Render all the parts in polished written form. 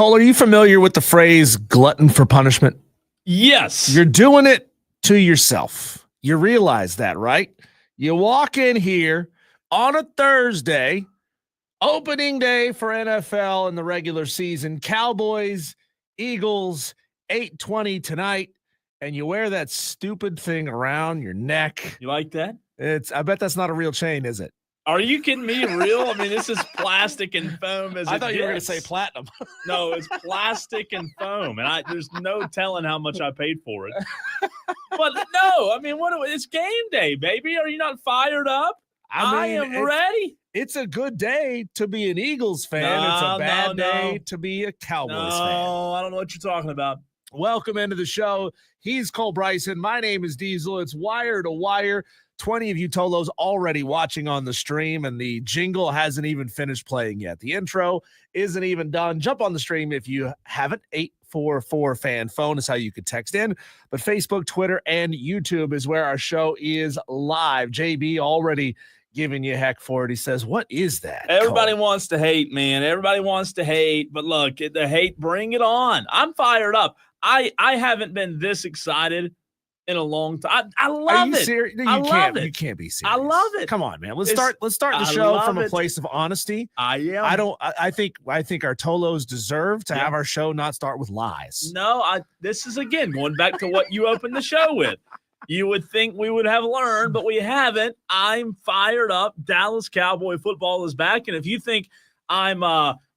Cole, are you familiar with the phrase glutton for punishment? Yes. You're doing it to yourself. You realize that, right? You walk in here on a Thursday, opening day for NFL in the regular season, Cowboys, Eagles, 8:20 tonight, and you wear that stupid thing around your neck. You like that? I bet that's not a real chain, is it? Are you kidding me? Real? I mean, this is plastic and foam. I thought you were going to say platinum. No, it's plastic and foam, and there's no telling how much I paid for it. But no, I mean, it's game day, baby. Are you not fired up? I am ready. It's a good day to be an Eagles fan. It's a bad day to be a Cowboys fan. No, I don't know what you're talking about. Welcome into the show. He's Cole Bryson. My name is Diesel. It's Wire to Wire. 20 of you Tolos already watching on the stream, and the jingle hasn't even finished playing yet. The intro isn't even done. Jump on the stream if you haven't. 844 fan phone is how you could text in, but Facebook, Twitter, and YouTube is where our show is live. JB already giving you heck for it. He says, what is that? Everybody wants to hate, man. Everybody wants to hate, but look, the hate, bring it on. I'm fired up. I haven't been this excited in a long time. I love it. Serious? No, I love it. You can't be serious. I love it. Come on, man. Let's start the show from a place of honesty. I am. I think our Tolos deserve to have our show not start with lies. No, this is again going back to what you opened the show with. You would think we would have learned, but we haven't. I'm fired up. Dallas Cowboy football is back. And if you think I'm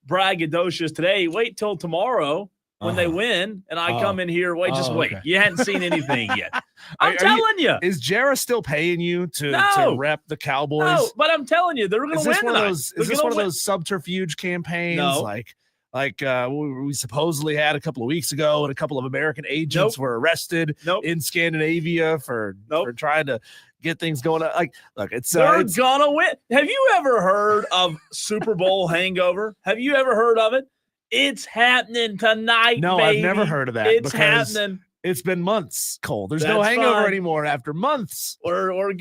braggadocious today, wait till tomorrow when they win and I come in here. Wait. Okay. You hadn't seen anything yet. I'm telling you. Is Jarrah still paying you to rep the Cowboys? No, but I'm telling you, they're going to win tonight. Is this one of those subterfuge campaigns? No. Like we supposoally had a couple of weeks ago, and a couple of American agents were arrested in Scandinavia for trying to get things going. Look, they're gonna win. Have you ever heard of Super Bowl hangover? Have you ever heard of it? It's happening tonight. No, baby. I've never heard of that. It's happening. It's been months, Cole. There's no hangover anymore after months. Or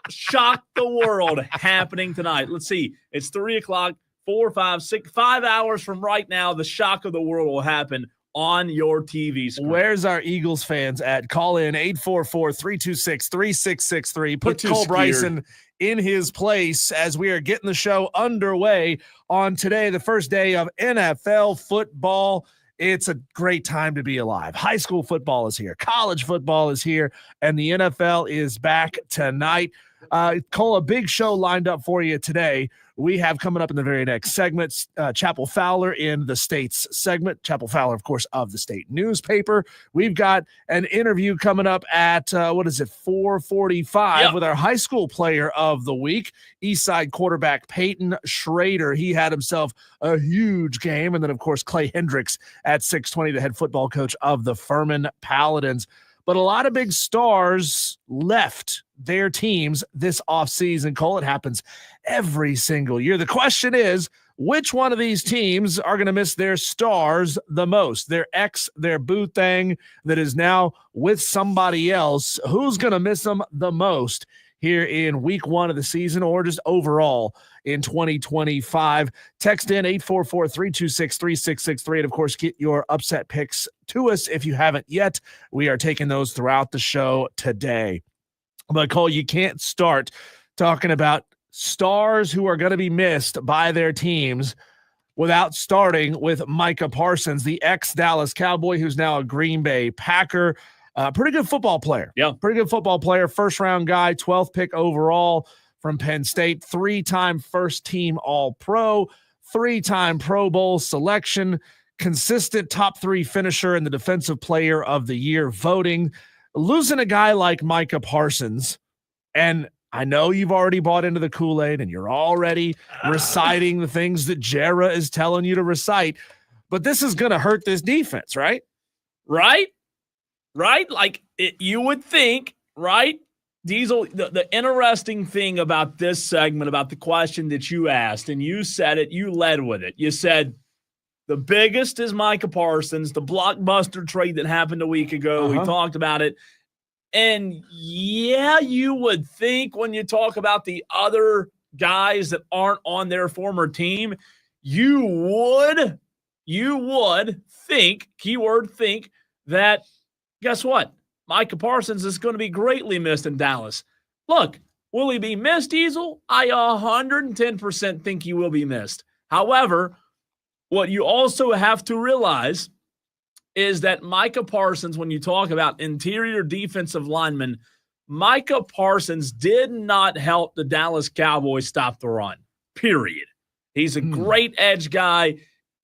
shock the world happening tonight. Let's see. It's 3:00. 4, 5, 6, 5 hours from right now, the shock of the world will happen on your TV screen. Where's our Eagles fans at? Call in 844-326-3663. Put Cole Bryson in his place as we are getting the show underway on today, the first day of NFL football. It's a great time to be alive. High school football is here. College football is here, and the NFL is back tonight. Cole, a big show lined up for you today. We have coming up in the very next segment, Chapel Fowler in the State's segment. Chapel Fowler, of course, of the State newspaper. We've got an interview coming up at, 4:45 with our high school player of the week, Eastside quarterback Peyton Schrader. He had himself a huge game. And then, of course, Clay Hendricks at 6:20, the head football coach of the Furman Paladins. But a lot of big stars left their teams this offseason. Cole, it happens every single year. The question is, which one of these teams are going to miss their stars the most? Their boo thing that is now with somebody else. Who's going to miss them the most here in week one of the season, or just overall in 2025? Text in 844-326-3663. And of course, get your upset picks to us if you haven't yet. We are taking those throughout the show today. But Cole, you can't start talking about stars who are going to be missed by their teams without starting with Micah Parsons, the ex-Dallas Cowboy, who's now a Green Bay Packer. Pretty good football player. Yeah. Pretty good football player. First-round guy, 12th pick overall from Penn State, 3-time first-team All-Pro, 3-time Pro Bowl selection, consistent top 3 finisher in the Defensive Player of the Year voting. Losing a guy like Micah Parsons, and I know you've already bought into the Kool-Aid and you're already reciting the things that Jarrah is telling you to recite, but this is going to hurt this defense, right? Right? Like you would think, right? Diesel, the interesting thing about this segment, about the question that you asked, and you said it, you led with it. You said, the biggest is Micah Parsons, the blockbuster trade that happened a week ago. We talked about it. And yeah, you would think when you talk about the other guys that aren't on their former team, you would you would think, keyword think, that guess what? Micah Parsons is going to be greatly missed in Dallas. Look, will he be missed, Diesel? I 110% think he will be missed. However, what you also have to realize is that Micah Parsons, when you talk about interior defensive linemen, Micah Parsons did not help the Dallas Cowboys stop the run, period. He's a great edge guy.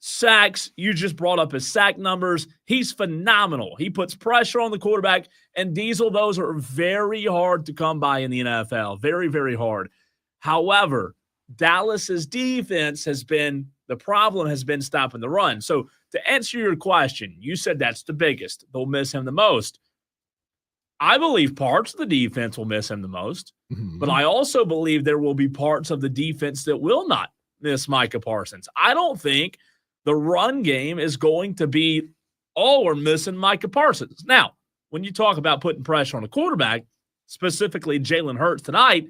Sacks, you just brought up his sack numbers. He's phenomenal. He puts pressure on the quarterback, and Diesel, those are very hard to come by in the NFL. Very, very hard. However, Dallas's defense the problem has been stopping the run. So to answer your question, you said that's the biggest. They'll miss him the most. I believe parts of the defense will miss him the most, but I also believe there will be parts of the defense that will not miss Micah Parsons. I don't think the run game is going to be, we're missing Micah Parsons. Now, when you talk about putting pressure on a quarterback, specifically Jalen Hurts tonight,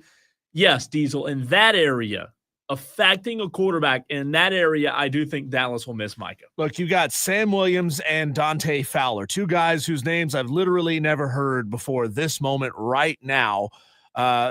yes, Diesel, in that area, affecting a quarterback in that area, I do think Dallas will miss Micah. Look, you got Sam Williams and Dante Fowler, two guys whose names I've literally never heard before this moment right now.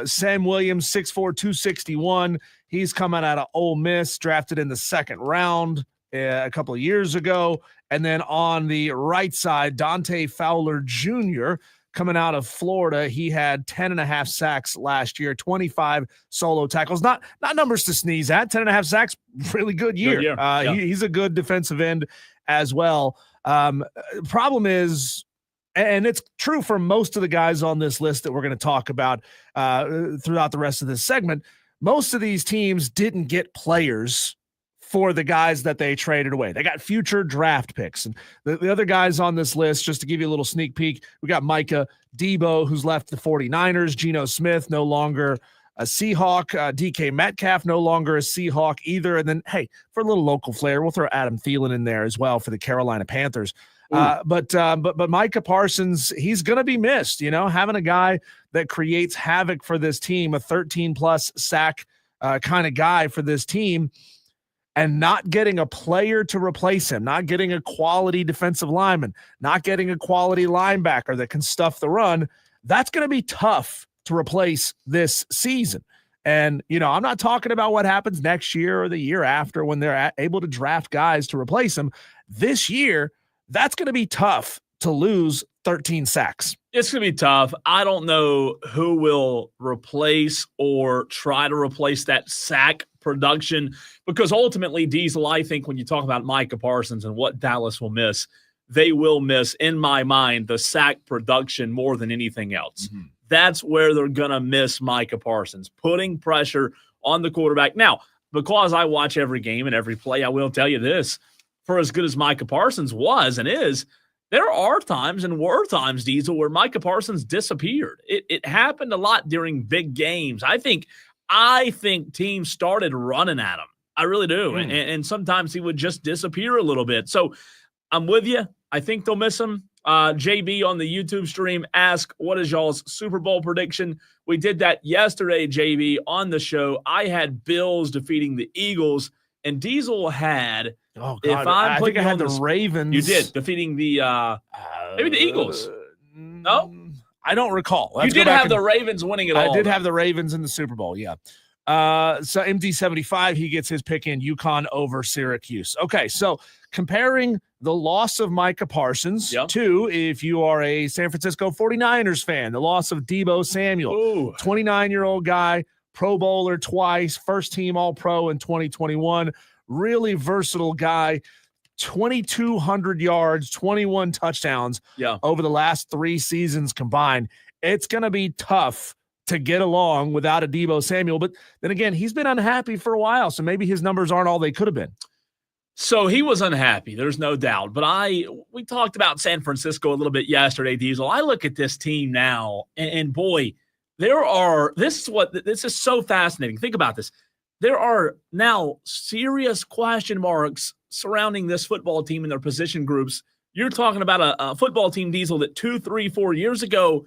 Sam Williams, 6'4", 261. He's coming out of Ole Miss, drafted in the second round a couple of years ago. And then on the right side, Dante Fowler Jr., coming out of Florida. He had 10.5 sacks last year, 25 solo tackles. Not numbers to sneeze at. 10.5 sacks, really good year. Yeah. He's a good defensive end as well. Problem is, and it's true for most of the guys on this list that we're going to talk about throughout the rest of this segment, most of these teams didn't get players for the guys that they traded away. They got future draft picks. And the other guys on this list, just to give you a little sneak peek, we got Micah, Debo, who's left the 49ers, Geno Smith, no longer a Seahawk, DK Metcalf, no longer a Seahawk either. And then, hey, for a little local flair, we'll throw Adam Thielen in there as well for the Carolina Panthers. But Micah Parsons, he's going to be missed, having a guy that creates havoc for this team, a 13-plus sack kind of guy for this team, and not getting a player to replace him, not getting a quality defensive lineman, not getting a quality linebacker that can stuff the run, that's going to be tough to replace this season. And, I'm not talking about what happens next year or the year after when they're able to draft guys to replace him. This year, that's going to be tough to lose 13 sacks. It's going to be tough. I don't know who will replace or try to replace that sack production, because ultimately, Diesel, I think when you talk about Micah Parsons and what Dallas will miss, they will miss, in my mind, the sack production more than anything else. Mm-hmm. That's where they're going to miss Micah Parsons, putting pressure on the quarterback. Now, because I watch every game and every play, I will tell you this. For as good as Micah Parsons was and is, there are times and were times, Diesel, where Micah Parsons disappeared. It happened a lot during big games. I think teams started running at him. I really do. And sometimes he would just disappear a little bit. So I'm with you. I think they'll miss him. JB on the YouTube stream asked, what is y'all's Super Bowl prediction? We did that yesterday, JB, on the show. I had Bills defeating the Eagles, and Diesel had – oh, God. I think I had the Ravens. You did, defeating the maybe the Eagles. No? I don't recall. You did have the Ravens winning it all. I did have the Ravens in the Super Bowl, yeah. So MD75, he gets his pick in UConn over Syracuse. Okay, so comparing the loss of Micah Parsons to, if you are a San Francisco 49ers fan, the loss of Debo Samuel, 29-year-old guy, Pro Bowler twice, first team All-Pro in 2021, really versatile guy, 2,200 yards, 21 touchdowns over the last 3 seasons combined. It's going to be tough to get along without a Debo Samuel. But then again, he's been unhappy for a while, so maybe his numbers aren't all they could have been. So he was unhappy, there's no doubt. But we talked about San Francisco a little bit yesterday, Diesel. I look at this team now, and boy, this is so fascinating. Think about this. There are now serious question marks surrounding this football team and their position groups. You're talking about a football team, Diesel, that 2, 3, 4 years ago,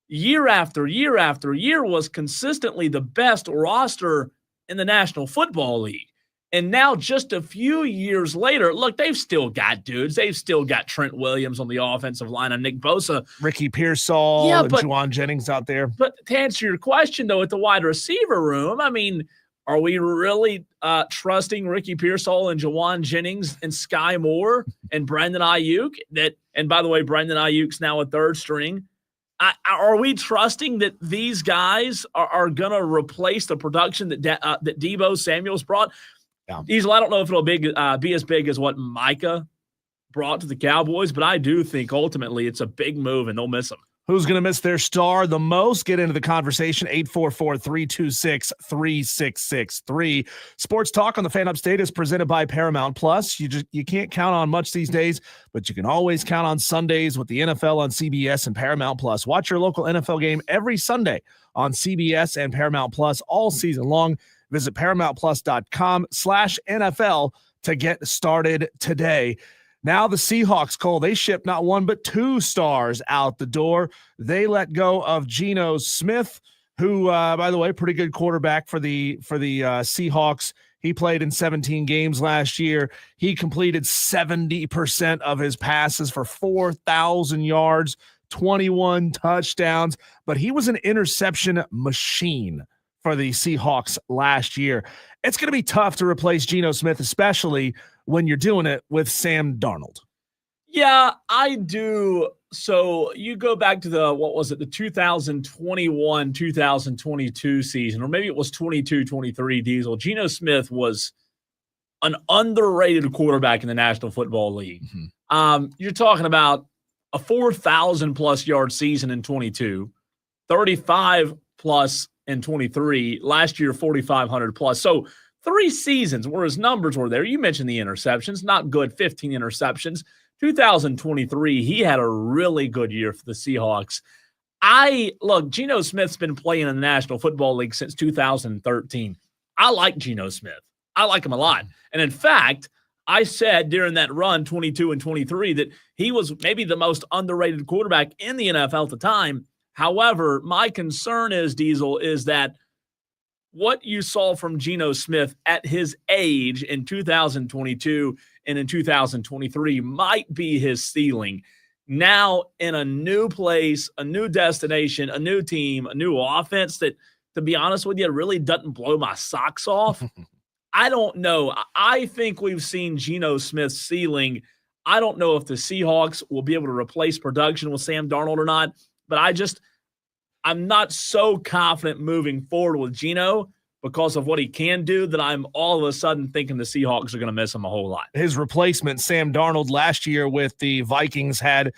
year after year after year, was consistently the best roster in the National Football League. And now just a few years later, look, they've still got dudes. They've still got Trent Williams on the offensive line and Nick Bosa. Ricky Pearsall and Juwan Jennings out there. But to answer your question, though, at the wide receiver room, I mean, are we really trusting Ricky Pearsall and Juwan Jennings and Sky Moore and Brandon Ayuk? And by the way, Brandon Ayuk's now a third string. Are we trusting that these guys are going to replace the production that Deebo Samuel's brought? Yeah. Diesel, I don't know if it'll be as big as what Micah brought to the Cowboys, but I do think ultimately it's a big move and they'll miss him. Who's going to miss their star the most? Get into the conversation, 844-326-3663. Sports Talk on the Fan Upstate is presented by Paramount Plus. You can't count on much these days, but you can always count on Sundays with the NFL on CBS and Paramount Plus. Watch your local NFL game every Sunday on CBS and Paramount Plus all season long. Visit ParamountPlus.com/NFL to get started today. Now the Seahawks, Cole, they shipped not one but two stars out the door. They let go of Geno Smith, who, by the way, pretty good quarterback for the Seahawks. He played in 17 games last year. He completed 70% of his passes for 4,000 yards, 21 touchdowns, but he was an interception machine for the Seahawks last year. It's going to be tough to replace Geno Smith, especially when you're doing it with Sam Darnold. Yeah, I do. So you go back to the 2021-2022 season, or maybe it was 22-23 Diesel. Geno Smith was an underrated quarterback in the National Football League. Mm-hmm. You're talking about a 4,000-plus yard season in 22, 35-plus in 23, last year 4,500 plus. So 3 seasons where his numbers were there. You mentioned the interceptions, not good, 15 interceptions. 2023, he had a really good year for the Seahawks. Geno Smith's been playing in the National Football League since 2013. I like Geno Smith. I like him a lot. And in fact, I said during that run, 22 and 23, that he was maybe the most underrated quarterback in the NFL at the time. However, my concern is, Diesel, is that what you saw from Geno Smith at his age in 2022 and in 2023 might be his ceiling. Now in a new place, a new destination, a new team, a new offense that, to be honest with you, really doesn't blow my socks off. I don't know. I think we've seen Geno Smith's ceiling. I don't know if the Seahawks will be able to replace production with Sam Darnold or not. But I'm not so confident moving forward with Geno because of what he can do that I'm all of a sudden thinking the Seahawks are going to miss him a whole lot. His replacement, Sam Darnold, last year with the Vikings had,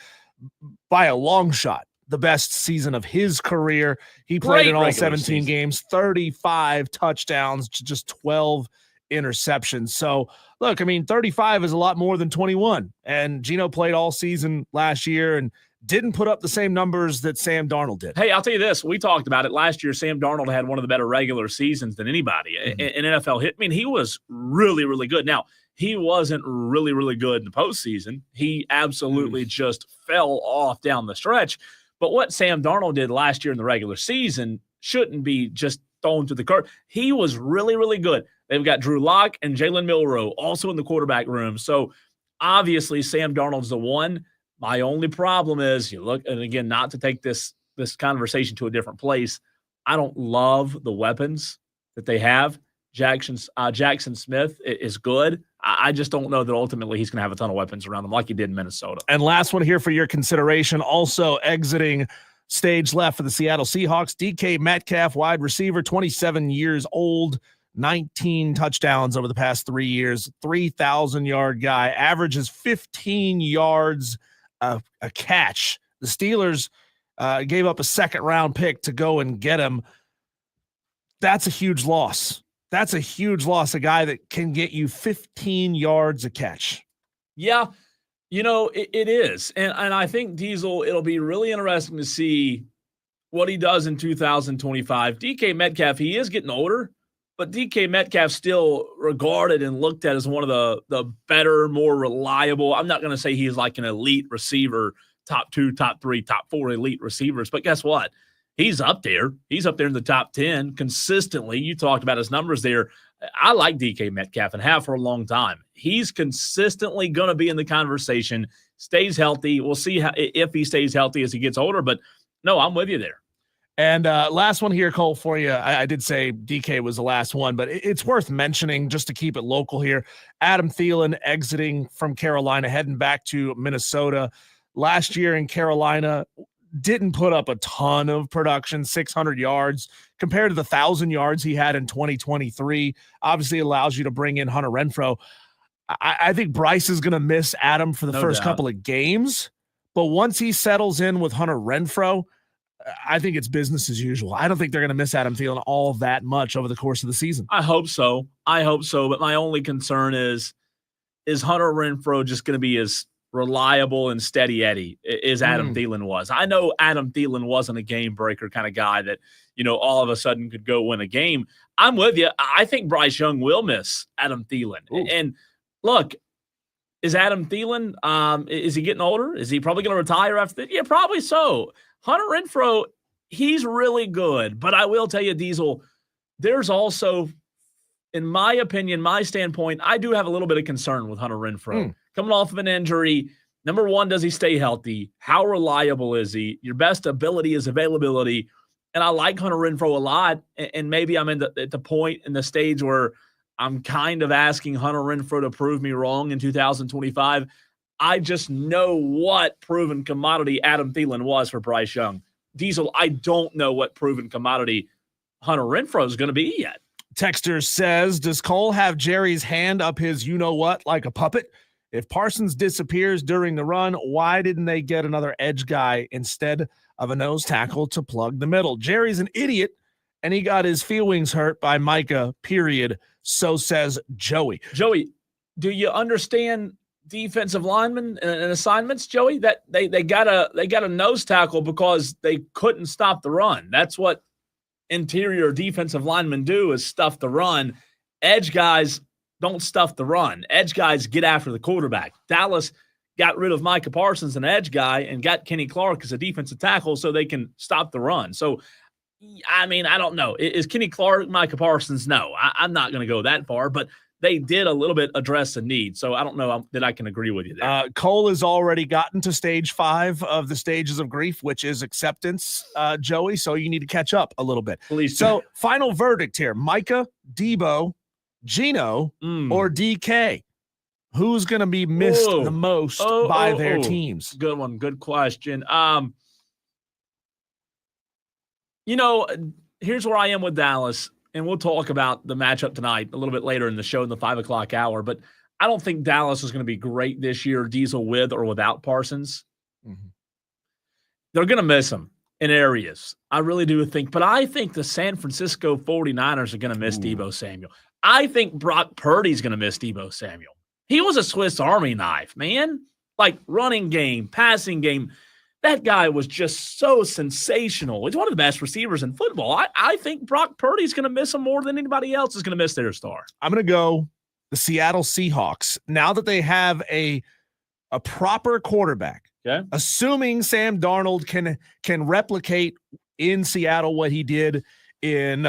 by a long shot, the best season of his career. He played in all 17 games, 35 touchdowns, just 12 interceptions. So, look, I mean, 35 is a lot more than 21. And Geno played all season last year and didn't put up the same numbers that Sam Darnold did. Hey, I'll tell you this. We talked about it last year. Sam Darnold had one of the better regular seasons than anybody in NFL hit. I mean, he was really, really good. Now, he wasn't really, really good in the postseason. He absolutely just fell off down the stretch. But what Sam Darnold did last year in the regular season shouldn't be just thrown to the curb. He was really, really good. They've got Drew Lock and Jalen Milroe also in the quarterback room. So, obviously, Sam Darnold's the one. My only problem is, you look, and again, not to take this conversation to a different place, I don't love the weapons that they have. Jackson Smith is good. I just don't know that ultimately he's going to have a ton of weapons around him like he did in Minnesota. And last one here for your consideration, also exiting stage left for the Seattle Seahawks, DK Metcalf, wide receiver, 27 years old, 19 touchdowns over the past 3 years, 3,000-yard guy, averages 15 yards a catch. The Steelers gave up a second-round pick to go and get him. That's a huge loss. That's a huge loss, a guy that can get you 15 yards a catch. Yeah, it is. And I think, Diesel, it'll be really interesting to see what he does in 2025. DK Metcalf, he is getting older, but DK Metcalf still regarded and looked at as one of the better, more reliable. I'm not going to say he's like an elite receiver, top 2, top 3, top 4 elite receivers, but guess what? He's up there. He's up there in the top 10 consistently. You talked about his numbers there. I like DK Metcalf and have for a long time. He's consistently going to be in the conversation, stays healthy. We'll see if he stays healthy as he gets older, but no, I'm with you there. And last one here, Cole, for you. I did say DK was the last one, but it's worth mentioning just to keep it local here. Adam Thielen exiting from Carolina, heading back to Minnesota. Last year in Carolina, didn't put up a ton of production, 600 yards compared to the 1,000 yards he had in 2023. Obviously allows you to bring in Hunter Renfrow. I think Bryce is going to miss Adam for the first couple of games, but once he settles in with Hunter Renfrow, I think it's business as usual. I don't think they're going to miss Adam Thielen all that much over the course of the season. I hope so. But my only concern is Hunter Renfrow just going to be as reliable and steady Eddie as Adam Thielen was? I know Adam Thielen wasn't a game breaker kind of guy that, all of a sudden could go win a game. I'm with you. I think Bryce Young will miss Adam Thielen. Ooh. And look, is Adam Thielen, is he getting older? Is he probably going to retire after that? Yeah, probably so. Hunter Renfrow, he's really good. But I will tell you, Diesel, there's also, in my opinion, my standpoint, I do have a little bit of concern with Hunter Renfrow. Coming off of an injury, number one, does he stay healthy? How reliable is he? Your best ability is availability. And I like Hunter Renfrow a lot. And maybe I'm at the point in the stage where I'm kind of asking Hunter Renfrow to prove me wrong in 2025. I just know what proven commodity Adam Thielen was for Bryce Young. Diesel, I don't know what proven commodity Hunter Renfrow is going to be yet. Texter says, does Cole have Jerry's hand up his you-know-what like a puppet? If Parsons disappears during the run, why didn't they get another edge guy instead of a nose tackle to plug the middle? Jerry's an idiot, and he got his feelings hurt by Micah, period. So says Joey. Joey, do you understand defensive linemen and assignments, Joey? That they got a nose tackle because they couldn't stop the run. That's what interior defensive linemen do, is stuff the run. Edge guys don't stuff the run. Edge guys get after the quarterback. Dallas got rid of Micah Parsons, an edge guy, and got Kenny Clark as a defensive tackle so they can stop the run. So, I mean, I don't know. Is Kenny Clark Micah Parsons? No, I'm not going to go that far, but they did a little bit address the need. So I don't know that I can agree with you there. Cole has already gotten to stage 5 of the stages of grief, which is acceptance, Joey. So you need to catch up a little bit. Please. So final verdict here: Micah, Debo, Geno, or DK? Who's going to be missed the most by their teams? Good one. Good question. Here's where I am with Dallas, and we'll talk about the matchup tonight a little bit later in the show in the 5 o'clock hour, but I don't think Dallas is going to be great this year, Diesel, with or without Parsons. Mm-hmm. They're going to miss him in areas. I really do think, but I think the San Francisco 49ers are going to miss Deebo Samuel. I think Brock Purdy's going to miss Deebo Samuel. He was a Swiss Army knife, man. Like running game, passing game. That guy was just so sensational. He's one of the best receivers in football. I think Brock Purdy's going to miss him more than anybody else is going to miss their star. I'm going to go the Seattle Seahawks. Now that they have a proper quarterback, assuming Sam Darnold can replicate in Seattle what he did in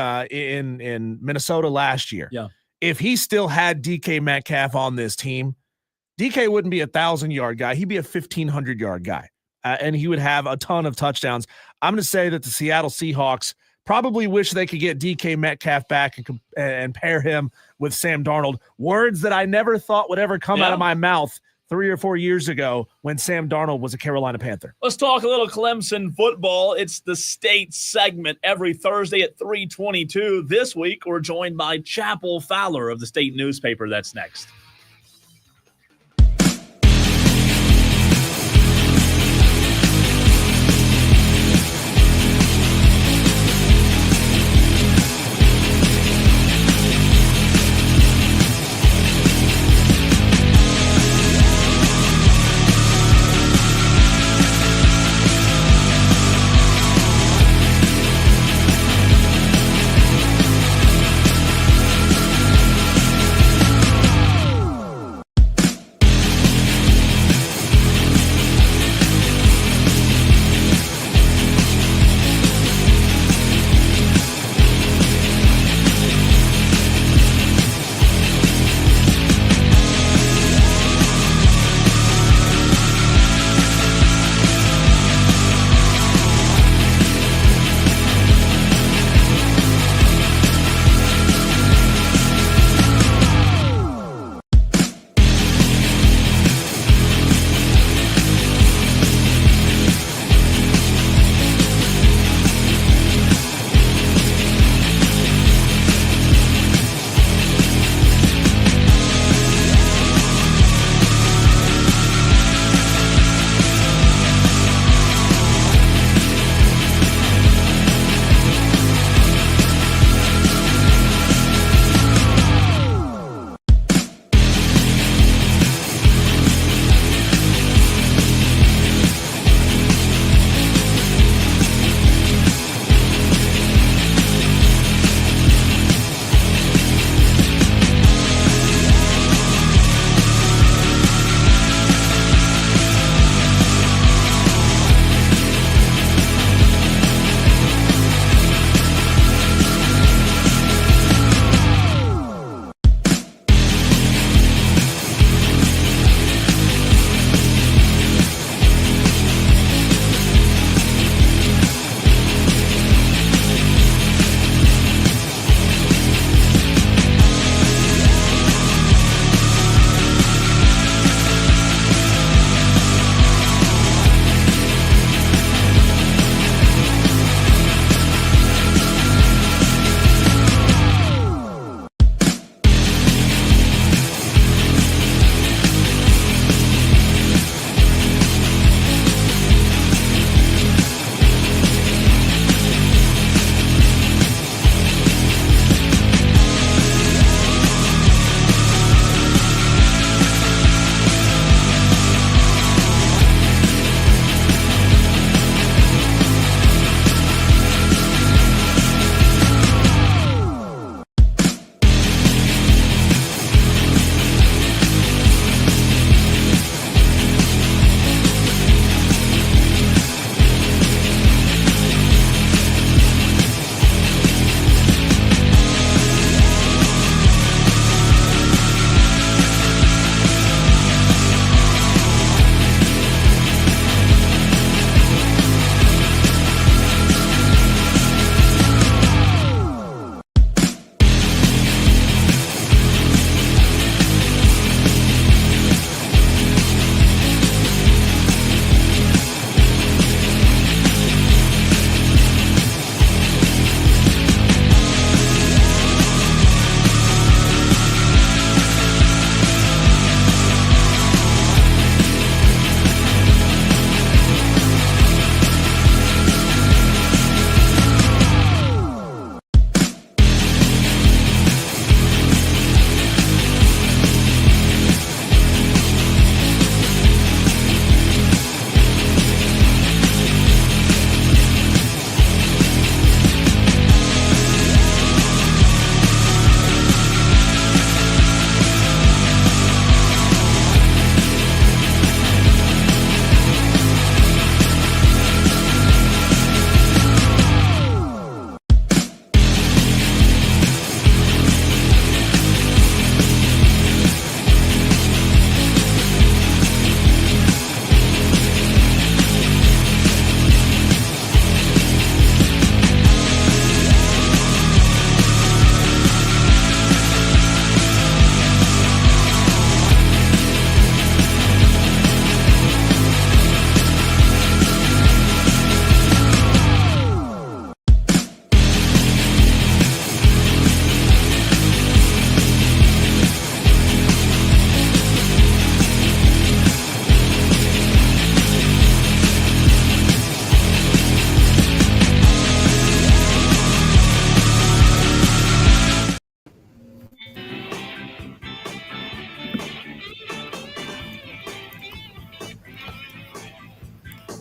Minnesota last year. Yeah. If he still had DK Metcalf on this team, DK wouldn't be a 1,000-yard guy. He'd be a 1,500-yard guy. And he would have a ton of touchdowns. I'm going to say that the Seattle Seahawks probably wish they could get DK Metcalf back and pair him with Sam Darnold. Words that I never thought would ever come out of my mouth 3 or 4 years ago when Sam Darnold was a Carolina Panther. Let's talk a little Clemson football. It's the state segment every Thursday at 3:22. This week, we're joined by Chapel Fowler of the state newspaper. That's next.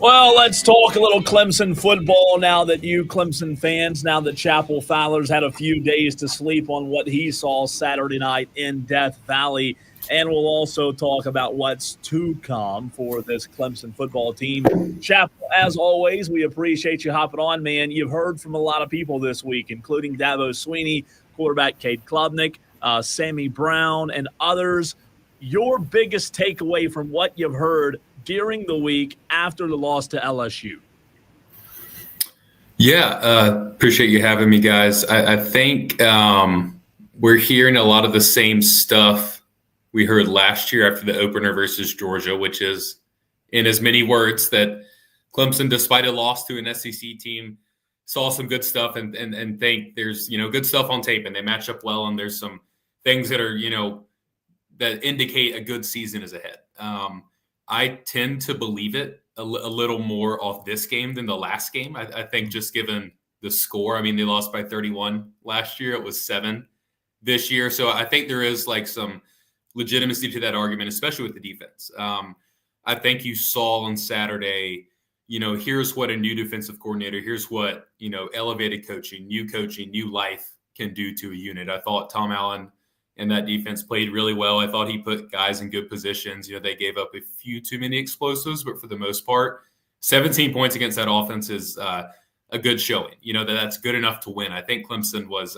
Well, let's talk a little Clemson football now that you Clemson fans, now that Chapel Fowler's had a few days to sleep on what he saw Saturday night in Death Valley. And we'll also talk about what's to come for this Clemson football team. Chapel, as always, we appreciate you hopping on, man. You've heard from a lot of people this week, including Dabo Swinney, quarterback Cade Klubnik, Sammy Brown, and others. Your biggest takeaway from what you've heard during the week after the loss to LSU? Yeah, appreciate you having me, guys. I think we're hearing a lot of the same stuff we heard last year after the opener versus Georgia, which is, in as many words, that Clemson, despite a loss to an SEC team, saw some good stuff and think there's, good stuff on tape and they match up well. And there's some things that are, that indicate a good season is ahead. I tend to believe it a little more off this game than the last game. I think just given the score, I mean, they lost by 31 last year. It was 7 this year. So I think there is like some legitimacy to that argument, especially with the defense. I think you saw on Saturday, here's what a new defensive coordinator, here's what, elevated coaching, new life can do to a unit. I thought Tom Allen and that defense played really well. I thought he put guys in good positions. They gave up a few too many explosives, but for the most part, 17 points against that offense is a good showing. That's good enough to win. I think Clemson was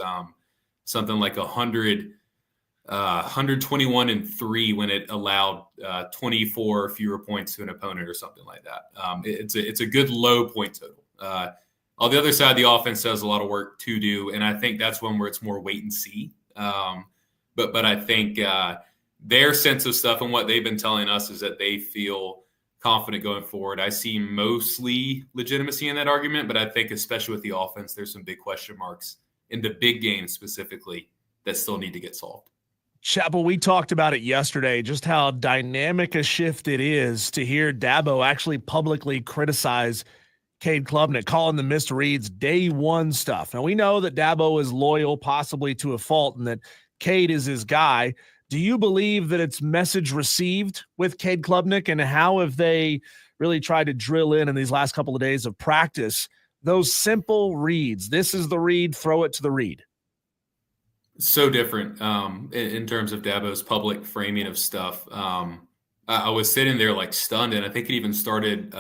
something like 121-3 when it allowed 24 fewer points to an opponent or something like that. It's a good low point total. On the other side, the offense has a lot of work to do, and I think that's one where it's more wait and see. But I think their sense of stuff and what they've been telling us is that they feel confident going forward. I see mostly legitimacy in that argument, but I think especially with the offense, there's some big question marks in the big games specifically that still need to get solved. Chapel, we talked about it yesterday, just how dynamic a shift it is to hear Dabo actually publicly criticize Cade Klubnik, calling the missed reads day one stuff. Now, we know that Dabo is loyal possibly to a fault and that Cade is his guy. Do you believe that it's message received with Cade Klubnik, and how have they really tried to drill in these last couple of days of practice those simple reads? This is the read, throw it to the read. So different in terms of Dabo's public framing of stuff. I was sitting there like stunned, and I think it even started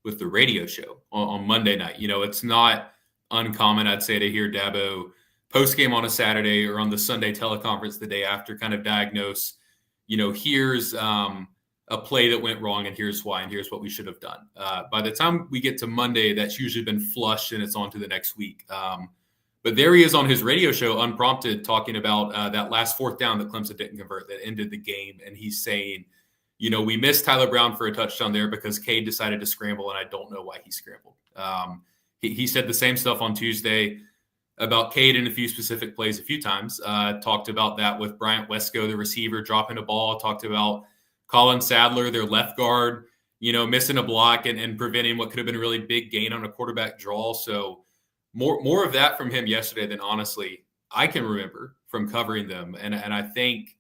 with the radio show on Monday night. It's not uncommon, I'd say, to hear Dabo post-game on a Saturday or on the Sunday teleconference the day after kind of diagnose, here's a play that went wrong and here's why and here's what we should have done. By the time we get to Monday, that's usually been flushed and it's on to the next week. But there he is on his radio show, unprompted, talking about that last fourth down that Clemson didn't convert that ended the game. And he's saying, we missed Tyler Brown for a touchdown there because Cade decided to scramble, and I don't know why he scrambled. He said the same stuff on Tuesday about Cade in a few specific plays a few times. Talked about that with Bryant Wesco, the receiver, dropping a ball. Talked about Colin Sadler, their left guard, missing a block and preventing what could have been a really big gain on a quarterback draw. So more of that from him yesterday than honestly I can remember from covering them. And I think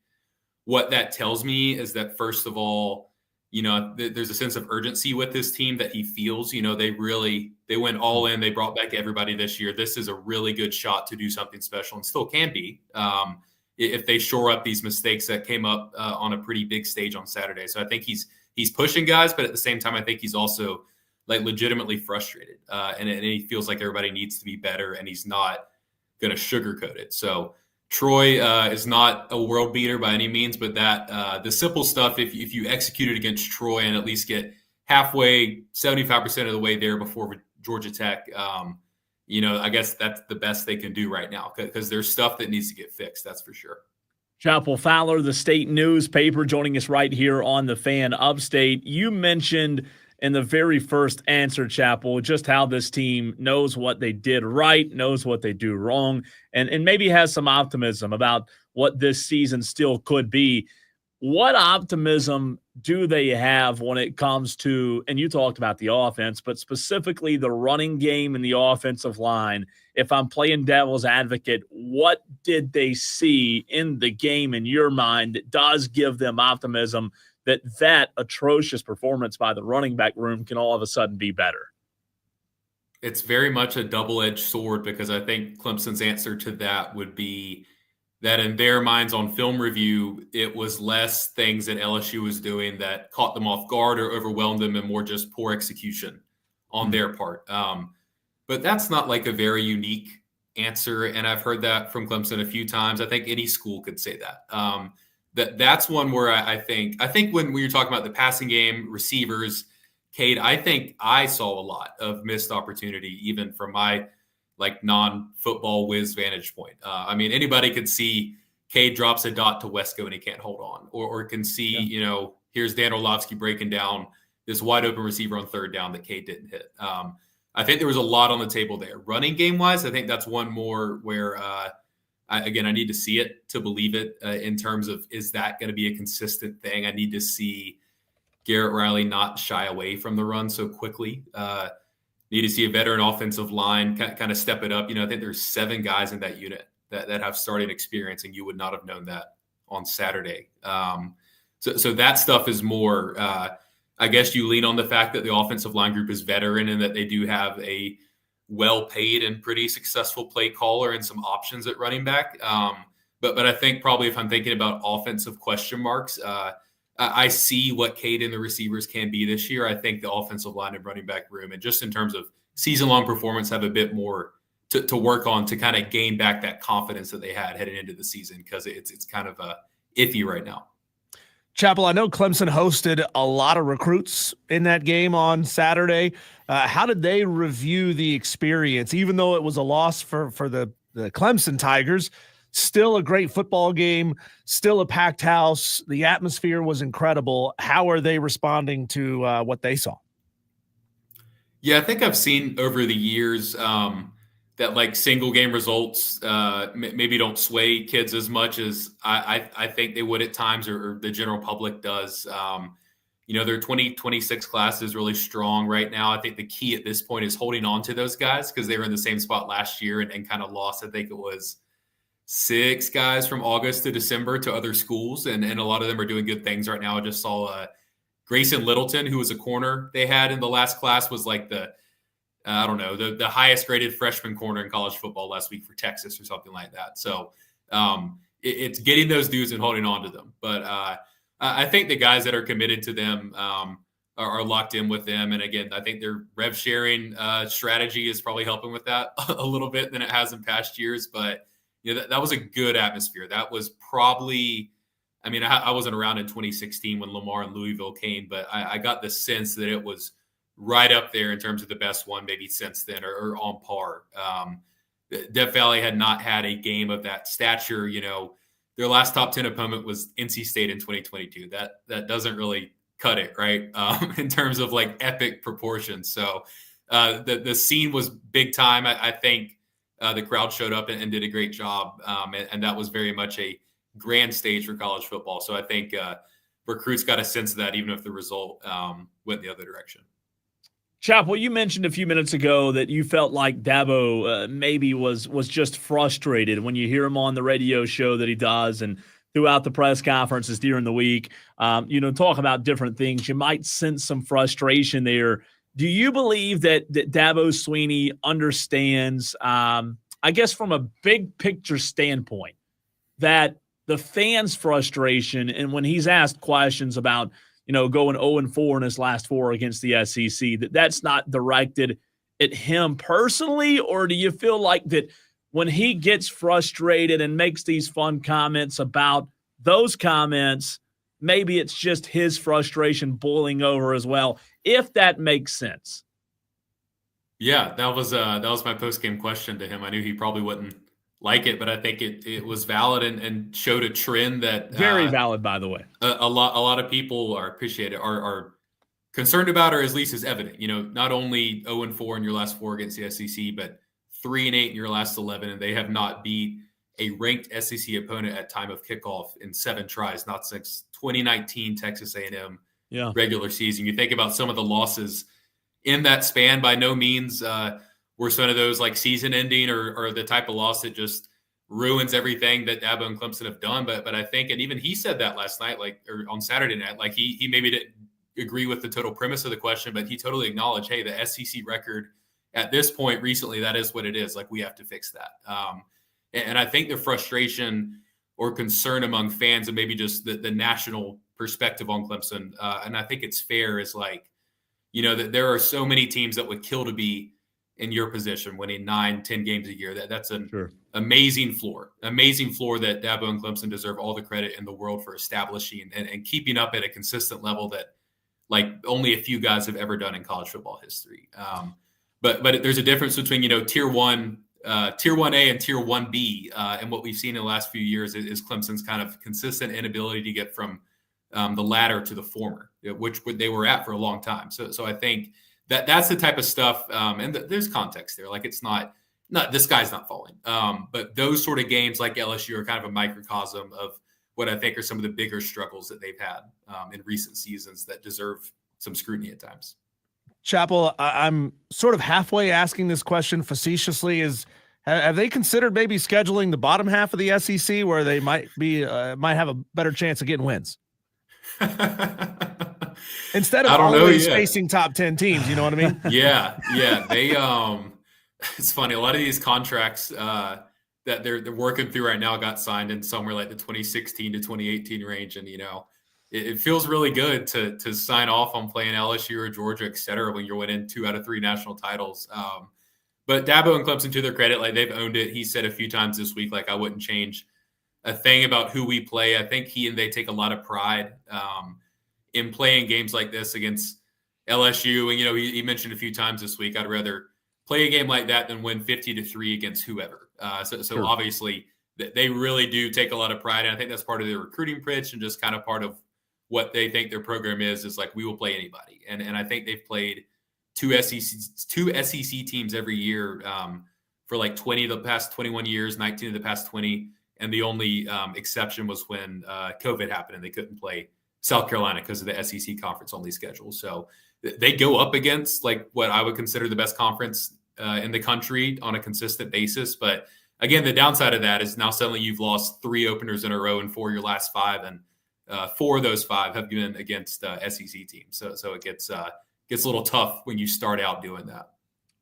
what that tells me is that, first of all, there's a sense of urgency with this team that he feels. They went all in. They brought back everybody this year. This is a really good shot to do something special, and still can be if they shore up these mistakes that came up on a pretty big stage on Saturday. So I think he's pushing guys, but at the same time, I think he's also like legitimately frustrated, and he feels like everybody needs to be better, and he's not going to sugarcoat it. So Troy is not a world beater by any means, but that the simple stuff, if you execute it against Troy and at least get halfway, 75% of the way there before Georgia Tech, I guess that's the best they can do right now, because there's stuff that needs to get fixed. That's for sure. Chapel Fowler, the state newspaper, joining us right here on the Fan Upstate. You mentioned in the very first answer, Chapel, just how this team knows what they did right, knows what they do wrong, and maybe has some optimism about what this season still could be. What optimism do they have when it comes to, and you talked about the offense, but specifically the running game and the offensive line? If I'm playing devil's advocate, what did they see in the game in your mind that does give them optimism that atrocious performance by the running back room can all of a sudden be better? It's very much a double-edged sword, because I think Clemson's answer to that would be that in their minds on film review, it was less things that LSU was doing that caught them off guard or overwhelmed them, and more just poor execution on their part. But that's not like a very unique answer, and I've heard that from Clemson a few times. I think any school could say that. That's one where I think when we were talking about the passing game, receivers, Cade, I think I saw a lot of missed opportunity, even from my non-football whiz vantage point. I mean, anybody could see Cade drops a dot to Wesco and he can't hold on, or can see, here's Dan Orlovsky breaking down this wide open receiver on third down that Cade didn't hit. I think there was a lot on the table there. Running game wise, I think that's one more where, I need to see it to believe it, in terms of, is that going to be a consistent thing? I need to see Garrett Riley not shy away from the run so quickly. Need to see a veteran offensive line kind of step it up. I think there's 7 guys in that unit that have starting experience, and you would not have known that on Saturday. So that stuff is more, I guess you lean on the fact that the offensive line group is veteran and that they do have a well-paid and pretty successful play caller and some options at running back. But I think probably if I'm thinking about offensive question marks, I see what Cade and the receivers can be this year. I think the offensive line and running back room, and just in terms of season-long performance, have a bit more to work on to kind of gain back that confidence that they had heading into the season, because it's kind of iffy right now. Chappell, I know Clemson hosted a lot of recruits in that game on Saturday. How did they review the experience? Even though it was a loss for the Clemson Tigers, still a great football game, still a packed house. The atmosphere was incredible. How are they responding to what they saw? Yeah, I think I've seen over the years that single game results maybe don't sway kids as much as I think they would at times, or the general public does. Their 2026 class is really strong right now. I think the key at this point is holding on to those guys, because they were in the same spot last year and kind of lost, I think it was 6 guys from August to December to other schools, and a lot of them are doing good things right now. I just saw Grayson Littleton, who was a corner they had in the last class, was like the highest graded freshman corner in college football last week for Texas or something like that. So it's getting those dudes and holding on to them. But I think the guys that are committed to them are locked in with them. And again, I think their rev sharing strategy is probably helping with that a little bit than it has in past years. But that was a good atmosphere. That was probably, I wasn't around in 2016 when Lamar and Louisville came, but I got the sense that it was right up there in terms of the best one maybe since then, or on par. Death Valley had not had a game of that stature. Their last top 10 opponent was NC State in 2022. That doesn't really cut it, right? In terms of epic proportions. So the scene was big time. I think the crowd showed up and did a great job. And that was very much a grand stage for college football. So I think recruits got a sense of that, even if the result went the other direction. Chappell, you mentioned a few minutes ago that you felt like Dabo maybe was just frustrated when you hear him on the radio show that he does and throughout the press conferences during the week, talk about different things. You might sense some frustration there. Do you believe that Dabo Swinney understands, I guess from a big picture standpoint, that the fans' frustration, and when he's asked questions about going 0-4 in his last 4 against the SEC, that's not directed at him personally? Or do you feel like that when he gets frustrated and makes these fun comments about those comments, maybe it's just his frustration boiling over as well, if that makes sense? Yeah, that was my post-game question to him. I knew he probably wouldn't like it, but I think it was valid and showed a trend that very valid, by the way. A lot of people are concerned about, or at least is evident. Not only 0-4 in your last 4 against the SEC, but 3-8 in your last 11, and they have not beat a ranked SEC opponent at time of kickoff in 7 tries, not since 2019 Texas A&M regular season. You think about some of the losses in that span. By no means were some of those season ending or the type of loss that just ruins everything that Dabo and Clemson have done. But I think, and even he said that last night, or on Saturday night, he maybe didn't agree with the total premise of the question, but he totally acknowledged, hey, the SEC record at this point recently, that is what it is. We have to fix that. And I think the frustration or concern among fans and maybe just the national perspective on Clemson, and I think it's fair, is that there are so many teams that would kill to be in your position, winning 9-10 games a year. That's an amazing floor that Dabo and Clemson deserve all the credit in the world for establishing and keeping up at a consistent level that only a few guys have ever done in college football history. But there's a difference between, Tier 1, Tier 1A and Tier 1B. And what we've seen in the last few years is Clemson's kind of consistent inability to get from the latter to the former, which they were at for a long time. So I think that's the type of stuff. And there's context there. It's not this guy's not falling. But those sort of games like LSU are kind of a microcosm of what I think are some of the bigger struggles that they've had in recent seasons that deserve some scrutiny at times. Chappell, I'm sort of halfway asking this question facetiously. Have they considered maybe scheduling the bottom half of the SEC where they might have a better chance of getting wins instead of always facing top 10 teams? You know what I mean? Yeah. They it's funny. A lot of these contracts that they're working through right now got signed in somewhere like the 2016 to 2018 range, and it feels really good to sign off on playing LSU or Georgia, et cetera, when you're winning 2 out of 3 national titles. But Dabo and Clemson, to their credit, they've owned it. He said a few times this week, I wouldn't change a thing about who we play. I think he and they take a lot of pride in playing games like this against LSU. And, he mentioned a few times this week, I'd rather play a game like that than win 50-3 against whoever. So obviously they really do take a lot of pride. And I think that's part of their recruiting pitch and just kind of part of what they think their program is we will play anybody. And I think they've played two SEC teams every year for 20 of the past 21 years, 19 of the past 20. And the only exception was when COVID happened and they couldn't play South Carolina because of the SEC conference only schedule. So they go up against what I would consider the best conference in the country on a consistent basis. But again, the downside of that is now suddenly you've lost 3 openers in a row and 4 of your last 5. And 4 of those 5 have been against SEC teams. So it gets a little tough when you start out doing that.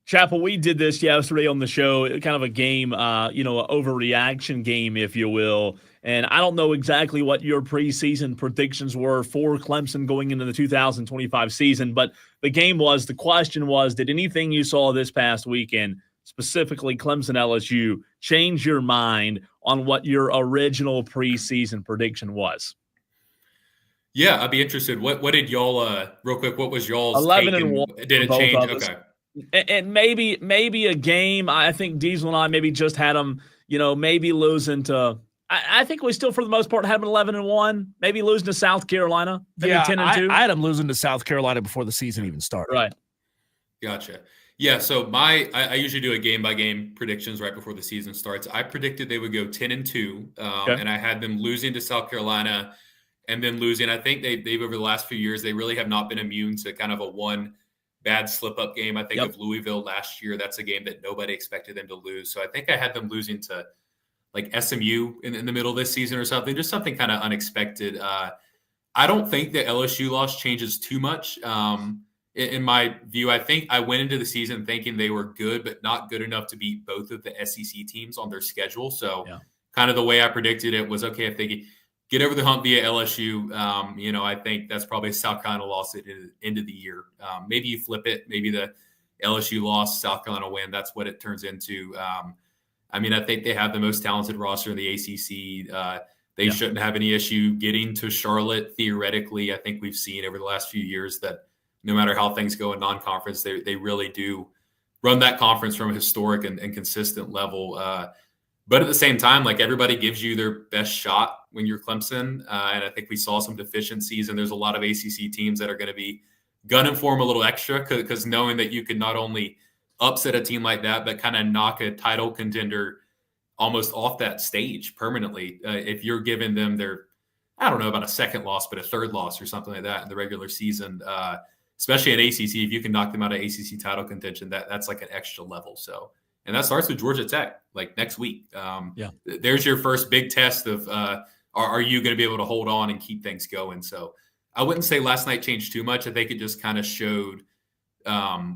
Chappell, we did this yesterday on the show, kind of a game, an overreaction game, if you will. And I don't know exactly what your preseason predictions were for Clemson going into the 2025 season, but the question was, did anything you saw this past weekend, specifically Clemson LSU, change your mind on what your original preseason prediction was? Yeah, I'd be interested. What did y'all real quick? What was y'all's 11-1? Did it change? Okay. And maybe a game. I think Diesel and I maybe just had them. Maybe losing to. I think we still, for the most part, had them 11-1. Maybe losing to South Carolina. Maybe 10-2. I had them losing to South Carolina before the season even started. Right. Gotcha. Yeah. So I usually do a game by game predictions right before the season starts. I predicted they would go 10-2, and I had them losing to South Carolina. And then losing, I think they've over the last few years, they really have not been immune to kind of a one bad slip-up game. I think of Louisville last year. That's a game that nobody expected them to lose. So I think I had them losing to SMU in the middle of this season or something, just something kind of unexpected. I don't think the LSU loss changes too much. In my view, I think I went into the season thinking they were good, but not good enough to beat both of the SEC teams on their schedule. So kind of the way I predicted it was, okay, if they get over the hump via LSU, I think that's probably a South Carolina loss at the end of the year. Maybe you flip it. Maybe the LSU loss, South Carolina win. That's what it turns into. I think they have the most talented roster in the ACC. They shouldn't have any issue getting to Charlotte. Theoretically, I think we've seen over the last few years that no matter how things go in non-conference, they really do run that conference from a historic and consistent level. But at the same time, everybody gives you their best shot when you're Clemson. And I think we saw some deficiencies, and there's a lot of ACC teams that are going to be gunning for them a little extra because knowing that you can not only upset a team like that, but kind of knock a title contender almost off that stage permanently. If you're giving them their, I don't know about a second loss, but a third loss or something like that in the regular season, especially at ACC, if you can knock them out of ACC title contention, that's like an extra level. So, And that starts with Georgia Tech, like next week. Yeah. There's your first big test of are you going to be able to hold on and keep things going? So I wouldn't say last night changed too much. I think it just kind of showed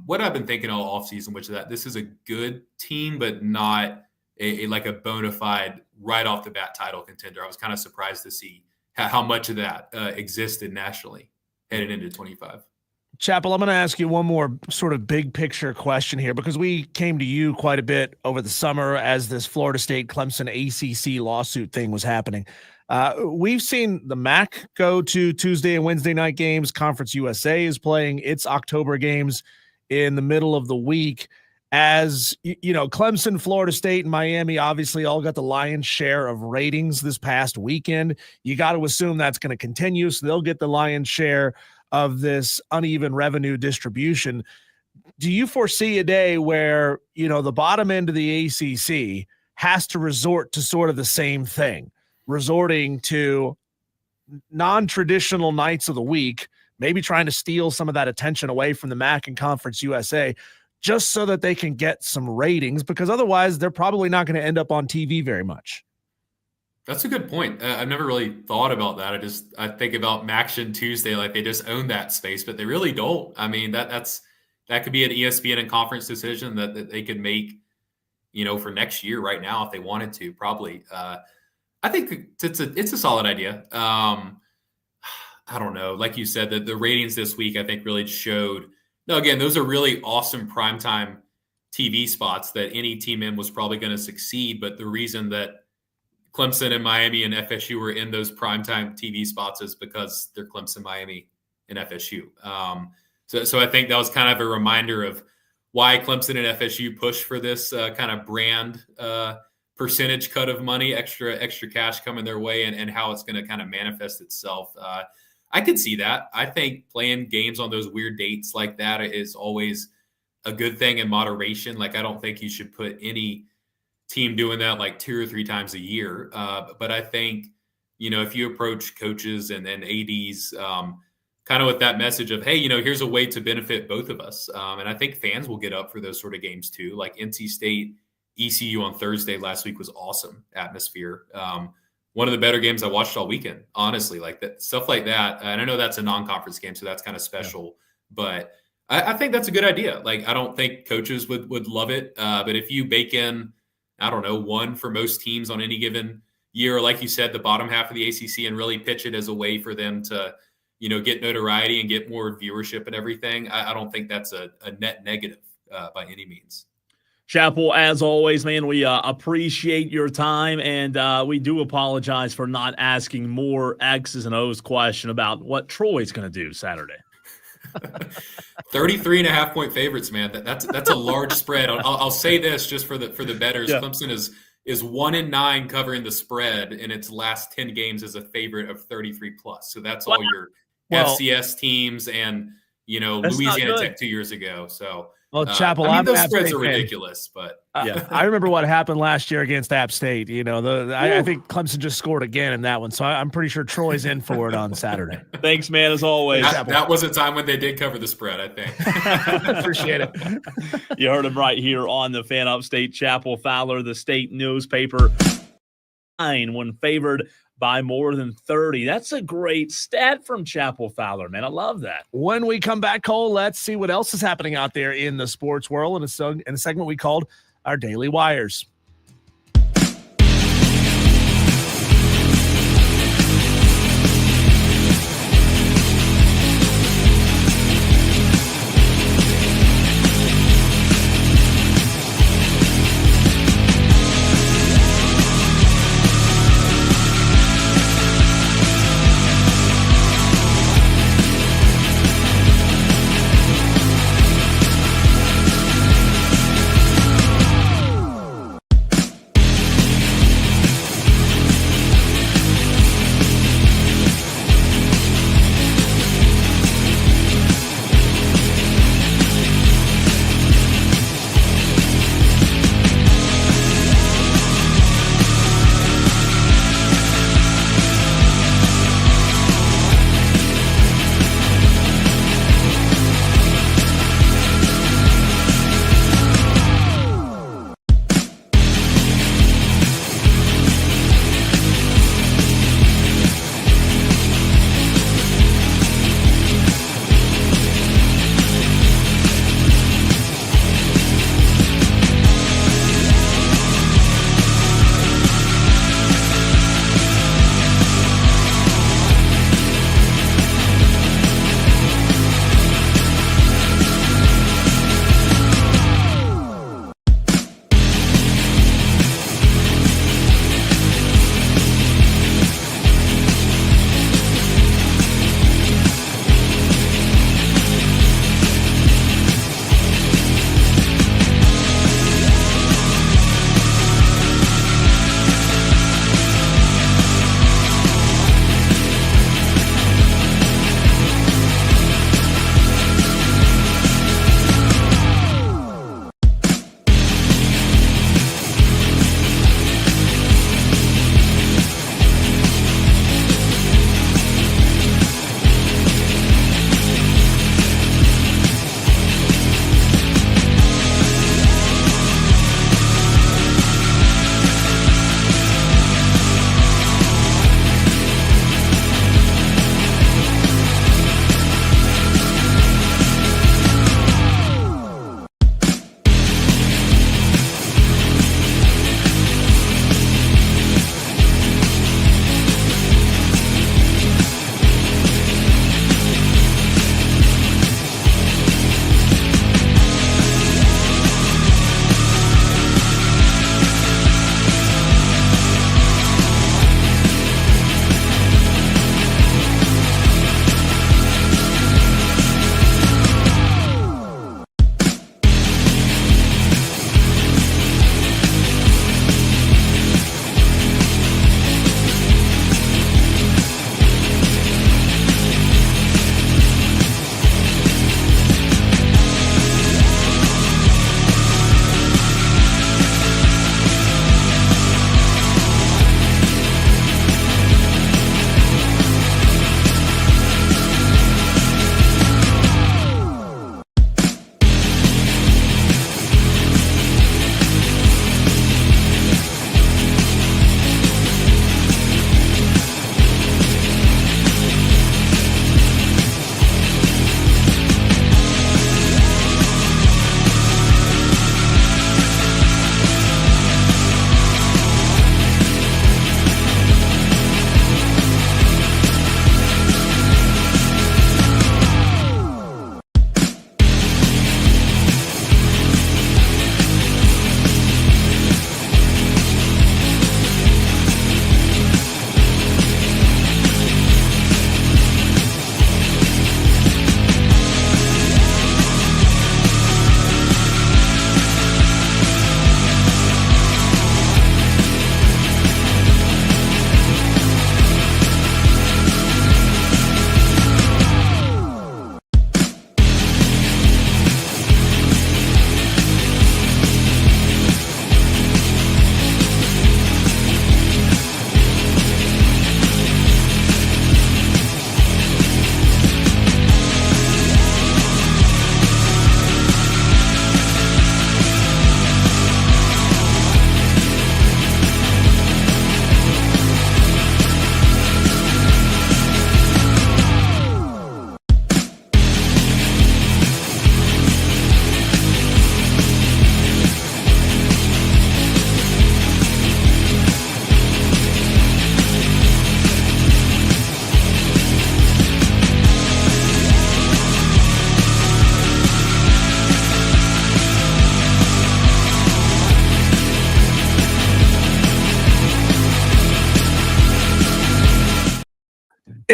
what I've been thinking all offseason, which is that this is a good team, but not like a bona fide right off the bat title contender. I was kind of surprised to see how much of that existed nationally headed into 25. Chappell, I'm going to ask you one more sort of big picture question here, because we came to you quite a bit over the summer as this Florida State Clemson ACC lawsuit thing was happening. We've seen the MAC go to Tuesday and Wednesday night games. Conference USA is playing its October games in the middle of the week. As you know, Clemson, Florida State, and Miami obviously all got the lion's share of ratings this past weekend. You got to assume that's going to continue, so they'll get the lion's share of this uneven revenue distribution. Do you foresee a day where, you know, the bottom end of the ACC has to resort to sort of the same thing, resorting to non-traditional nights of the week, maybe trying to steal some of that attention away from the MAC and Conference USA, just so that they can get some ratings, because otherwise they're probably not going to end up on TV very much? That's a good point. I've never really thought about that. I think about MACtion Tuesday, like they just own that space, but they really don't. I mean, that could be an ESPN and conference decision that they could make, you know, for next year right now if they wanted to, probably. I think it's a solid idea. I don't know. Like you said, the ratings this week, I think, really showed. No, again, those are really awesome primetime TV spots that any team in was probably going to succeed. But the reason that Clemson and Miami and FSU were in those primetime TV spots is because they're Clemson, Miami, and FSU. So I think that was kind of a reminder of why Clemson and FSU push for this kind of brand percentage cut of money, extra cash coming their way, and how it's going to kind of manifest itself. I could see that. I think playing games on those weird dates like that is always a good thing in moderation. Like, I don't think you should put any team doing that like 2 or 3 times a year. But I think, you know, if you approach coaches and ADs kind of with that message of, hey, you know, here's a way to benefit both of us. And I think fans will get up for those sort of games too. Like NC State, ECU on Thursday last week was awesome atmosphere. One of the better games I watched all weekend, honestly, like that stuff like that. And I know that's a non-conference game, so that's kind of special, but I think that's a good idea. Like, I don't think coaches would love it. But if you bake in, I don't know, one for most teams on any given year, like you said, the bottom half of the ACC, and really pitch it as a way for them to, you know, get notoriety and get more viewership and everything, I don't think that's a net negative by any means. Chappell, as always, man, we appreciate your time, and we do apologize for not asking more X's and O's question about what Troy's going to do Saturday. 33.5 point favorites, man. That's a large spread. I'll say this just for the bettors. Yeah. Clemson is 1-9 covering the spread in its last 10 games as a favorite of 33+. So that's all your FCS teams and, you know, Louisiana Tech 2 years ago. So. Well, Chappell, I mean, those spreads are ridiculous, but yeah, I remember what happened last year against App State. You know, I think Clemson just scored again in that one, so I'm pretty sure Troy's in for it on Saturday. Thanks, man, as always. That was a time when they did cover the spread, I think. Appreciate it. You heard him right here on the Fan Upstate. Chappell Fowler, the state newspaper, when favored by more than 30. That's a great stat from Chappell Fowler, man. I love that. When we come back, Cole, let's see what else is happening out there in the sports world in a segment we called our Daily Wires.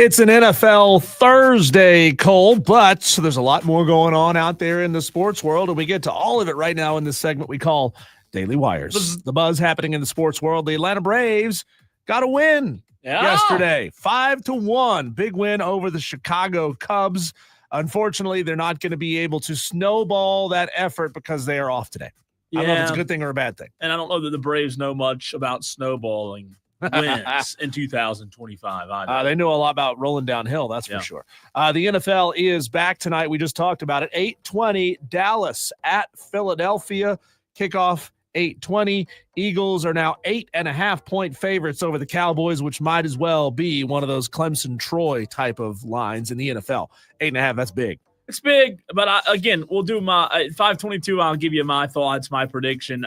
It's an NFL Thursday, Cole, but there's a lot more going on out there in the sports world, and we get to all of it right now in this segment we call Daily Wires. The buzz happening in the sports world. The Atlanta Braves got a win yesterday, 5-1. Big win over the Chicago Cubs. Unfortunately, they're not going to be able to snowball that effort because they are off today. I don't know if it's a good thing or a bad thing. And I don't know that the Braves know much about snowballing wins in 2025 either. They know a lot about rolling downhill, that's for sure. The NFL is back tonight. We just talked about it. 8:20, Dallas at Philadelphia. Kickoff 8:20. Eagles are now 8.5-point favorites over the Cowboys, which might as well be one of those Clemson-Troy type of lines in the NFL. 8.5, that's big. It's big, but again, we'll do my 5:22. I'll give you my thoughts, my prediction.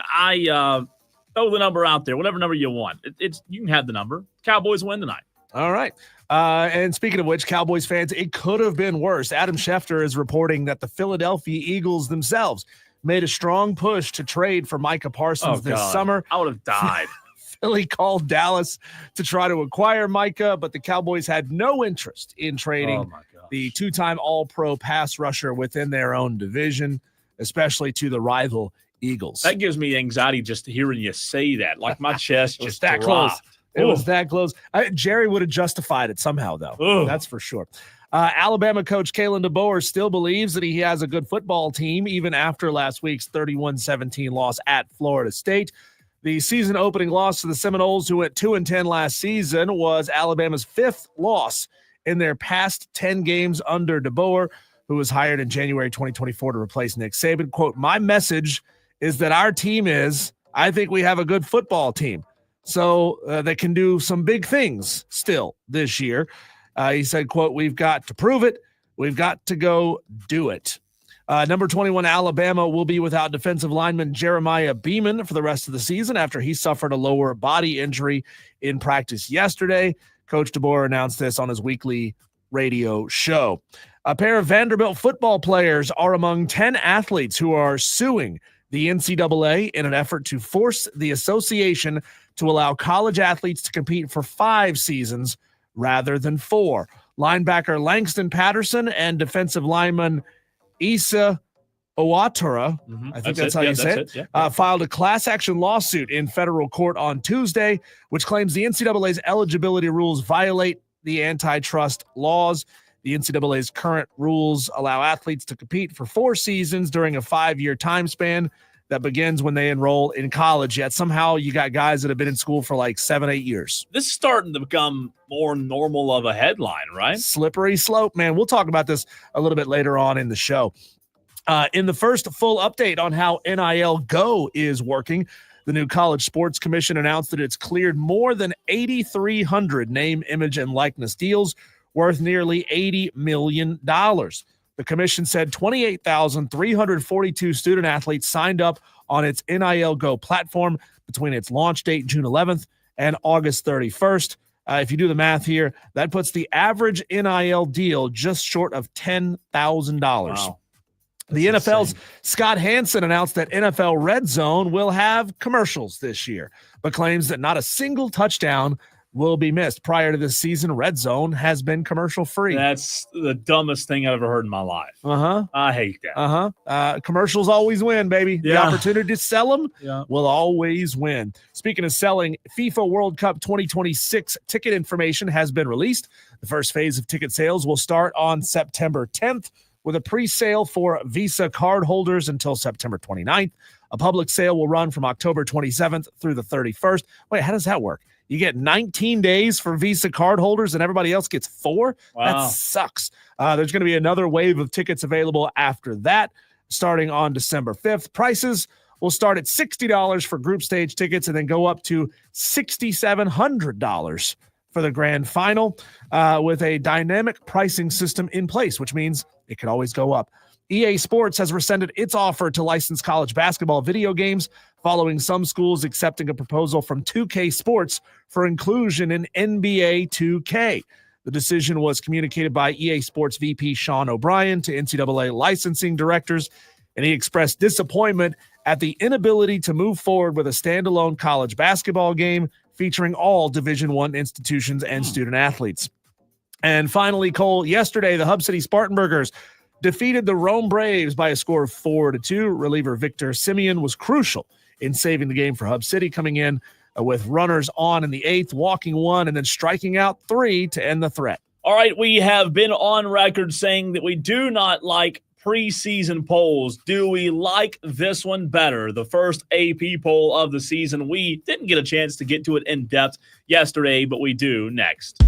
Throw the number out there, whatever number you want. You can have the number. Cowboys win tonight. All right. And speaking of which, Cowboys fans, it could have been worse. Adam Schefter is reporting that the Philadelphia Eagles themselves made a strong push to trade for Micah Parsons this summer. I would have died. Philly called Dallas to try to acquire Micah, but the Cowboys had no interest in trading the two-time All-Pro pass rusher within their own division, especially to the rival Eagles. That gives me anxiety just hearing you say that. Like my chest just that dropped. Close. It was that close. Jerry would have justified it somehow, though. Ooh. That's for sure. Alabama coach Kalen DeBoer still believes that he has a good football team, even after last week's 31-17 loss at Florida State. The season-opening loss to the Seminoles, who went 2-10 last season, was Alabama's fifth loss in their past 10 games under DeBoer, who was hired in January 2024 to replace Nick Saban. Quote, "My message is that our team I think we have a good football team. So they can do some big things still this year." He said, quote, "We've got to prove it. We've got to go do it." Number 21, Alabama will be without defensive lineman Jeremiah Beeman for the rest of the season after he suffered a lower body injury in practice yesterday. Coach DeBoer announced this on his weekly radio show. A pair of Vanderbilt football players are among 10 athletes who are suing the NCAA in an effort to force the association to allow college athletes to compete for 5 seasons rather than 4. Linebacker Langston Patterson and defensive lineman Issa Owatara, I think that's how you say it, filed a class action lawsuit in federal court on Tuesday, which claims the NCAA's eligibility rules violate the antitrust laws. The NCAA's current rules allow athletes to compete for 4 seasons during a 5-year time span that begins when they enroll in college. Yet somehow you got guys that have been in school for like 7-8 years. This is starting to become more normal of a headline, right? Slippery slope, man. We'll talk about this a little bit later on in the show. In the first full update on how NIL Go is working, the new College Sports Commission announced that it's cleared more than 8,300 name, image, and likeness deals worth nearly $80 million. The commission said 28,342 student athletes signed up on its NIL Go platform between its launch date, June 11th, and August 31st. If you do the math here, that puts the average NIL deal just short of $10,000. Wow. The NFL's Scott Hansen announced that NFL Red Zone will have commercials this year, but claims that not a single touchdown will be missed. Prior to this season, Red Zone has been commercial-free. That's the dumbest thing I've ever heard in my life. I hate that. Commercials always win, baby. The opportunity to sell them will always win. Speaking of selling, FIFA World Cup 2026 ticket information has been released. The first phase of ticket sales will start on September 10th, with a pre-sale for Visa card holders until September 29th. A public sale will run from October 27th through the 31st. Wait, how does that work? You get 19 days for Visa card holders and everybody else gets 4? Wow. That sucks. There's going to be another wave of tickets available after that, starting on December 5th. Prices will start at $60 for group stage tickets and then go up to $6,700 for the grand final, with a dynamic pricing system in place, which means it can always go up. EA Sports has rescinded its offer to license college basketball video games following some schools accepting a proposal from 2K Sports for inclusion in NBA 2K. The decision was communicated by EA Sports VP Sean O'Brien to NCAA licensing directors, and he expressed disappointment at the inability to move forward with a standalone college basketball game featuring all Division I institutions and student athletes. And finally, Cole, yesterday, the Hub City Spartanburgers defeated the Rome Braves by a score of 4-2. Reliever Victor Simeon was crucial in saving the game for Hub City, coming in with runners on in the 8th, walking 1, and then striking out 3 to end the threat. All right, we have been on record saying that we do not like preseason polls. Do we like this one better? The first AP poll of the season. We didn't get a chance to get to it in depth yesterday, but we do next.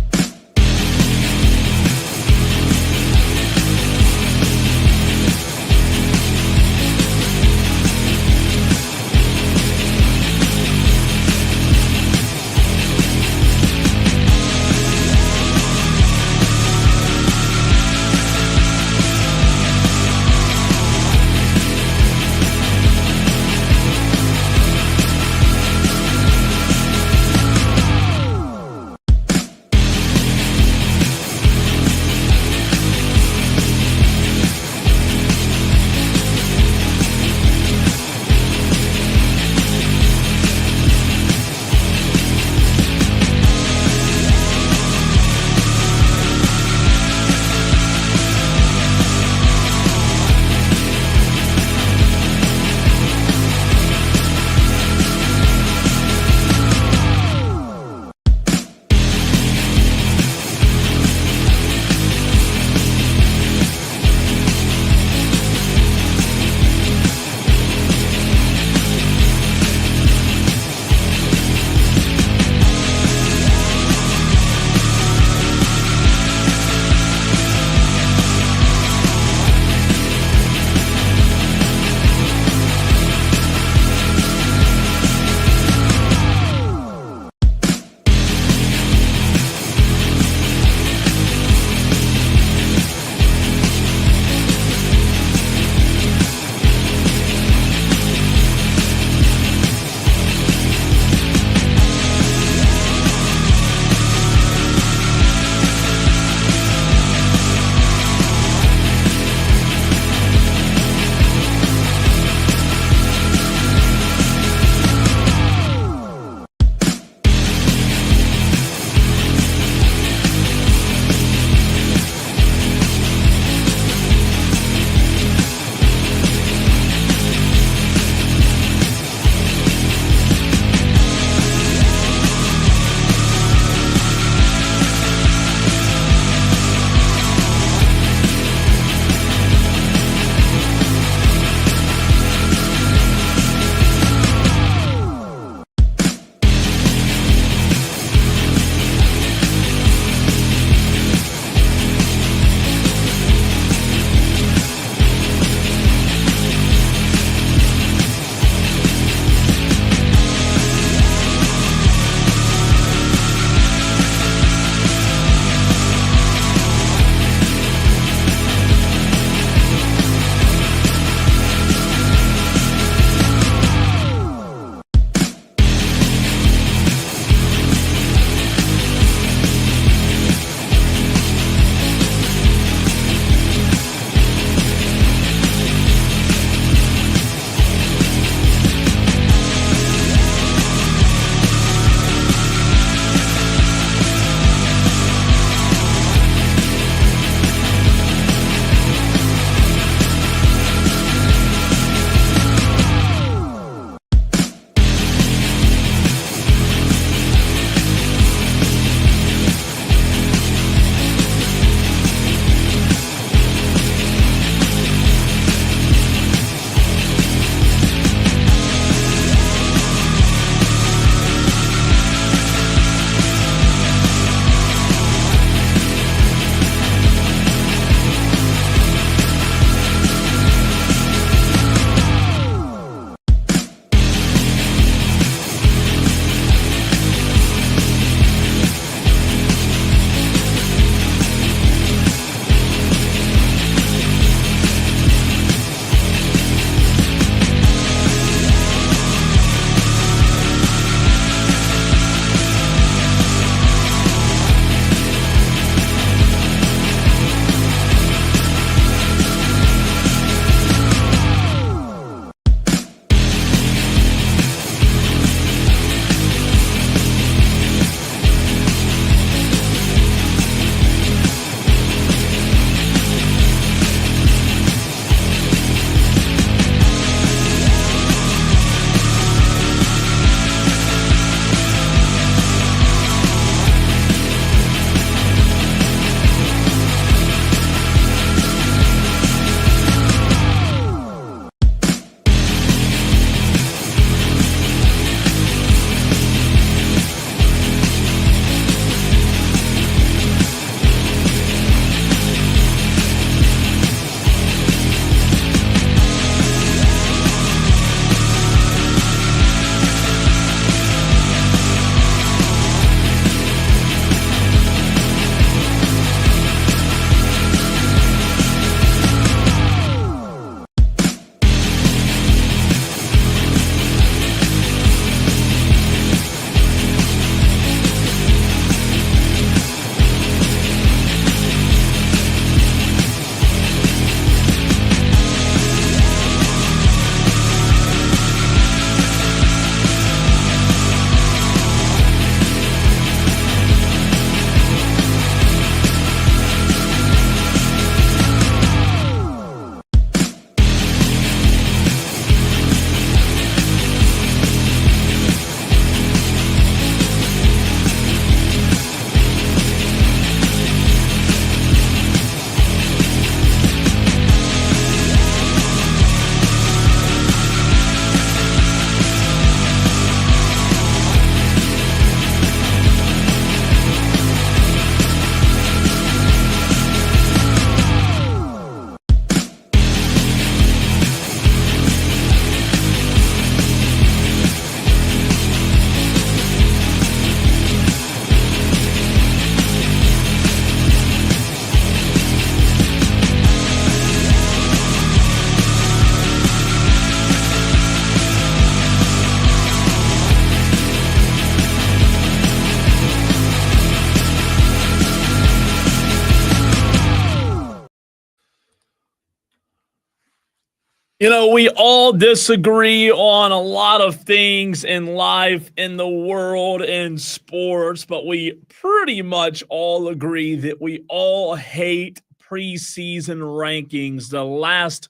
You know, we all disagree on a lot of things in life, in the world, in sports, but we pretty much all agree that we all hate preseason rankings. The last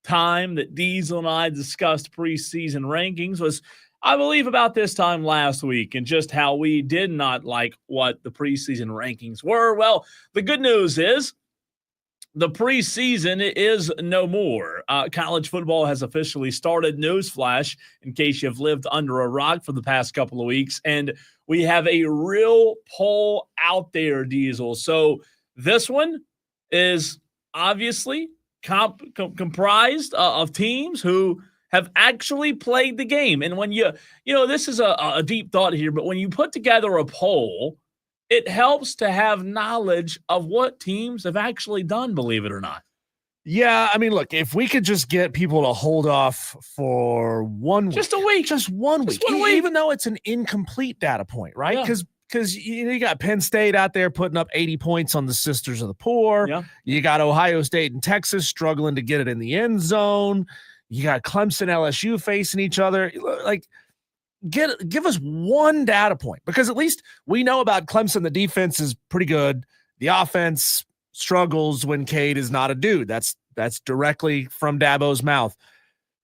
time that Diesel and I discussed preseason rankings was, I believe, about this time last week, and just how we did not like what the preseason rankings were. Well, the good news is the preseason is no more. College football has officially started. Newsflash, in case you've lived under a rock for the past couple of weeks. And we have a real poll out there, Diesel. So this one is obviously comprised of teams who have actually played the game. And when this is a deep thought here, but when you put together a poll, it helps to have knowledge of what teams have actually done, believe it or not. Yeah, I mean, look, if we could just get people to hold off for 1 week. Just a week. Just 1 week. Even though it's an incomplete data point, right? Because you got Penn State out there putting up 80 points on the Sisters of the Poor. Yeah. You got Ohio State and Texas struggling to get it in the end zone. You got Clemson, LSU facing each other. Like, give us one data point, because at least we know about Clemson. The defense is pretty good. The offense struggles when Cade is not a dude. That's directly from Dabo's mouth.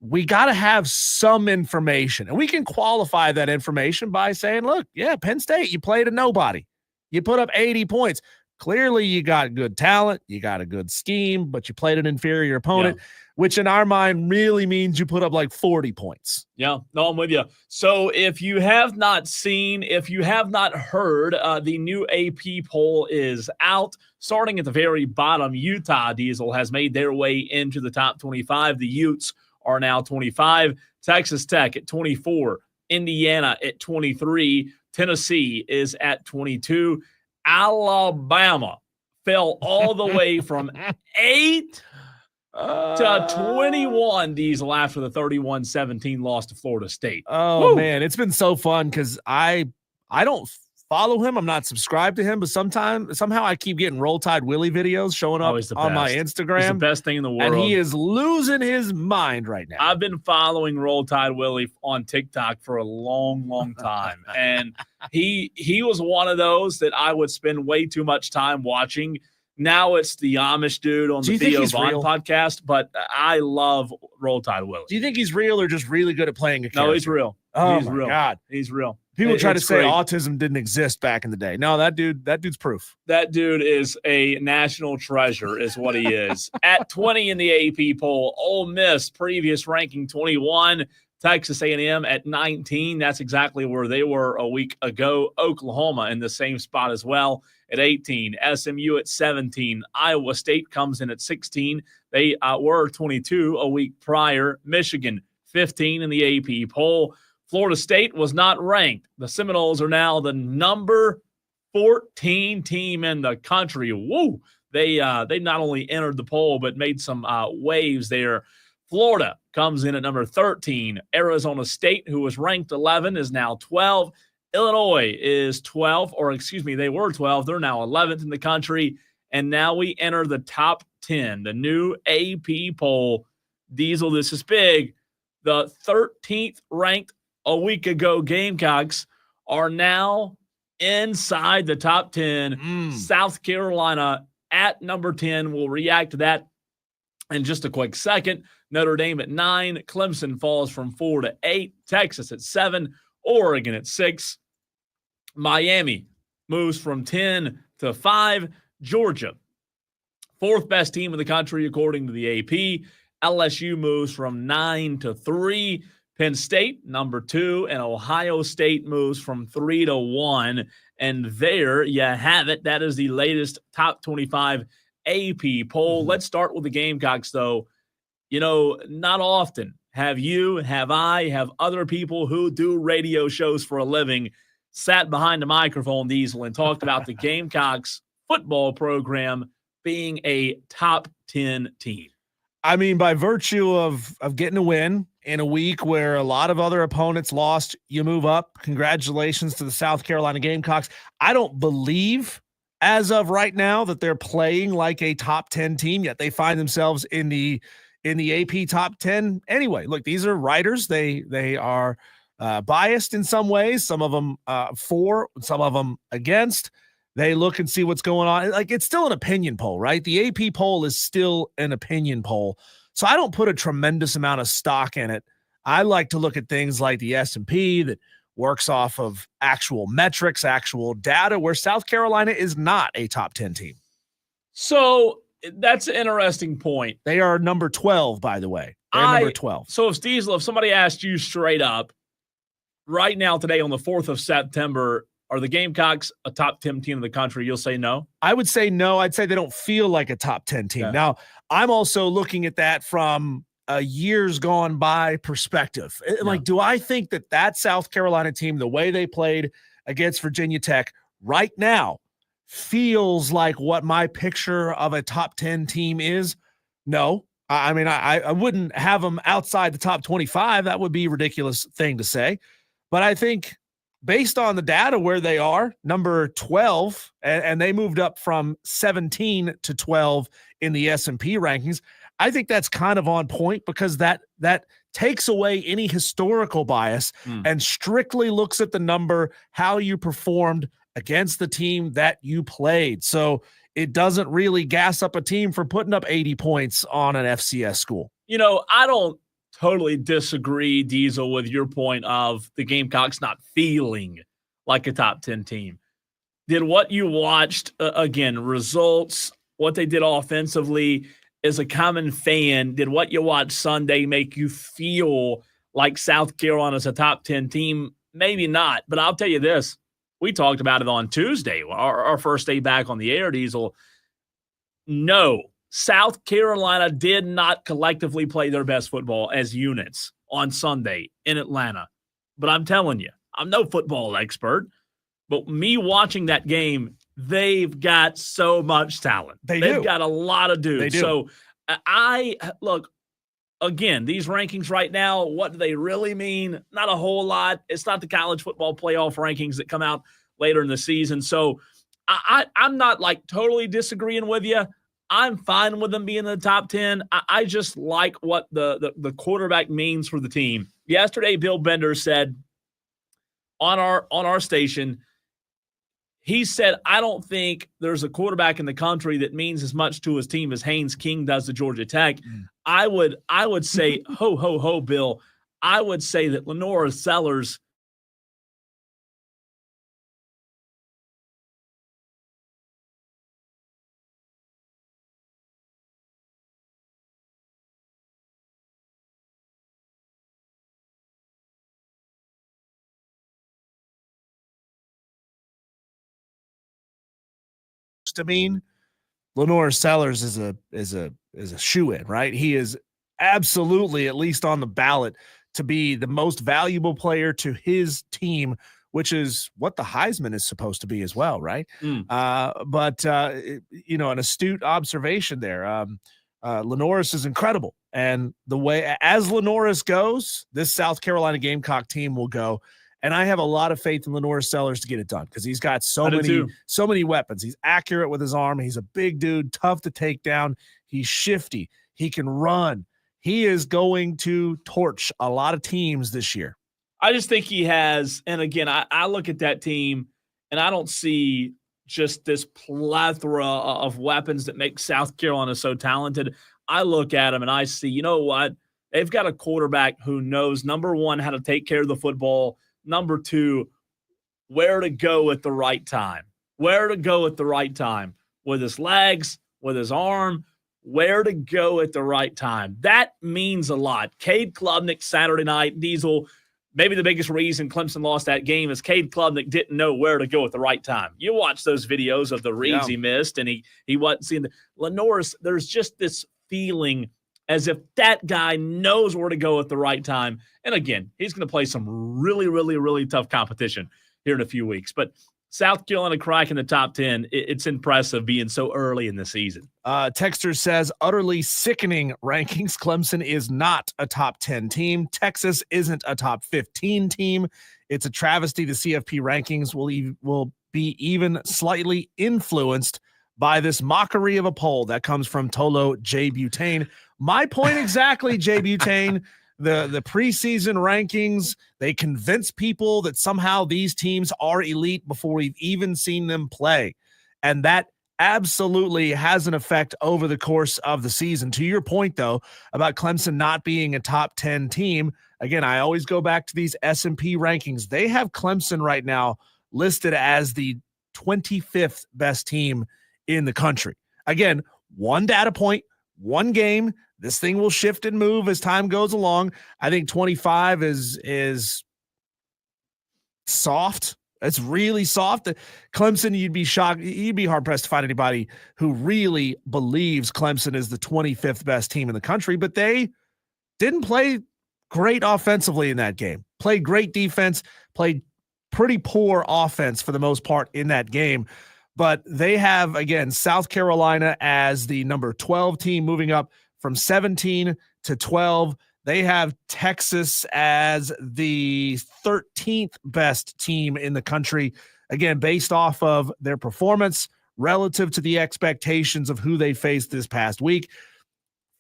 We got to have some information, and we can qualify that information by saying, look, yeah, Penn State, you played a nobody. You put up 80 points. Clearly you got good talent. You got a good scheme, but you played an inferior opponent, which in our mind really means you put up like 40 points. Yeah, no, I'm with you. So if you have not seen, if you have not heard, the new AP poll is out. Starting at the very bottom, Utah, Diesel, has made their way into the top 25. The Utes are now 25. Texas Tech at 24. Indiana at 23. Tennessee is at 22. Alabama fell all the way from 8 to 21, Diesel, after the 31-17 loss to Florida State. Oh, man, it's been so fun because I don't follow him. I'm not subscribed to him, but somehow I keep getting Roll Tide Willie videos showing up on my Instagram. He's the best thing in the world. And he is losing his mind right now. I've been following Roll Tide Willie on TikTok for a long, long time. And he was one of those that I would spend way too much time watching. Now it's the Amish dude on the Theo Vaughn podcast, but I love Roll Tide Willie. Do you think he's real or just really good at playing a character? No, he's real. Oh, he's real. God. He's real. People try to say autism didn't exist back in the day. No, that dude's proof. That dude is a national treasure, is what he is. At 20 in the AP poll, Ole Miss, previous ranking 21. Texas A&M at 19. That's exactly where they were a week ago. Oklahoma in the same spot as well at 18. SMU at 17. Iowa State comes in at 16. They were 22 a week prior. Michigan, 15 in the AP poll. Florida State was not ranked. The Seminoles are now the number 14 team in the country. Woo! They not only entered the poll, but made some waves there. Florida comes in at number 13. Arizona State, who was ranked 11, is now 12. Illinois is 12, or excuse me, they were 12. They're now 11th in the country. And now we enter the top 10, the new AP poll. Diesel, this is big. The 13th ranked a week ago Gamecocks are now inside the top 10. South Carolina at number 10. We'll react to that in just a quick second. Notre Dame at 9. Clemson falls from 4 to 8. Texas at 7. Oregon at 6. Miami moves from 10 to 5. Georgia, fourth best team in the country according to the AP. LSU moves from 9 to 3. Penn State, number 2, and Ohio State moves from 3 to 1. And there you have it. That is the latest top 25 AP poll. Let's start with the Gamecocks, though. You know, not often have other people who do radio shows for a living sat behind a microphone, Diesel, and talked about the Gamecocks football program being a top 10 team. I mean, by virtue of getting a win in a week where a lot of other opponents lost, you move up. Congratulations to the South Carolina Gamecocks. I don't believe as of right now that they're playing like a top 10 team, yet they find themselves in the in the AP top 10 anyway. Look, these are writers. They are biased in some ways, some of them for, some of them against. They look and see what's going on. Like, it's still an opinion poll, right? The AP poll is still an opinion poll. So I don't put a tremendous amount of stock in it. I like to look at things like the S&P that works off of actual metrics, actual data, where South Carolina is not a top 10 team. So that's an interesting point. They are number 12, by the way. They're number 12. So if somebody asked you straight up, right now, today on the 4th of September, are the Gamecocks a top 10 team in the country? You'll say no? I would say no. I'd say they don't feel like a top 10 team. Yeah. Now, I'm also looking at that from a years gone by perspective. Yeah. Like, do I think that South Carolina team, the way they played against Virginia Tech right now, feels like what my picture of a top 10 team is? No. I mean, I wouldn't have them outside the top 25. That would be a ridiculous thing to say. But I think based on the data where they are, number 12, and they moved up from 17 to 12 in the S&P rankings, I think that's kind of on point, because that takes away any historical bias and strictly looks at the number, how you performed against the team that you played. So it doesn't really gas up a team for putting up 80 points on an FCS school. You know, I don't totally disagree, Diesel, with your point of the Gamecocks not feeling like a top 10 team. Did what you watched, again, results, what they did offensively, as a common fan, did what you watched Sunday make you feel like South Carolina's a top 10 team? Maybe not, but I'll tell you this. We talked about it on Tuesday, our first day back on the air, Diesel. No, South Carolina did not collectively play their best football as units on Sunday in Atlanta. But I'm telling you, I'm no football expert, but me watching that game, they've got so much talent. They've got a lot of dudes. They do. So look, again, these rankings right now, what do they really mean? Not a whole lot. It's not the college football playoff rankings that come out later in the season. So I'm not like totally disagreeing with you. I'm fine with them being in the top 10. I just like what the quarterback means for the team. Yesterday, Bill Bender said on our station, he said, I don't think there's a quarterback in the country that means as much to his team as Haynes King does to Georgia Tech. I would say, ho, ho, ho, Bill. I would say that Lenora Sellers to mean, Lenora Sellers is a shoo-in, right? He is absolutely at least on the ballot to be the most valuable player to his team, which is what the Heisman is supposed to be as well, right? But an astute observation there. Lenoris is incredible, and the way as Lenoris goes, this South Carolina Gamecock team will go. And I have a lot of faith in Lenora Sellers to get it done, because he's got so many weapons. He's accurate with his arm. He's a big dude, tough to take down. He's shifty. He can run. He is going to torch a lot of teams this year. I just think he has. And again, I look at that team and I don't see just this plethora of weapons that make South Carolina so talented. I look at them and I see, you know what? They've got a quarterback who knows, number one, how to take care of the football. Number two, where to go at the right time. Where to go at the right time with his legs, with his arm, where to go at the right time. That means a lot. Cade Klubnik Saturday night, Diesel, maybe the biggest reason Clemson lost that game is Cade Klubnik didn't know where to go at the right time. You watch those videos of the reads he missed, and he wasn't seeing the Lenoris. There's just this feeling as if that guy knows where to go at the right time. And again, he's going to play some really, really, really tough competition here in a few weeks. But South Carolina cracking the top 10, it's impressive being so early in the season. Texter says, utterly sickening rankings. Clemson is not a top 10 team. Texas isn't a top 15 team. It's a travesty. The CFP rankings will be even slightly influenced by this mockery of a poll that comes from Tolo J. Butane. My point exactly, J. Butane. The preseason rankings, they convince people that somehow these teams are elite before we've even seen them play. And that absolutely has an effect over the course of the season. To your point, though, about Clemson not being a top 10 team, again, I always go back to these S&P rankings. They have Clemson right now listed as the 25th best team in the country. Again, one data point, one game. This thing will shift and move as time goes along. I think 25 is soft. It's really soft. Clemson, you'd be shocked. You'd be hard pressed to find anybody who really believes Clemson is the 25th best team in the country, but they didn't play great offensively in that game. Played great defense, played pretty poor offense for the most part in that game. But they have, again, South Carolina as the number 12 team, moving up from 17 to 12. They have Texas as the 13th best team in the country, again, based off of their performance relative to the expectations of who they faced this past week.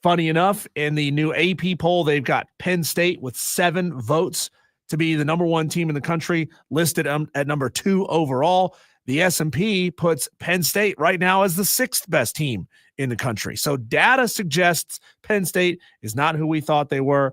Funny enough, in the new AP poll, they've got Penn State with 7 votes to be the number 1 team in the country, listed at number 2 overall. The S&P puts Penn State right now as the 6th best team in the country. So data suggests Penn State is not who we thought they were.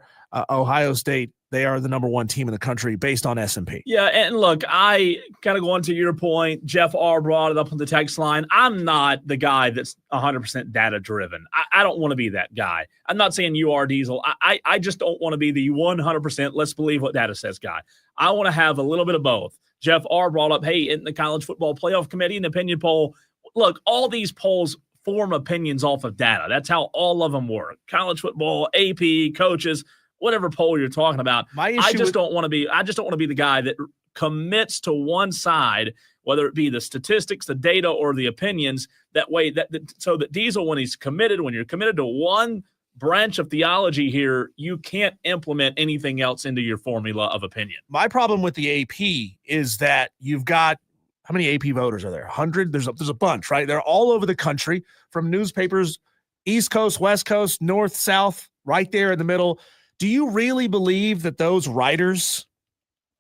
Ohio State, they are the number 1 team in the country based on S&P. Yeah, and look, I kind of going to your point. Jeff R. brought it up on the text line. I'm not the guy that's 100% data-driven. I don't want to be that guy. I'm not saying you are, Diesel. I just don't want to be the 100% let's believe what data says guy. I want to have a little bit of both. Jeff R. brought up, hey, in the College Football Playoff Committee, an opinion poll. Look, all these polls form opinions off of data. That's how all of them work. College football, AP, coaches, whatever poll you're talking about. I just don't want to be the guy that commits to one side, whether it be the statistics, the data, or the opinions. That way, so that Diesel, when you're committed to one branch of theology here, you can't implement anything else into your formula of opinion. My problem with the AP is that you've got, how many AP voters are there? 100? There's a bunch, right? They're all over the country, from newspapers, East Coast, West Coast, North, South, right there in the middle. Do you really believe that those writers,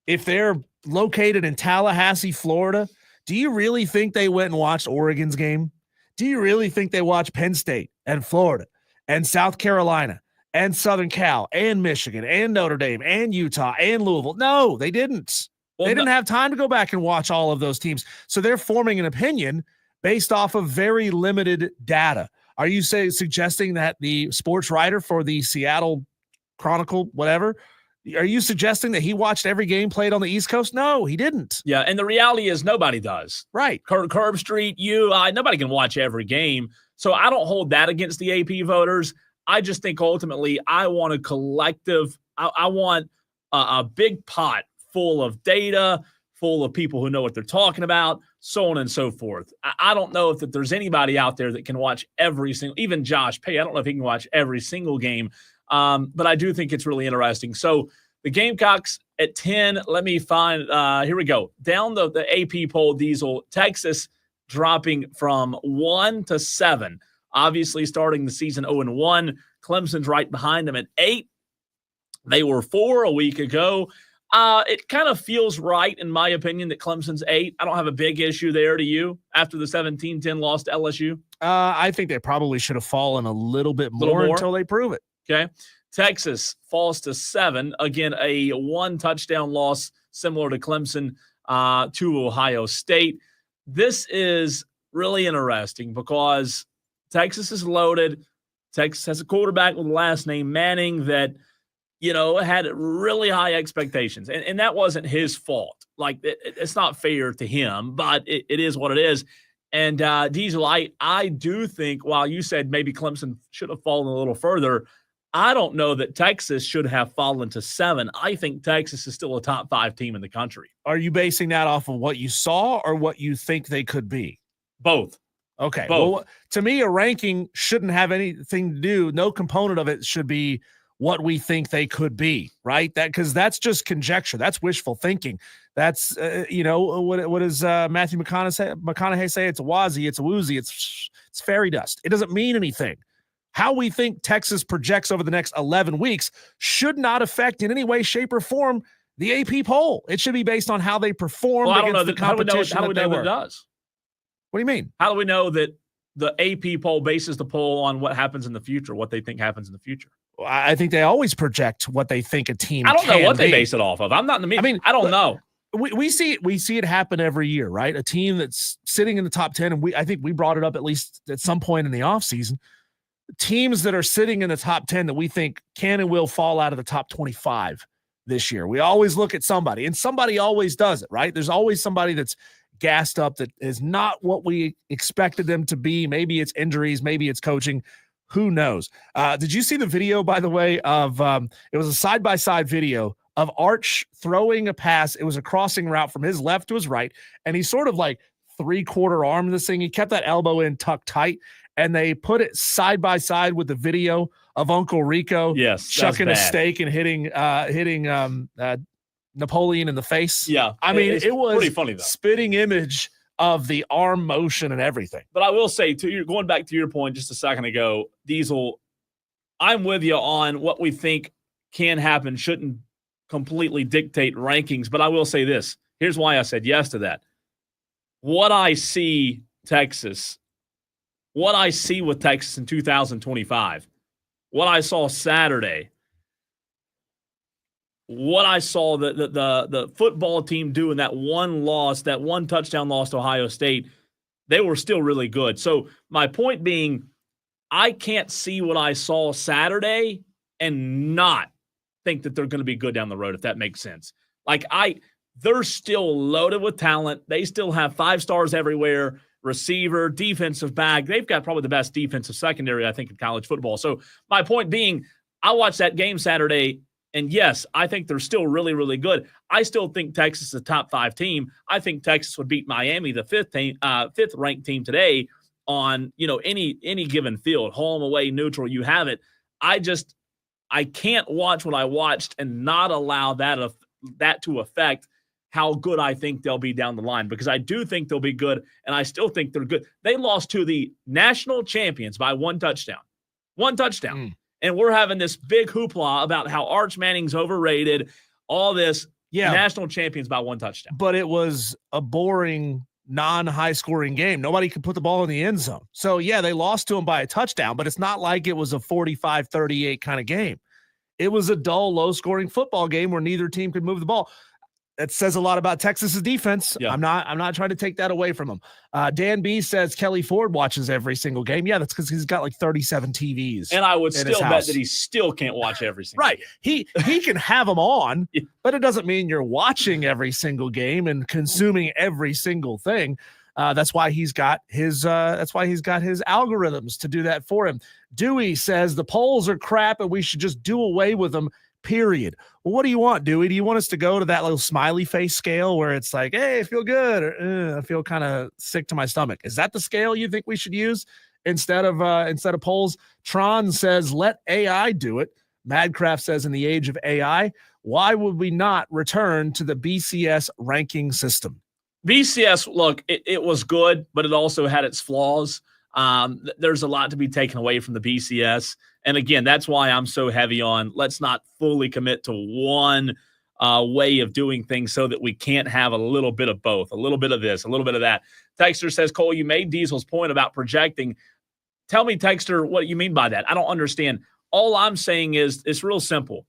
if they're located in Tallahassee, Florida, do you really think they went and watched Oregon's game? Do you really think they watched Penn State and Florida and South Carolina and Southern Cal and Michigan and Notre Dame and Utah and Louisville? No, they didn't. They didn't have time to go back and watch all of those teams. So they're forming an opinion based off of very limited data. Are you suggesting that the sports writer for the Seattle Chronicle, whatever, are you suggesting that he watched every game played on the East Coast? No, he didn't. Yeah, and the reality is nobody does. Right. Curb Street, nobody can watch every game. So I don't hold that against the AP voters. I just think ultimately I want a collective, I want a big pot full of data, full of people who know what they're talking about, so on and so forth. I don't know if there's anybody out there that can watch every single, even Josh Pay, I don't know if he can watch every single game, but I do think it's really interesting. So the Gamecocks at 10, let me find, here we go. Down the AP poll, Diesel, Texas dropping from 1 to 7. Obviously starting the season 0-1. Clemson's right behind them at 8. They were 4 a week ago. It kind of feels right, in my opinion, that Clemson's 8. I don't have a big issue there. To you after the 17-10 loss to LSU? I think they probably should have fallen a little bit more until they prove it. Okay. Texas falls to 7. Again, a 1-touchdown loss, similar to Clemson, to Ohio State. This is really interesting because Texas is loaded. Texas has a quarterback with the last name Manning that, had really high expectations. And that wasn't his fault. Like, it's not fair to him, but it is what it is. And Diesel, I do think, while you said maybe Clemson should have fallen a little further, I don't know that Texas should have fallen to 7. I think Texas is still a top 5 team in the country. Are you basing that off of what you saw or what you think they could be? Both. Okay. Both. Well, to me, a ranking shouldn't have anything to do. No component of it should be what we think they could be, right? Because that's just conjecture. That's wishful thinking. That's what does Matthew McConaughey say? It's a wazi, it's a woozy, it's fairy dust. It doesn't mean anything. How we think Texas projects over the next 11 weeks should not affect in any way, shape, or form the AP poll. It should be based on how they perform against the competition. How do we know that it does? What do you mean? How do we know that the AP poll bases the poll on what happens in the future, what they think happens in the future? I think they always project what they think a team I don't know what be. they base it off of. I'm not in the meeting. I mean, I don't know. We see it happen every year, right? A team that's sitting in the top 10, and I think we brought it up at least at some point in the offseason. Teams that are sitting in the top 10 that we think can and will fall out of the top 25 this year. We always look at somebody, and somebody always does it, right? There's always somebody that's gassed up that is not what we expected them to be. Maybe it's injuries, maybe it's coaching. Who knows? Did you see the video, by the way, of it was a side-by-side video of Arch throwing a pass. It was a crossing route from his left to his right, and he sort of like three-quarter arm this thing. He kept that elbow in tucked tight, and they put it side by side with the video of Uncle Rico chucking a steak and hitting Napoleon in the face. Yeah. I mean, it was pretty funny, though. Spitting image of the arm motion and everything. But I will say, going back to your point just a second ago, Diesel, I'm with you on what we think can happen, shouldn't completely dictate rankings. But I will say this. Here's why I said yes to that. What I see with Texas in 2025, what I saw Saturday, what I saw the football team do in that one touchdown loss to Ohio State, they were still really good. So my point being, I can't see what I saw Saturday and not think that they're going to be good down the road, if that makes sense. They're still loaded with talent. They still have 5 stars everywhere. Receiver, defensive back. They've got probably the best defensive secondary, I think, in college football. So my point being, I watched that game Saturday, and yes, I think they're still really, really good. I still think Texas is a top 5 team. I think Texas would beat Miami, the 5th ranked team today, on any given field, home, away, neutral. You have it. I can't watch what I watched and not allow that to affect how good I think they'll be down the line, because I do think they'll be good, and I still think they're good. They lost to the national champions by 1 touchdown. 1 touchdown. And we're having this big hoopla about how Arch Manning's overrated, all this. Yeah. National champions by 1 touchdown. But it was a boring, non-high-scoring game. Nobody could put the ball in the end zone. So, yeah, they lost to them by a touchdown, but it's not like it was a 45-38 kind of game. It was a dull, low-scoring football game where neither team could move the ball. That says a lot about Texas's defense. Yeah. I'm not trying to take that away from him. Dan B says Kelly Ford watches every single game. Yeah, that's because he's got like 37 TVs. And I would still bet that he still can't watch every single game. He can have them on, but it doesn't mean you're watching every single game and consuming every single thing. That's why he's got his algorithms to do that for him. Dewey says the polls are crap and we should just do away with them. Period. Well, what do you want, Dewey? Do you want us to go to that little smiley face scale where it's like, hey, I feel good, or I feel kind of sick to my stomach? Is that the scale you think we should use instead of polls? Tron says, let AI do it. Madcraft says, in the age of AI, why would we not return to the BCS ranking system? BCS, look, it was good, but it also had its flaws. There's a lot to be taken away from the BCS. And again, that's why I'm so heavy on let's not fully commit to one way of doing things so that we can't have a little bit of both, a little bit of this, a little bit of that. Texter says, Cole, you made Diesel's point about projecting. Tell me, Texter, what you mean by that. I don't understand. All I'm saying is it's real simple.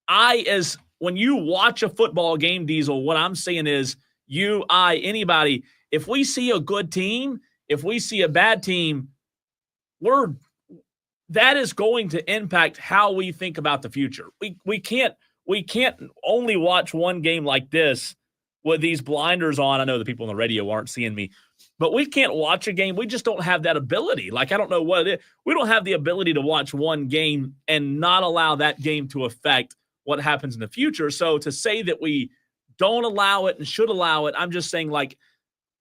When you watch a football game, Diesel, what I'm saying is anybody, if we see a good team, if we see a bad team, that is going to impact how we think about the future. We can't only watch one game like this with these blinders on. I know the people on the radio aren't seeing me, but we can't watch a game. We just don't have that ability. I don't know what it is. We don't have the ability to watch one game and not allow that game to affect what happens in the future. So to say that we don't allow it and should allow it, I'm just saying, like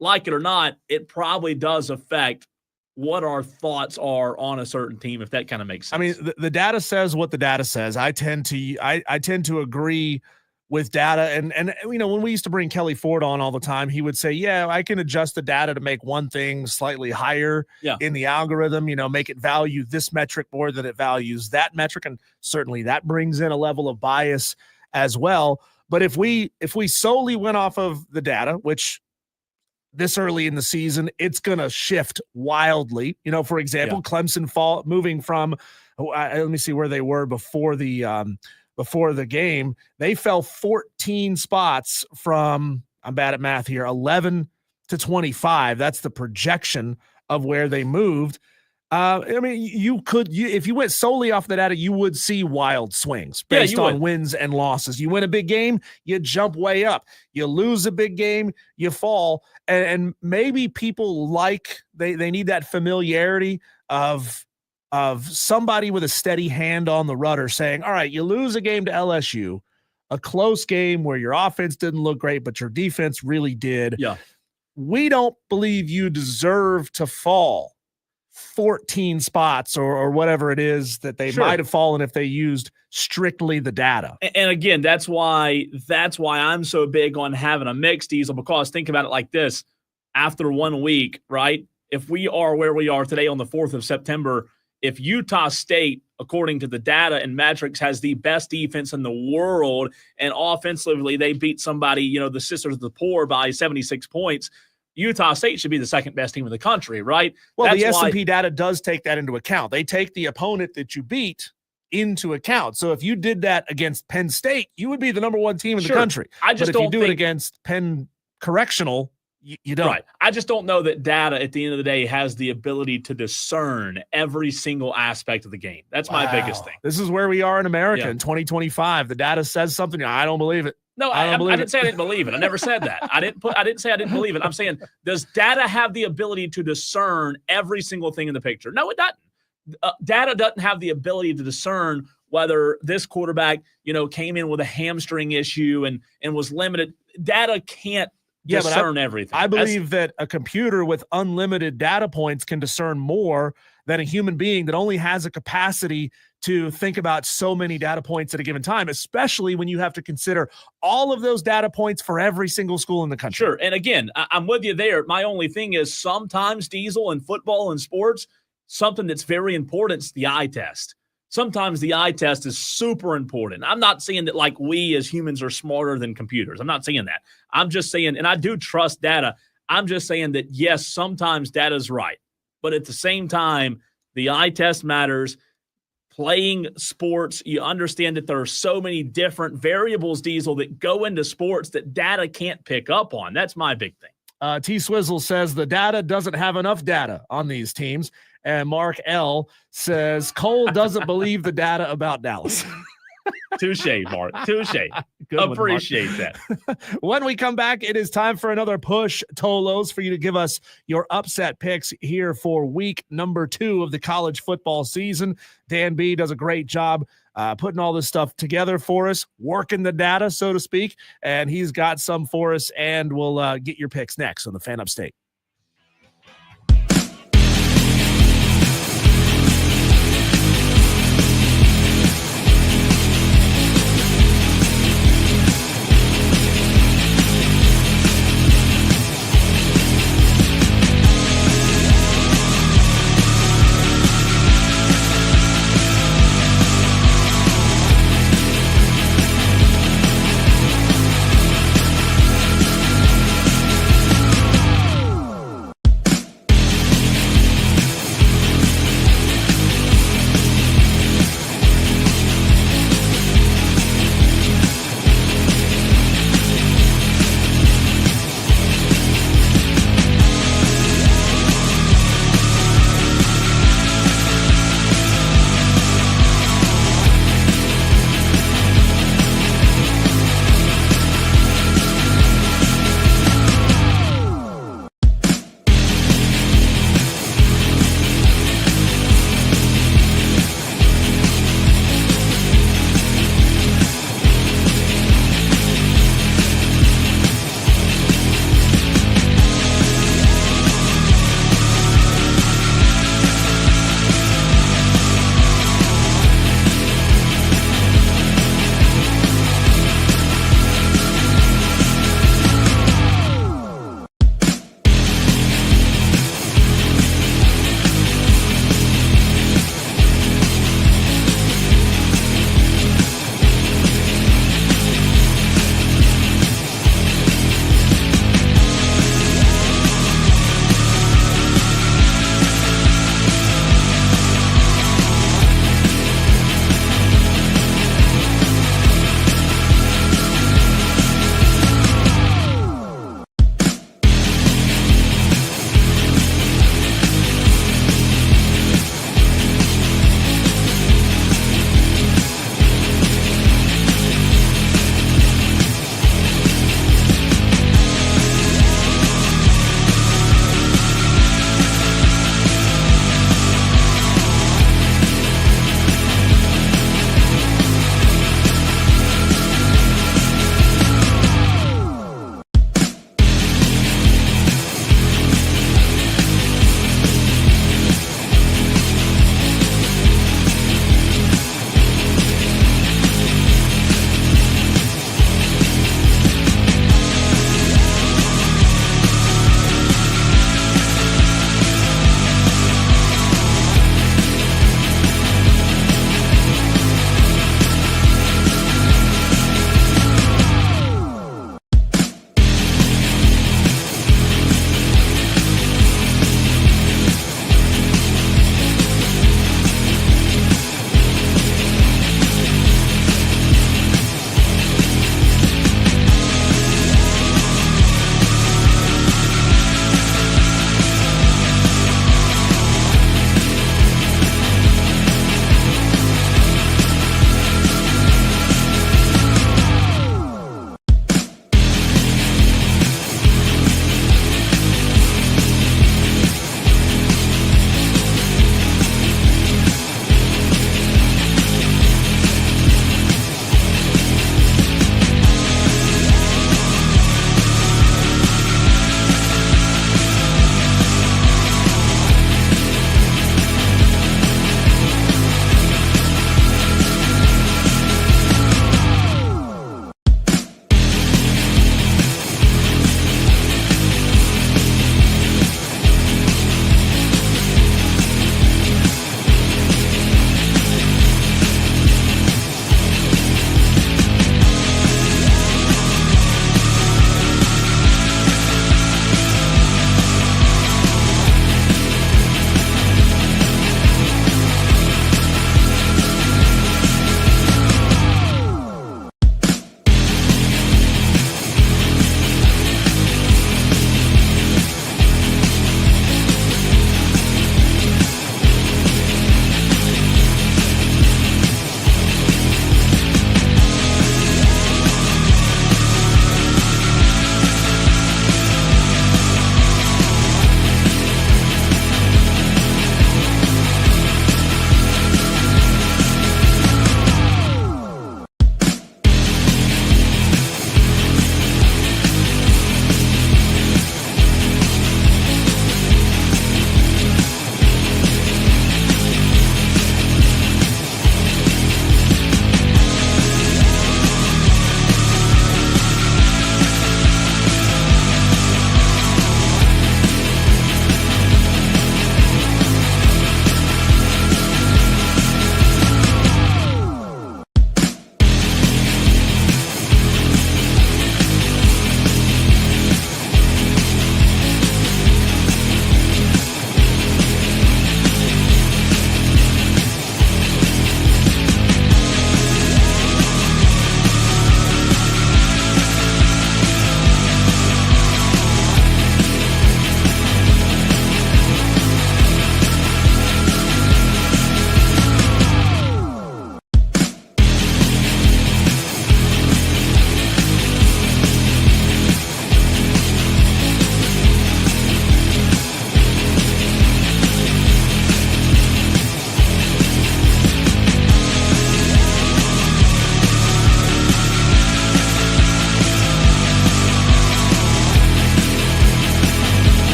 it or not, it probably does affect what our thoughts are on a certain team, if that kind of makes sense. I mean, the data says what the data says. I tend to agree with data. And when we used to bring Kelly Ford on all the time, he would say, yeah, I can adjust the data to make one thing slightly higher in the algorithm, make it value this metric more than it values that metric. And certainly that brings in a level of bias as well. But if we solely went off of the data, which this early in the season, it's going to shift wildly. For example, Clemson moving from, let me see where they were before the game. They fell 14 spots from, I'm bad at math here, 11 to 25. That's the projection of where they moved. If you went solely off the data, you would see wild swings based on wins and losses. You win a big game, you jump way up. You lose a big game, you fall. And maybe people they need that familiarity of somebody with a steady hand on the rudder saying, all right, you lose a game to LSU, a close game where your offense didn't look great, but your defense really did. Yeah. We don't believe you deserve to fall 14 spots or whatever it is that they might have fallen if they used strictly the data. And again, that's why I'm so big on having a mix, Diesel, because think about it like this. After 1 week, right? If we are where we are today on the 4th of September, if Utah State, according to the data and metrics, has the best defense in the world and offensively they beat somebody, the Sisters of the Poor by 76 points, Utah State should be the second best team in the country, right? Well, the S&P data does take that into account. They take the opponent that you beat into account. So if you did that against Penn State, you would be the number one team in the country. But if you do it against Penn Correctional, you don't. Right. I just don't know that data at the end of the day has the ability to discern every single aspect of the game. That's my biggest thing. This is where we are in America in 2025. The data says something. I don't believe it. No, I didn't say I didn't believe it. I never said that. I didn't say I didn't believe it. I'm saying, does data have the ability to discern every single thing in the picture? No, it doesn't. Data doesn't have the ability to discern whether this quarterback, came in with a hamstring issue and was limited. Data can't discern everything. I believe that a computer with unlimited data points can discern more than a human being that only has a capacity to think about so many data points at a given time, especially when you have to consider all of those data points for every single school in the country. Sure. And again, I'm with you there. My only thing is sometimes, Diesel, in football and sports, something that's very important is the eye test. Sometimes the eye test is super important. I'm not saying that we as humans are smarter than computers. I'm not saying that. I'm just saying, and I do trust data. I'm just saying that, yes, sometimes data is right. But at the same time, the eye test matters. Playing sports, you understand that there are so many different variables, Diesel, that go into sports that data can't pick up on. That's my big thing. T Swizzle says the data doesn't have enough data on these teams. And Mark L says Cole doesn't believe the data about Dallas. Touche, Mark. Touche. Appreciate that. When we come back, it is time for another push, Tolos, for you to give us your upset picks here for week number 2 of the college football season. Dan B does a great job putting all this stuff together for us, working the data, so to speak, and he's got some for us, and we'll get your picks next on the Fan Upstate.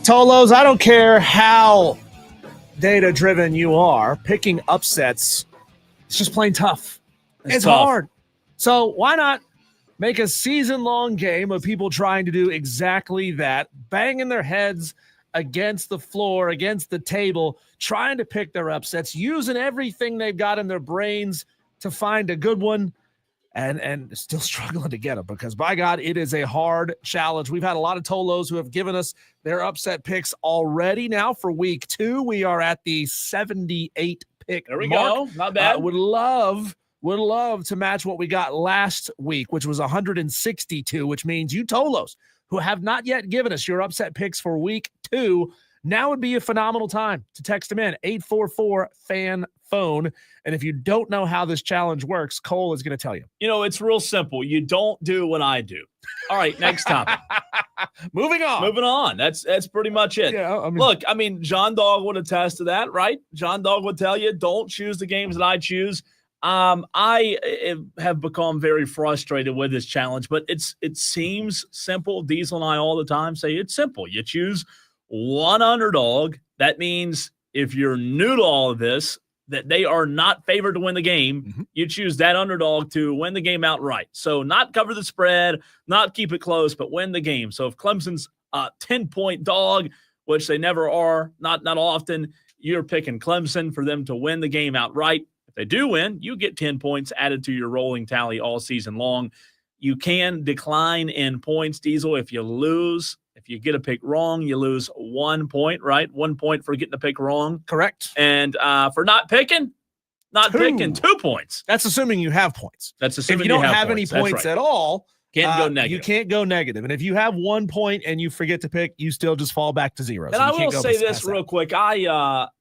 Tolos, I don't care how data-driven you are, picking upsets, it's just plain tough. It's tough. hard. So why not make a season-long game of people trying to do exactly that, banging their heads against the floor, against the table, trying to pick their upsets, using everything they've got in their brains to find a good one, and still struggling to get them, because by God, it is a hard challenge. We've had a lot of Tolos who have given us their upset picks already. Now for week 2, we are at the 78 pick There we mark. go. Not bad. Would love to match what we got last week, which was 162, which means you Tolos who have not yet given us your upset picks for week 2, now would be a phenomenal time to text them in, 844-FAN-PHONE. And if you don't know how this challenge works, Cole is going to tell you. It's real simple. You don't do what I do. All right, next topic. Moving on. That's pretty much it. Yeah, Look, John Dog would attest to that, right? John Dog would tell you, don't choose the games that I choose. I have become very frustrated with this challenge, but it seems simple. Diesel and I all the time say it's simple. You choose one underdog. That means if you're new to all of this, that they are not favored to win the game, you choose that underdog to win the game outright. So not cover the spread, not keep it close, but win the game. So if Clemson's a 10-point dog, which they never are, not often, you're picking Clemson for them to win the game outright. If they do win, you get 10 points added to your rolling tally all season long. You can decline in points, Diesel, if you lose. If you get a pick wrong, you lose 1 point, right? 1 point for getting a pick wrong. Correct. And for not picking 2 points. That's assuming you have points. That's assuming if you don't have points. any points at all, can't go negative. You can't go negative. And if you have 1 point and you forget to pick, you still just fall back to zero. And so I will say this real quick. We've got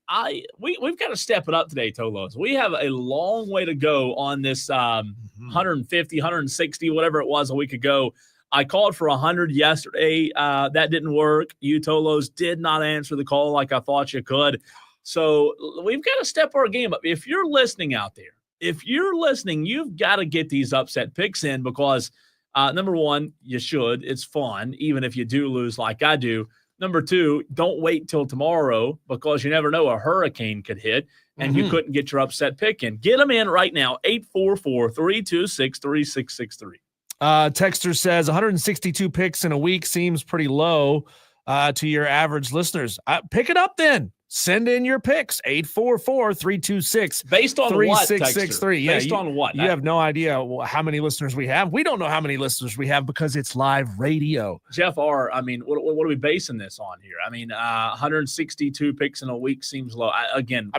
to step it up today, Tolos. We have a long way to go on this 150, 160, whatever it was a week ago. I called for 100 yesterday. That didn't work. You Tolos did not answer the call like I thought you could. So we've got to step our game up. If you're listening out there, you've got to get these upset picks in, because number one, you should. It's fun, even if you do lose like I do. Number two, don't wait till tomorrow, because you never know, a hurricane could hit and you couldn't get your upset pick in. Get them in right now, 844-326-3663. Texter says 162 picks in a week seems pretty low to your average listeners. Pick it up then. Send in your picks, 844-326. Based on what, 3663. Yeah, Based on what? You have no idea how many listeners we have. We don't know how many listeners we have because it's live radio. Jeff R., what are we basing this on here? 162 picks in a week seems low.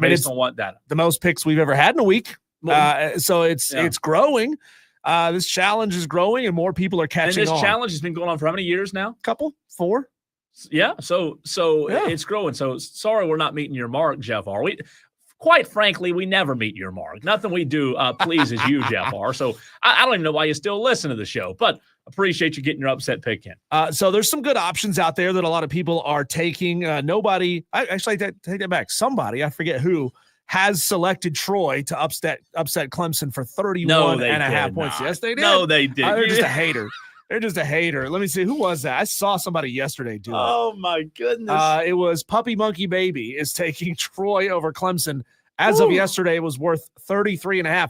Based on what data? The most picks we've ever had in a week. So it's growing. This challenge is growing and more people are catching on. And this challenge has been going on for how many years now? Couple? 4? Yeah. So it's growing. So sorry we're not meeting your mark, Jeff R. Quite frankly, we never meet your mark. Nothing we do pleases you, Jeff R. So I don't even know why you still listen to the show, but appreciate you getting your upset pick in. So there's some good options out there that a lot of people are taking. Nobody, take that back. Somebody, I forget who, has selected Troy to upset Clemson for 31.5 points. Yes, they did. No, they did. They're just a hater. They're just a hater. Let me see. Who was that? I saw somebody yesterday do it. Oh, my goodness. It was Puppy Monkey Baby is taking Troy over Clemson. As of yesterday, it was worth 33.5.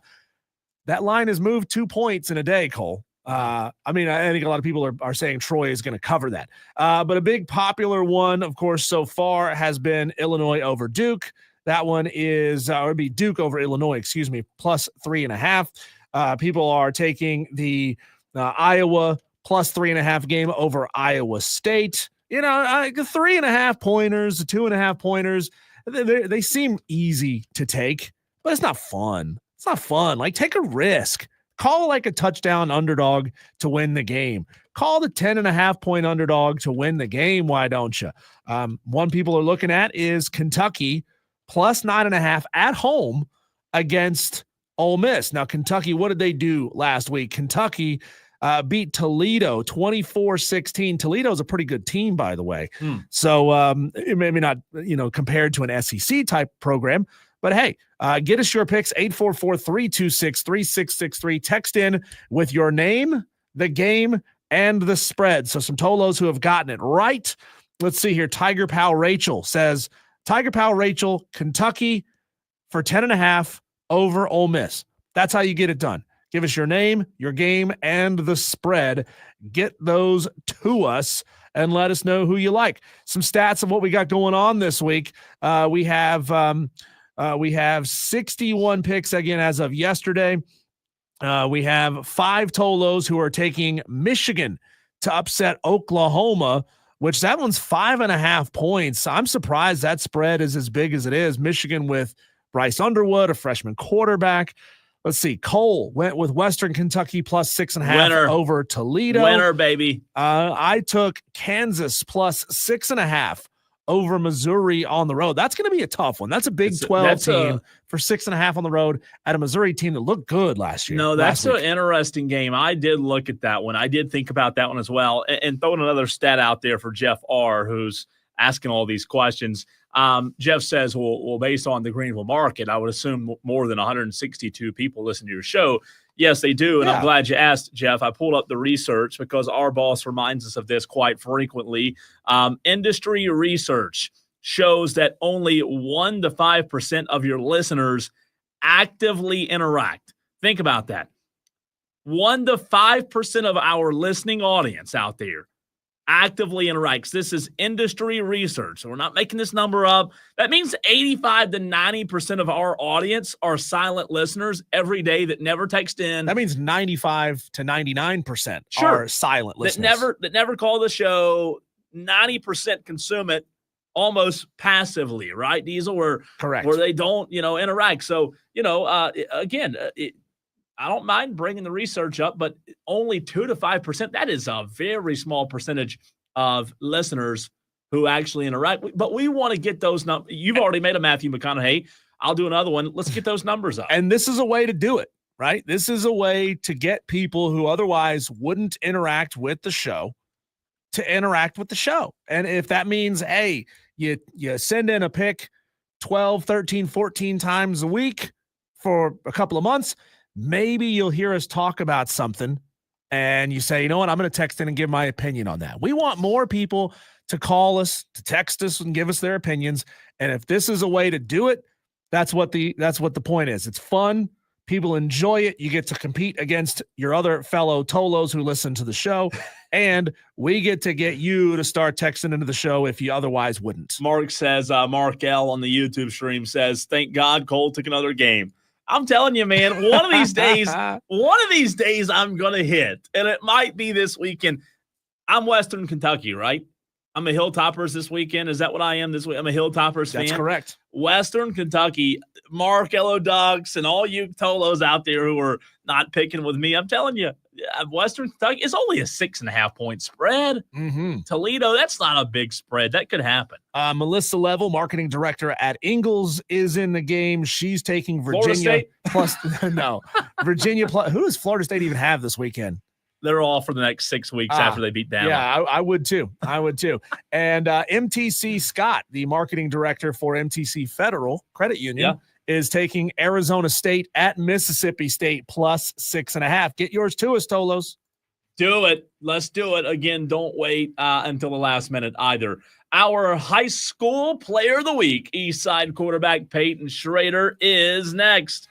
That line has moved 2 points in a day, Cole. I think a lot of people are saying Troy is going to cover that. But a big popular one, of course, so far has been Illinois over Duke. That one is, or be Duke over Illinois, plus 3.5. People are taking the Iowa plus 3.5 game over Iowa State. The 3.5 pointers, the 2.5 pointers, they seem easy to take, but it's not fun. It's not fun. Like, take a risk. Call like a touchdown underdog to win the game. Call the 10.5 point underdog to win the game. Why don't you? One people are looking at is Kentucky plus 9.5 at home against Ole Miss. Now, Kentucky, what did they do last week? Kentucky beat Toledo 24-16. Toledo's a pretty good team, by the way. So maybe not, compared to an SEC type program, but hey, get us your picks, 844-326-3663. Text in with your name, the game, and the spread. So some Tolos who have gotten it right. let's see here. Tiger Pal Rachel says, Kentucky for 10.5 over Ole Miss. That's how you get it done. Give us your name, your game, and the spread. Get those to us and let us know who you like. Some stats of what we got going on this week. We have 61 picks again as of yesterday. We have 5 Tolos who are taking Michigan to upset Oklahoma, which that one's 5.5 points. I'm surprised that spread is as big as it is. Michigan with Bryce Underwood, a freshman quarterback. Let's see. Cole went with Western Kentucky plus 6.5 over Toledo. Winner, baby. I took Kansas plus 6.5 over Missouri on the road. That's going to be a tough one. That's a Big 12 team for 6.5 on the road at a Missouri team that looked good last year. No, that's an interesting game. I did look at that one. I did think about that one as well. And throwing another stat out there for Jeff R., who's asking all these questions. Jeff says, well, based on the Greenville market, I would assume more than 162 people listen to your show. Yes, they do. And I'm glad you asked, Jeff. I pulled up the research because our boss reminds us of this quite frequently. Industry research shows that only 1 to 5% of your listeners actively interact. Think about that. 1 to 5% of our listening audience out there actively interacts. This is industry research. So we're not making this number up. That means 85 to 90% of our audience are silent listeners every day that never text in. That means 95 to 99% are silent listeners. That never call the show. 90% consume it almost passively, right, Diesel? Correct. Where they don't, interact. So, again, I don't mind bringing the research up, but only 2 to 5%. That is a very small percentage of listeners who actually interact. But we want to get those numbers. You've already made a Matthew McConaughey. I'll do another one. Let's get those numbers up. And this is a way to do it, right? This is a way to get people who otherwise wouldn't interact with the show to interact with the show. And if that means, hey, you send in a pick 12, 13, 14 times a week for a couple of months, maybe you'll hear us talk about something and you say, you know what, I'm going to text in and give my opinion on that. We want more people to call us, to text us and give us their opinions. And if this is a way to do it, that's what the point is. It's fun. People enjoy it. You get to compete against your other fellow Tolos who listen to the show. And we get to get you to start texting into the show if you otherwise wouldn't. Mark says, Mark L on the YouTube stream says, thank God Cole took another game. I'm telling you, man, one of these days I'm going to hit. And it might be this weekend. I'm Western Kentucky, right? I'm a Hilltoppers this weekend. Is that what I am this week? I'm a Hilltoppers fan. That's correct. Western Kentucky, Mark Elo Ducks, and all you Tolos out there who are not picking with me. I'm telling you, Western Kentucky is only a 6.5 point spread. Mm-hmm. Toledo, that's not a big spread. That could happen. Melissa Level, marketing director at Ingles, is in the game. She's taking Virginia plus Virginia plus. Who does Florida State even have this weekend? They're all for the next 6 weeks after they beat Bama. Yeah, I would too. And MTC Scott, the marketing director for MTC Federal Credit Union, is taking Arizona State at Mississippi State plus 6.5. Get yours to us, Tolos. Do it. Let's do it. Again, don't wait until the last minute either. Our high school player of the week, Eastside quarterback Peyton Schrader, is next.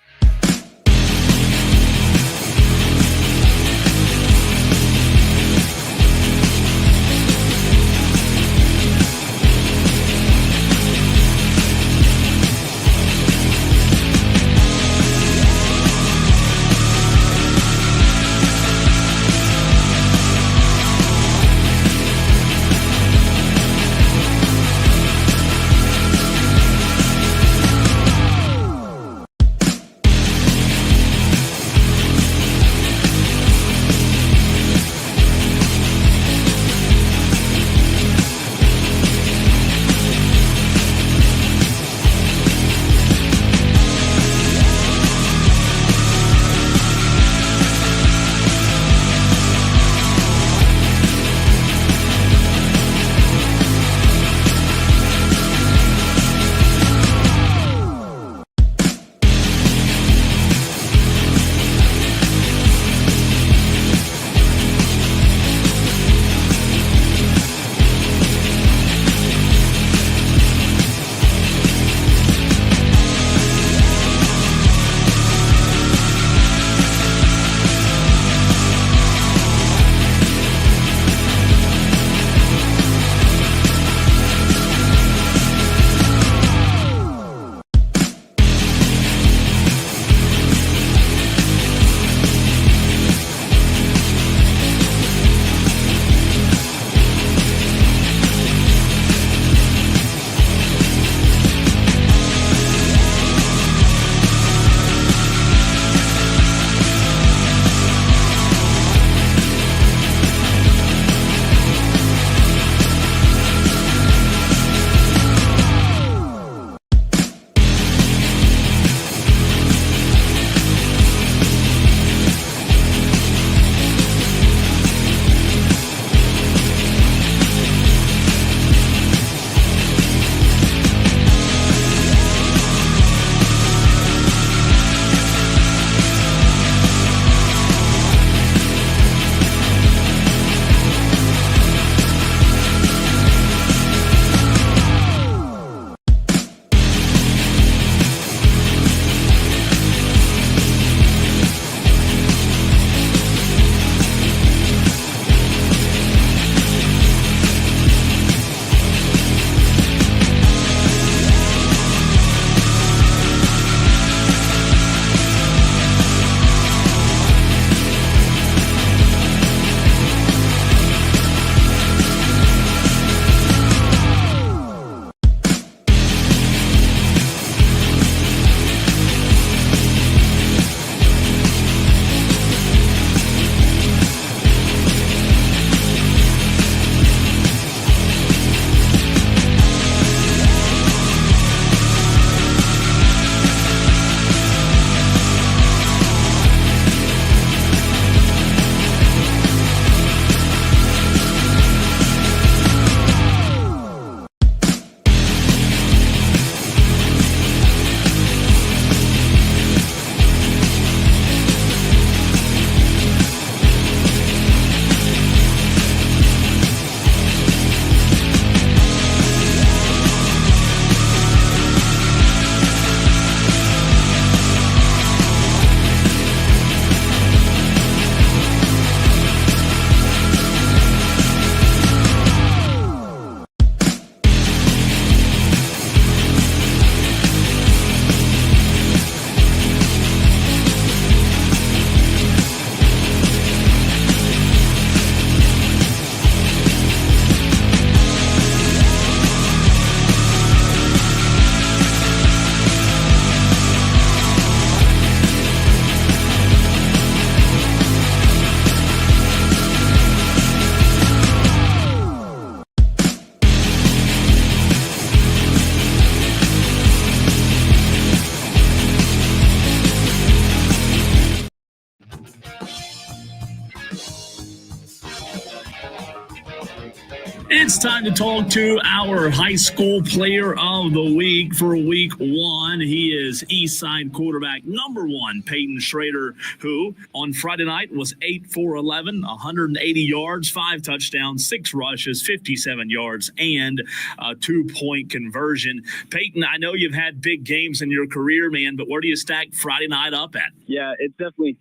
time to talk to our high school player of the week for week 1. He is Eastside quarterback number 1, Peyton Schrader, who on Friday night was 8 for 11, 180 yards, 5 touchdowns, 6 rushes, 57 yards, and a 2-point conversion. Peyton, I know you've had big games in your career, man, but where do you stack Friday night up at? Yeah, it's definitely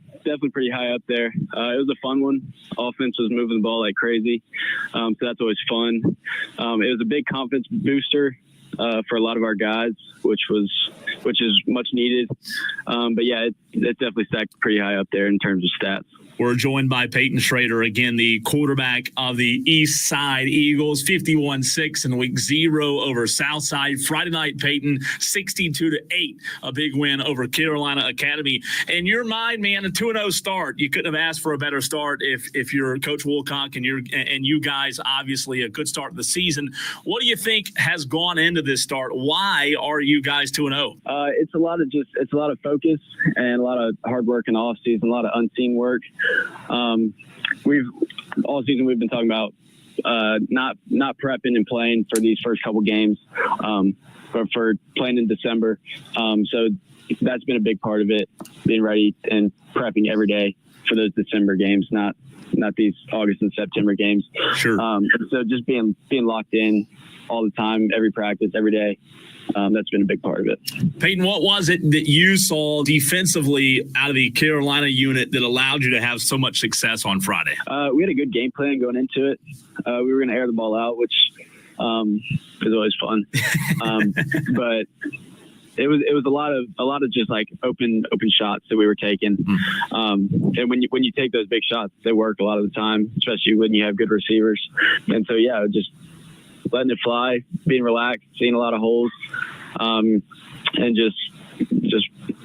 pretty high up there. It was a fun one. Offense was moving the ball like crazy, so that's always fun. It was a big confidence booster for a lot of our guys, which is much needed. But yeah, it's definitely stacked pretty high up there in terms of stats. We're joined by Peyton Schrader, again, the quarterback of the East Side Eagles, 51-6 in week 0 over Southside. Friday night, Peyton, 62-8, a big win over Carolina Academy. In your mind, man, a 2-0 start. You couldn't have asked for a better start if you're Coach Woolcock and you guys, obviously, a good start of the season. What do you think has gone into this start? Why are you guys 2-0? It's a lot of focus and a lot of hard work in the off season, a lot of unseen work. All season we've been talking about not prepping and playing for these first couple games, but for playing in December. So that's been a big part of it, being ready and prepping every day for those December games, not these August and September games. Sure. So just being locked in all the time, every practice, every day. That's been a big part of it. Peyton, what was it that you saw defensively out of the Carolina unit that allowed you to have so much success on Friday? We had a good game plan going into it. We were going to air the ball out, which is always fun. But it was a lot of just like open shots that we were taking. And when you take those big shots, they work a lot of the time, especially when you have good receivers. And so yeah, just letting it fly, being relaxed, seeing a lot of holes, and just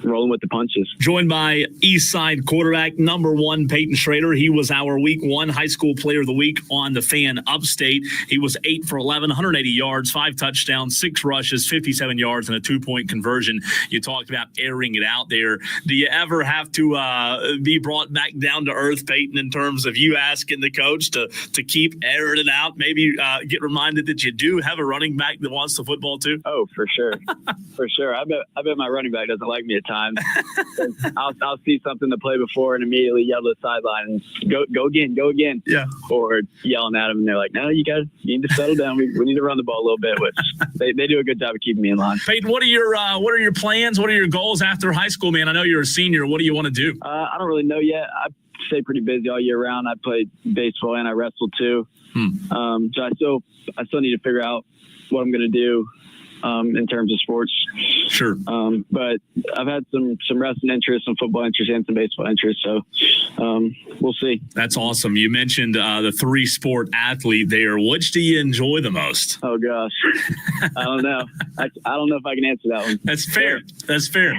rolling with the punches. Joined by Eastside quarterback number 1, Peyton Schrader. He was our week 1 high school player of the week on the Fan Upstate. He was 8 for 11, 180 yards, 5 touchdowns, 6 rushes, 57 yards, and a 2-point conversion. You talked about airing it out there. Do you ever have to be brought back down to earth, Peyton, in terms of you asking the coach to keep airing it out? Maybe get reminded that you do have a running back that wants the football too? Oh, for sure. For sure. I bet my running back doesn't like me at times. I'll see something to play before and immediately yell to the sideline and go again. Yeah. Or yelling at them and they're like, no, you need to settle down. We need to run the ball a little bit, which they do a good job of keeping me in line. Peyton, what are your plans? What are your goals after high school, man? I know you're a senior. What do you want to do? I don't really know yet. I stay pretty busy all year round. I play baseball and I wrestle too. So I still need to figure out what I'm going to do in terms of sports. Sure. But I've had some wrestling interest, some football interest, and some baseball interest. So we'll see. That's awesome. You mentioned the 3-sport athlete there. Which do you enjoy the most? Oh, gosh. I don't know. I don't know if I can answer that one. That's fair. That's fair.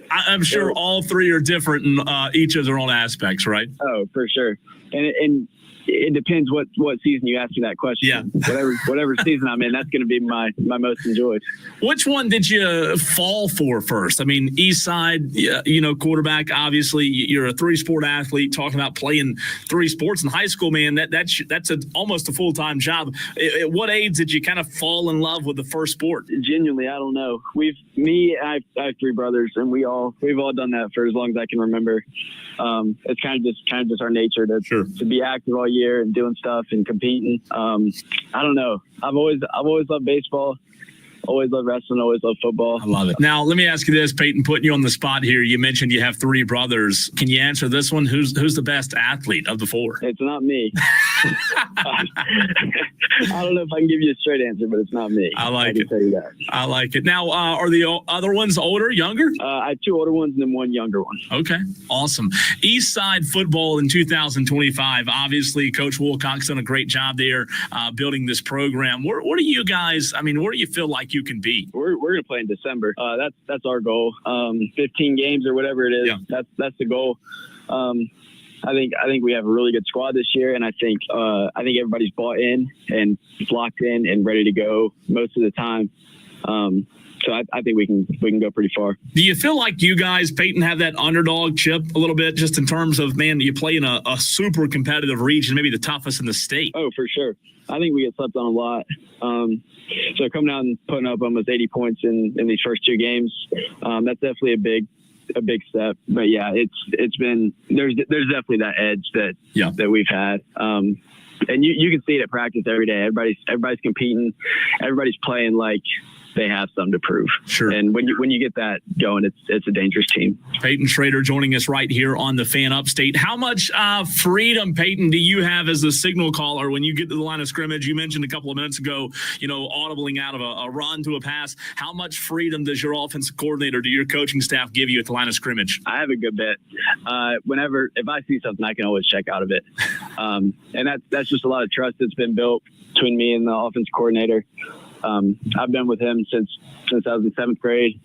I'm sure all 3 are different in each of their own aspects, right? Oh, for sure. And it depends what season you ask me that question. Yeah. Whatever season I'm in, that's going to be my most enjoyed. Which one did you fall for first? I mean, Eastside, quarterback, obviously you're a 3-sport athlete, talking about playing 3 sports in high school, man, that's almost a full-time job. At what age did you kind of fall in love with the first sport? Genuinely, I don't know. I have 3 brothers and we've all done that for as long as I can remember. It's kind of just our nature to be active all year and doing stuff and competing. I don't know. I've always loved baseball. Always love wrestling, always love football. I love it. Now, let me ask you this, Peyton, putting you on the spot here. You mentioned you have 3 brothers. Can you answer this one? Who's the best athlete of the 4? It's not me. I don't know if I can give you a straight answer, but it's not me. I can tell you that. I like it. Now, are the other ones older, younger? I have 2 older ones and then 1 younger one. Okay, awesome. Eastside football in 2025. Obviously, Coach Woolcock's done a great job there building this program. Where do you guys, where do you feel like you can be? We're going to play in December. That's our goal. 15 games or whatever it is. Yeah. That's the goal. I think we have a really good squad this year, and I think everybody's bought in and locked in and ready to go most of the time. So I think we can go pretty far. Do you feel like you guys, Peyton, have that underdog chip a little bit, just in terms of, man, you play in a super competitive region, maybe the toughest in the state? Oh, for sure. I think we get slept on a lot. So coming out and putting up almost 80 points in these first 2 games, that's definitely a big step. But yeah, it's been there's definitely that edge that we've had. And you can see it at practice every day. Everybody's competing. Everybody's playing like they have something to prove. Sure. And when you get that going, it's a dangerous team. Peyton Schrader joining us right here on the Fan Upstate. How much freedom, Peyton, do you have as a signal caller when you get to the line of scrimmage? You mentioned a couple of minutes ago, audibling out of a run to a pass. How much freedom does your offensive coordinator, do your coaching staff give you at the line of scrimmage? I have a good bit. If I see something, I can always check out of it. And that's just a lot of trust that's been built between me and the offensive coordinator. I've been with him since I was in 7th grade.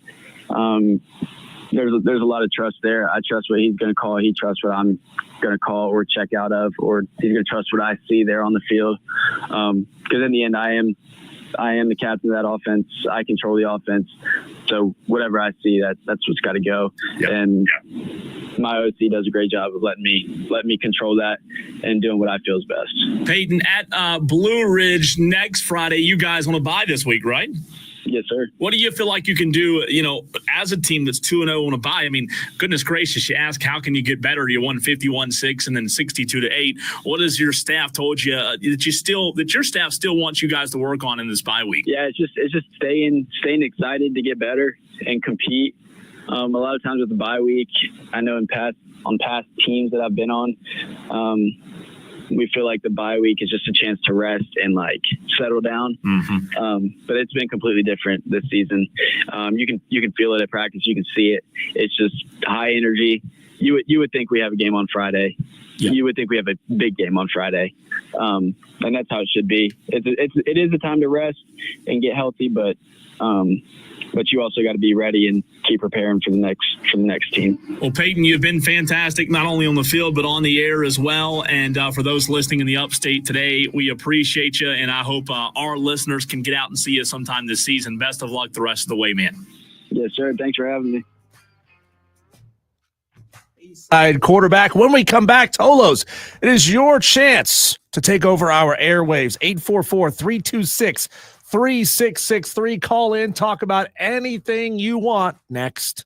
There's a lot of trust there. I trust what he's going to call. He trusts what I'm going to call or check out of, or he's going to trust what I see there on the field. Because in the end, I am the captain of that offense. I control the offense. So whatever I see, that's what's got to go. Yep. And my OC does a great job of letting me control that and doing what I feel is best. Peyton, at Blue Ridge next Friday, you guys want to bye this week, right? Yes, sir. What do you feel like you can do, as a team that's 2-0 on a bye? I mean, goodness gracious, you ask, how can you get better? You won 51-6 and then 62-8. What has your staff told you that your staff still wants you guys to work on in this bye week? Yeah, it's just staying excited to get better and compete. A lot of times with the bye week, I know on past teams that I've been on, we feel like the bye week is just a chance to rest and settle down. Mm-hmm. But it's been completely different this season. You can feel it at practice. You can see it. It's just high energy. You would think we have a game on Friday. Yeah. You would think we have a big game on Friday. And that's how it should be. It is a time to rest and get healthy, but you also got to be ready and keep preparing for the next team. Well, Peyton, you've been fantastic, not only on the field, but on the air as well. And for those listening in the Upstate today, we appreciate you. And I hope our listeners can get out and see you sometime this season. Best of luck the rest of the way, man. Yes, sir. Thanks for having me. Side quarterback. When we come back, Tolos, it is your chance to take over our airwaves. 844-326-3663. Call in, talk about anything you want next.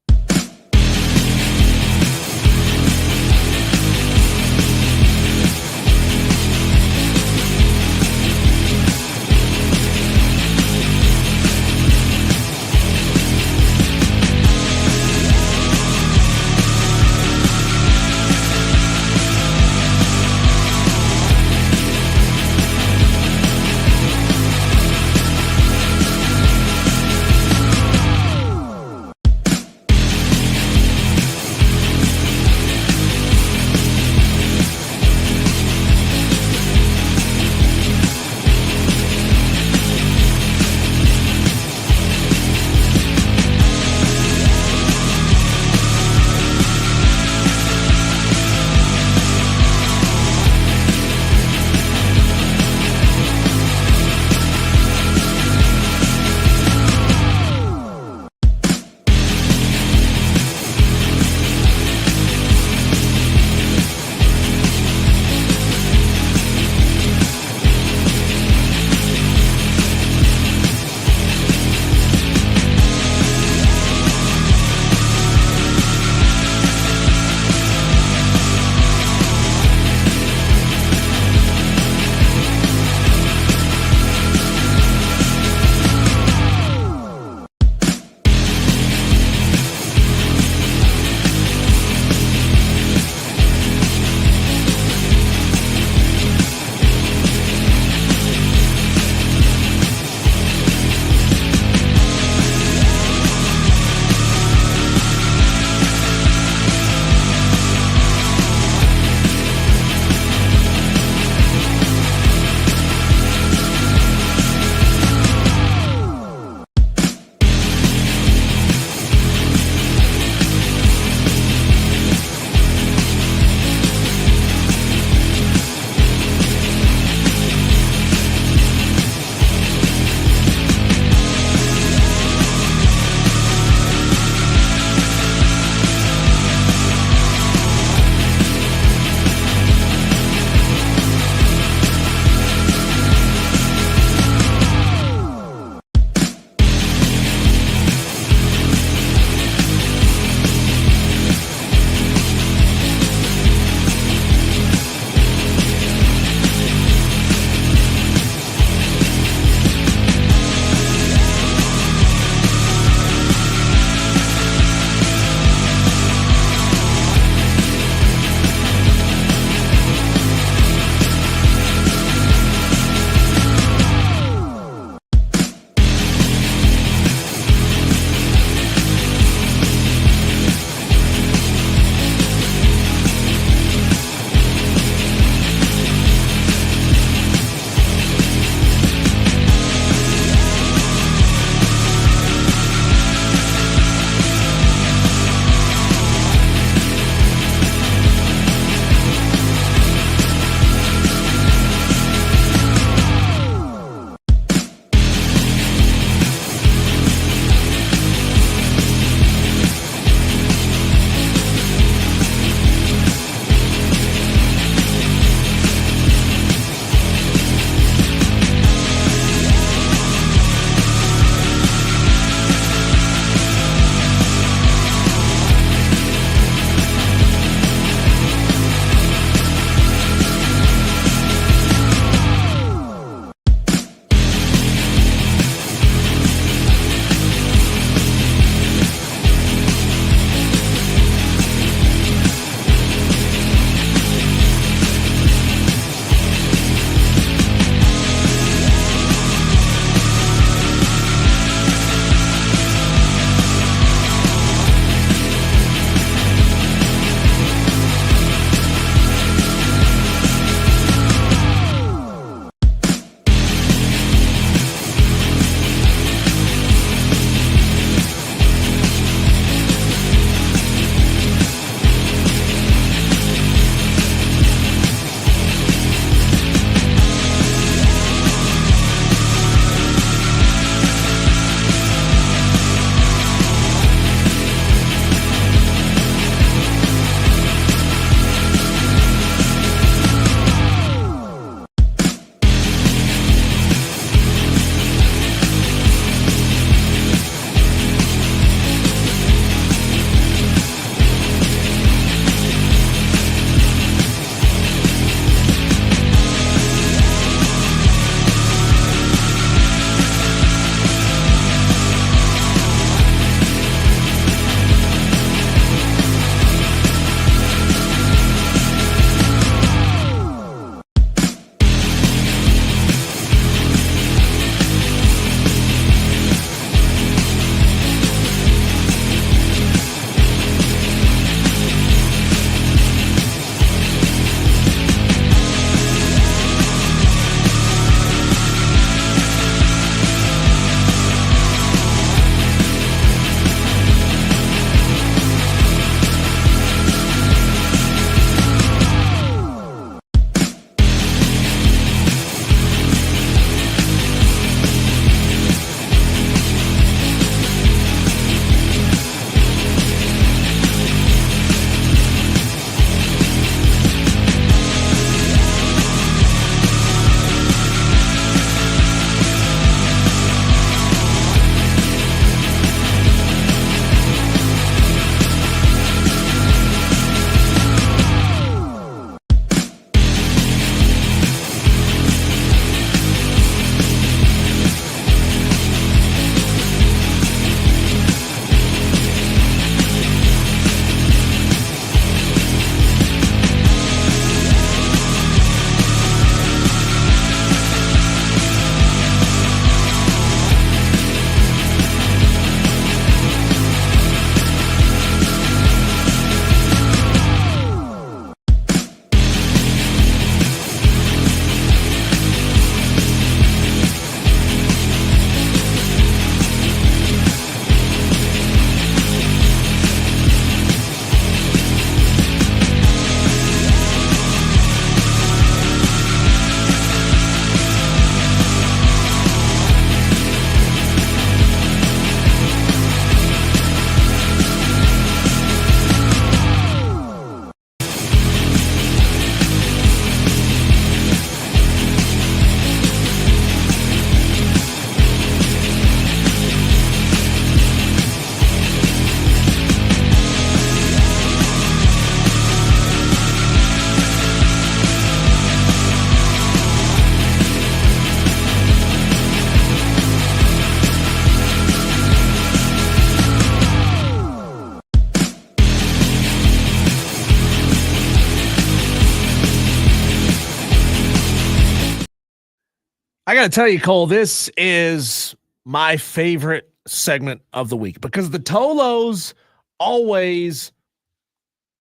I got to tell you, Cole, this is my favorite segment of the week because the Tolos always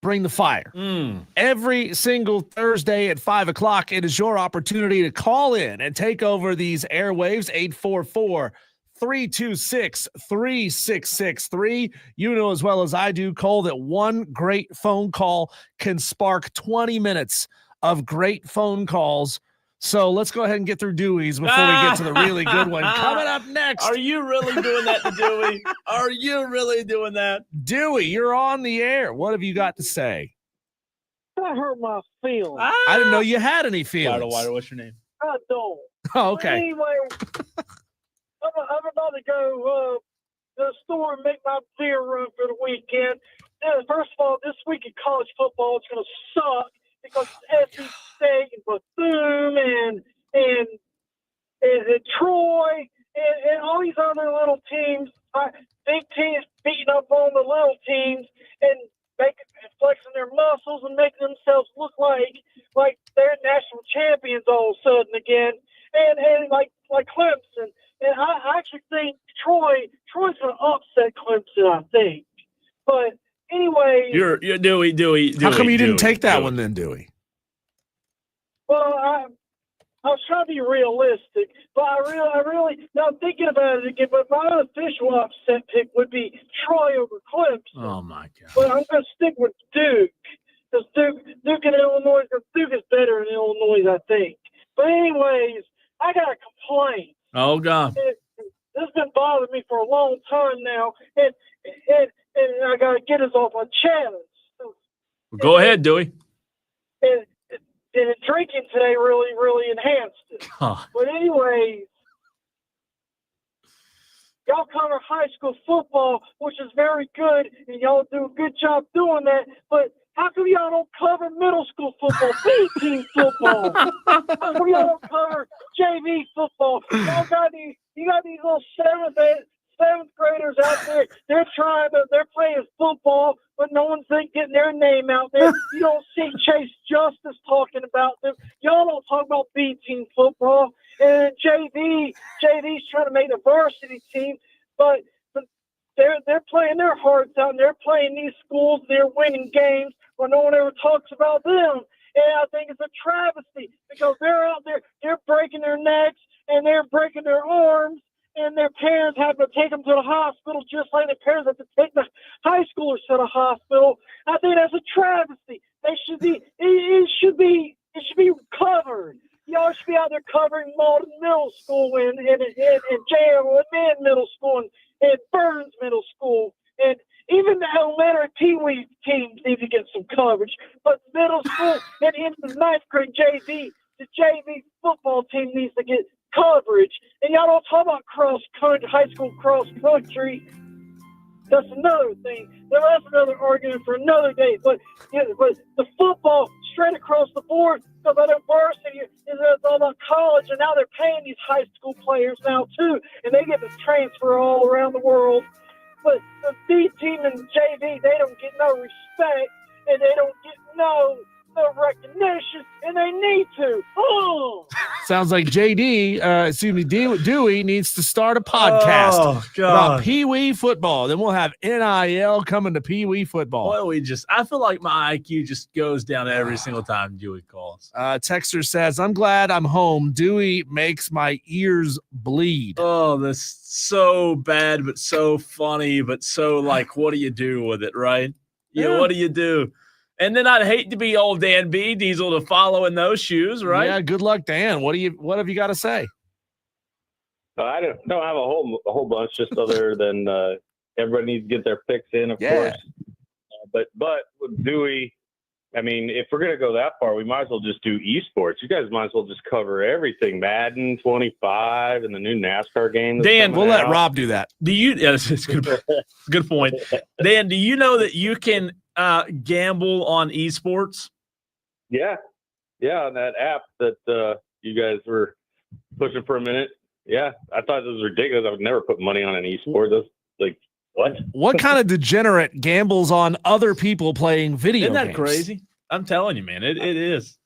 bring the fire. Every single Thursday at 5 o'clock, it is your opportunity to call in and take over these airwaves. 844-326-3663. You know as well as I do, Cole, that one great phone call can spark 20 minutes of great phone calls. So let's go ahead and get through Dewey's before we get to the really good one. Coming up next. Are you really doing that to Dewey? Are you really doing that? Dewey, you're on the air. What have you got to say? That hurt my feelings. I didn't know you had any feelings. Wider, what's your name? I don't. Oh, But okay. anyway, I'm about to go to the store and make my beer run for the weekend. First of all, this week in college football is going to suck because it's SC State and Bethune and Troy and all these other little teams, big teams beating up on the little teams and flexing their muscles and making themselves look like they're national champions all of a sudden again, and like Clemson. And I actually think Troy's going to upset Clemson, I think. But anyway, You're Dewey. How come you didn't take that Dewey. one then, Dewey? well, I was trying to be realistic, but I really now I'm thinking about it again. But my unofficial upset pick would be Troy over Clemson. Oh my God. But I'm going to stick with Duke because Duke in Illinois, because Duke is better in Illinois, I think. But anyways, I got a complaint. Oh God. This has been bothering me for a long time now, and I got to get this off my chest. Go ahead, Dewey. And drinking today really enhanced it. Huh. But anyways, y'all cover high school football, which is very good, and y'all do a good job doing that. But how come y'all don't cover middle school football, B-team football? How come y'all don't cover JV football? You got these little seventh graders out there. They're playing football, but no one's getting their name out there. You don't see Chase Justice talking about them. Y'all don't talk about B-team football. And JV's trying to make a varsity team, but they're playing their hearts out, and they're playing these schools. They're winning games, but no one ever talks about them. And I think it's a travesty because they're out there, they're breaking their necks and they're breaking their arms, and their parents have to take them to the hospital just like their parents have to take the high schoolers to the hospital. I think that's a travesty. It should be covered. Y'all should be out there covering Malden Middle School and J.L. and Middle School and Burns Middle School. And even the elementary Pee-wee teams need to get some coverage. But middle school and into the ninth grade JV, the JV football team needs to get coverage. And y'all don't talk about cross-country, high school cross-country. That's another thing. That's another argument for another day. But the football straight across the board, because I know varsity is all about college, and now they're paying these high school players now too, and they get to transfer all around the world. But the B team and JV, they don't get no respect, and they don't get no recognition, and they need to. Oh. Sounds like Dewey needs to start a podcast about Pee Wee football. Then we'll have NIL coming to Pee Wee football. Boy, I feel like my IQ just goes down every single time Dewey calls. Texter says, I'm glad I'm home. Dewey makes my ears bleed. Oh, that's so bad, but so funny, but so what do you do with it, right? Yeah, what do you do? And then I'd hate to be old Dan B. Diesel to follow in those shoes, right? Yeah, good luck, Dan. What have you got to say? I don't have a whole bunch, just other than everybody needs to get their picks in, of course. But with Dewey, I mean, if we're gonna go that far, we might as well just do esports. You guys might as well just cover everything: Madden 25 and the new NASCAR game. Dan, we'll let Rob do that. Do you? Yeah, that's good. Good point. Dan, do you know that you can gamble on esports? Yeah, on that app that you guys were pushing for a minute. Yeah, I thought it was ridiculous. I would never put money on an esport. That's like, what? What kind of degenerate gambles on other people playing video games? Isn't that crazy? I'm telling you, man, it is.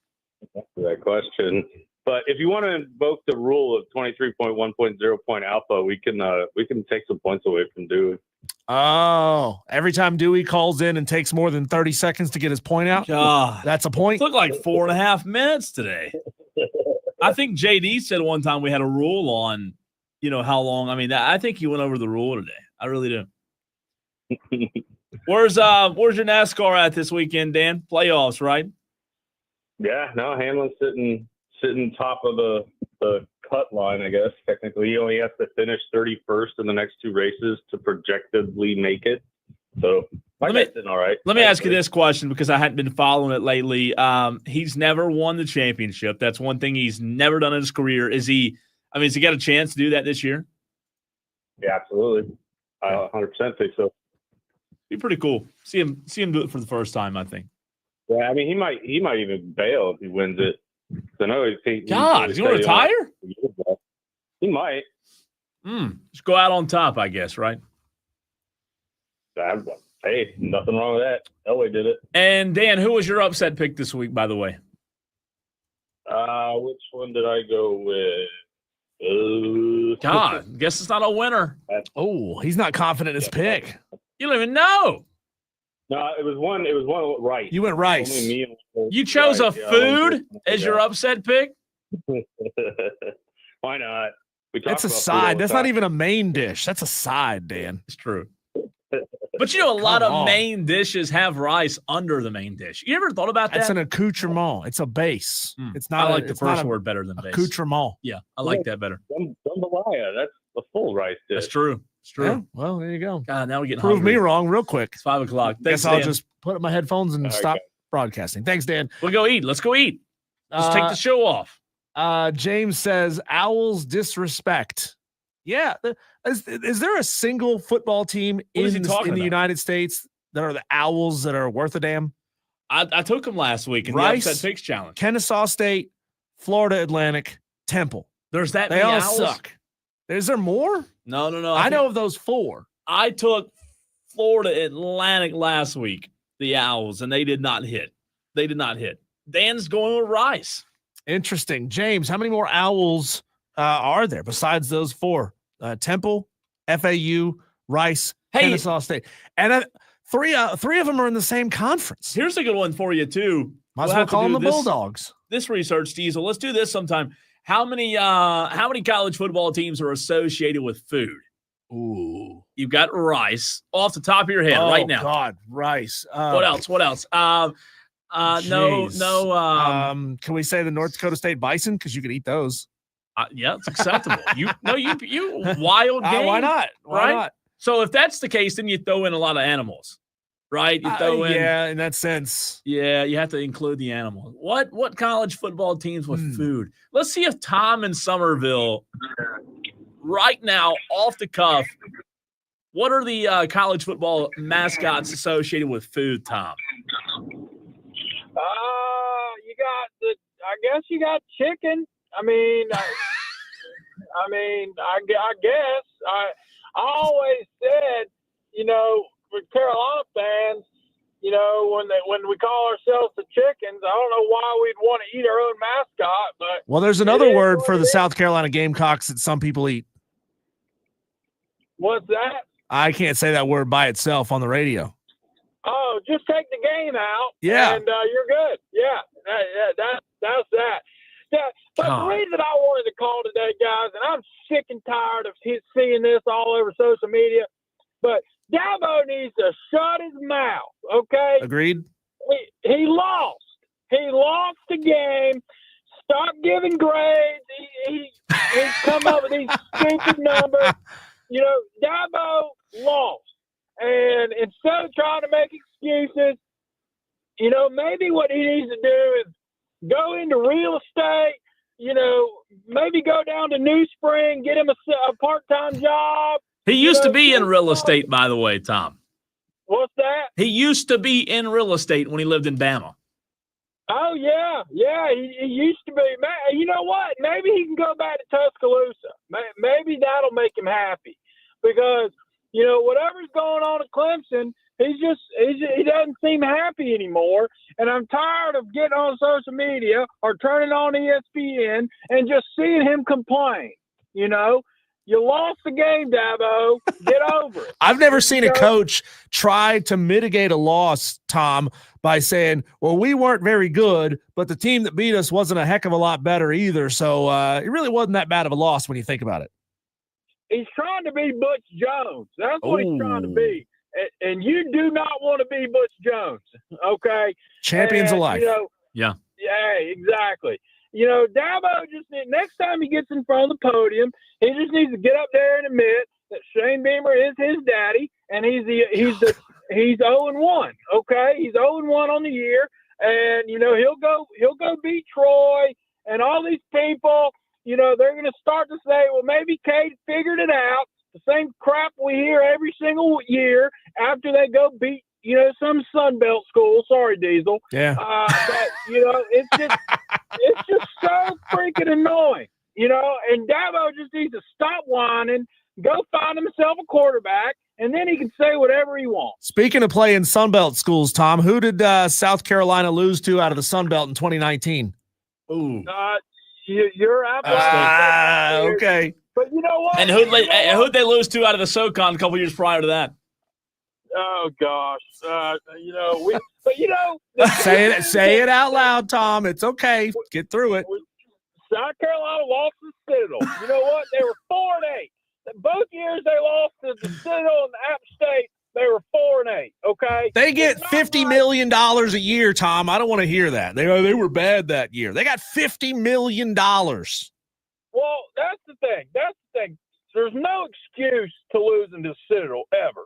That's that question. But if you want to invoke the rule of 23.1.0 point alpha, we can take some points away from Dewey. Oh, every time Dewey calls in and takes more than 30 seconds to get his point out, God, that's a point. it took like 4.5 minutes today. I think JD said one time we had a rule on, how long. I mean, I think he went over the rule today. I really do. Where's your NASCAR at this weekend, Dan? Playoffs, right? Yeah, no, Hamlin's sitting top of the cut line, I guess. Technically, he only has to finish 31st in the next two races to projectedly make it. So, all right. Let me ask you this question because I hadn't been following it lately. He's never won the championship. That's one thing he's never done in his career. Has he got a chance to do that this year? Yeah, absolutely. I 100% think so. Be pretty cool. See him do it for the first time, I think. Yeah, I mean, he might even bail if he wins it. I know he's he's going to retire? He might. Just go out on top, I guess, right? Hey, nothing wrong with that. Elway did it. And Dan, who was your upset pick this week, by the way? Which one did I go with? God, guess it's not a winner. Oh, he's not confident in his pick. You don't even know. No, it was one with Rice. You went Rice. Only me you chose Rice. a food as your upset pick? Why not? That's a side. That's not even a main dish. That's a side, Dan. It's true. But a lot of main dishes have rice under the main dish. You ever thought about that? It's an accoutrement. It's a base. It's not. I like the first word better than base. Accoutrement. Yeah, I like that better. Jambalaya. That's a full rice dish. That's true. It's true. Yeah, well, there you go. God, now we're getting Prove hungry. me wrong real quick. It's 5 o'clock. Thanks, Guess I'll Dan. just put up my headphones and stop broadcasting. Thanks, Dan. We'll go eat. Let's go eat. Just take the show off. James says, Owls disrespect. Yeah. Is there a single football team in the United States that are the Owls that are worth a damn? I took them last week in Rice, the Upset Picks Challenge. Kennesaw State, Florida Atlantic, Temple. There's that They many all Owls? Suck. Is there more? No. I know of those four. I took Florida Atlantic last week, the Owls, and they did not hit. Dan's going with Rice. Interesting. James, how many more Owls are there besides those four? Temple, FAU, Rice, Kennesaw State. And three of them are in the same conference. Here's a good one for you, too. Might as well call them the Bulldogs. This research, Diesel. Let's do this sometime. How many college football teams are associated with food? Ooh. You've got Rice off the top of your head right now. Oh, God, Rice. What else? No. Can we say the North Dakota State Bison? Because you can eat those. Yeah, it's acceptable. you wild game. Why not? Why not? So if that's the case, then you throw in a lot of animals, right? You throw in. Yeah, in that sense. Yeah, you have to include the animals. What college football teams with food? Let's see if Tom in Somerville, right now, off the cuff, what are the college football mascots associated with food, Tom? I guess you got chicken. I guess I always said, with Carolina fans, when we call ourselves the Chickens, I don't know why we'd want to eat our own mascot, but there's another word for the South Carolina Gamecocks that some people eat. What's that? I can't say that word by itself on the radio. Oh, just take the game out. Yeah. And you're good. Yeah. That's that. Yeah, but the reason I wanted to call today, guys, and I'm sick and tired of seeing this all over social media, but Dabo needs to shut his mouth, okay? Agreed. He lost. He lost the game. Stop giving grades. He's come up with these stupid numbers. Dabo lost. And instead of trying to make excuses, maybe what he needs to do is go into real estate, maybe go down to New Spring, get him a part-time job. He used to be in real estate, by the way, Tom. What's that? He used to be in real estate when he lived in Bama. Oh, yeah. Yeah, he used to be. You know what? Maybe he can go back to Tuscaloosa. Maybe that'll make him happy because, whatever's going on at Clemson, he doesn't seem happy anymore. And I'm tired of getting on social media or turning on ESPN and just seeing him complain. You know, you lost the game, Dabo. Get over it. I've never seen a coach try to mitigate a loss, Tom, by saying, well, we weren't very good, but the team that beat us wasn't a heck of a lot better either. So it really wasn't that bad of a loss when you think about it. He's trying to be Butch Jones. That's what he's trying to be. And you do not want to be Butch Jones, okay? Champions of life. You know, Yeah, exactly. You know, Dabo next time he gets in front of the podium, he just needs to get up there and admit that Shane Beamer is his daddy, and he's 0-1. Okay, he's 0-1 on the year, and you know he'll go beat Troy and all these people. You know they're going to start to say, well, maybe Cade figured it out. The same crap we hear every single year after they go beat, you know, some Sun Belt school. Sorry, Diesel. Yeah. But, you know, it's just so freaking annoying, you know, and Dabo just needs to stop whining, go find himself a quarterback, and then he can say whatever he wants. Speaking of playing Sun Belt schools, Tom, who did South Carolina lose to out of the Sun Belt in 2019? ooh. You're absolutely okay. But you know what? And who'd they lose to out of the SoCon a couple years prior to that? Oh gosh, you know, Say it out loud, Tom. It's okay. Get through it. South Carolina lost to Citadel. You know what? They were 4-8. Both years they lost to the Citadel and App State. They were 4-8. Okay. They get $50 million a year, Tom. I don't want to hear that. They were bad that year. They got $50 million. Well, that's the thing. There's no excuse to losing to Citadel ever.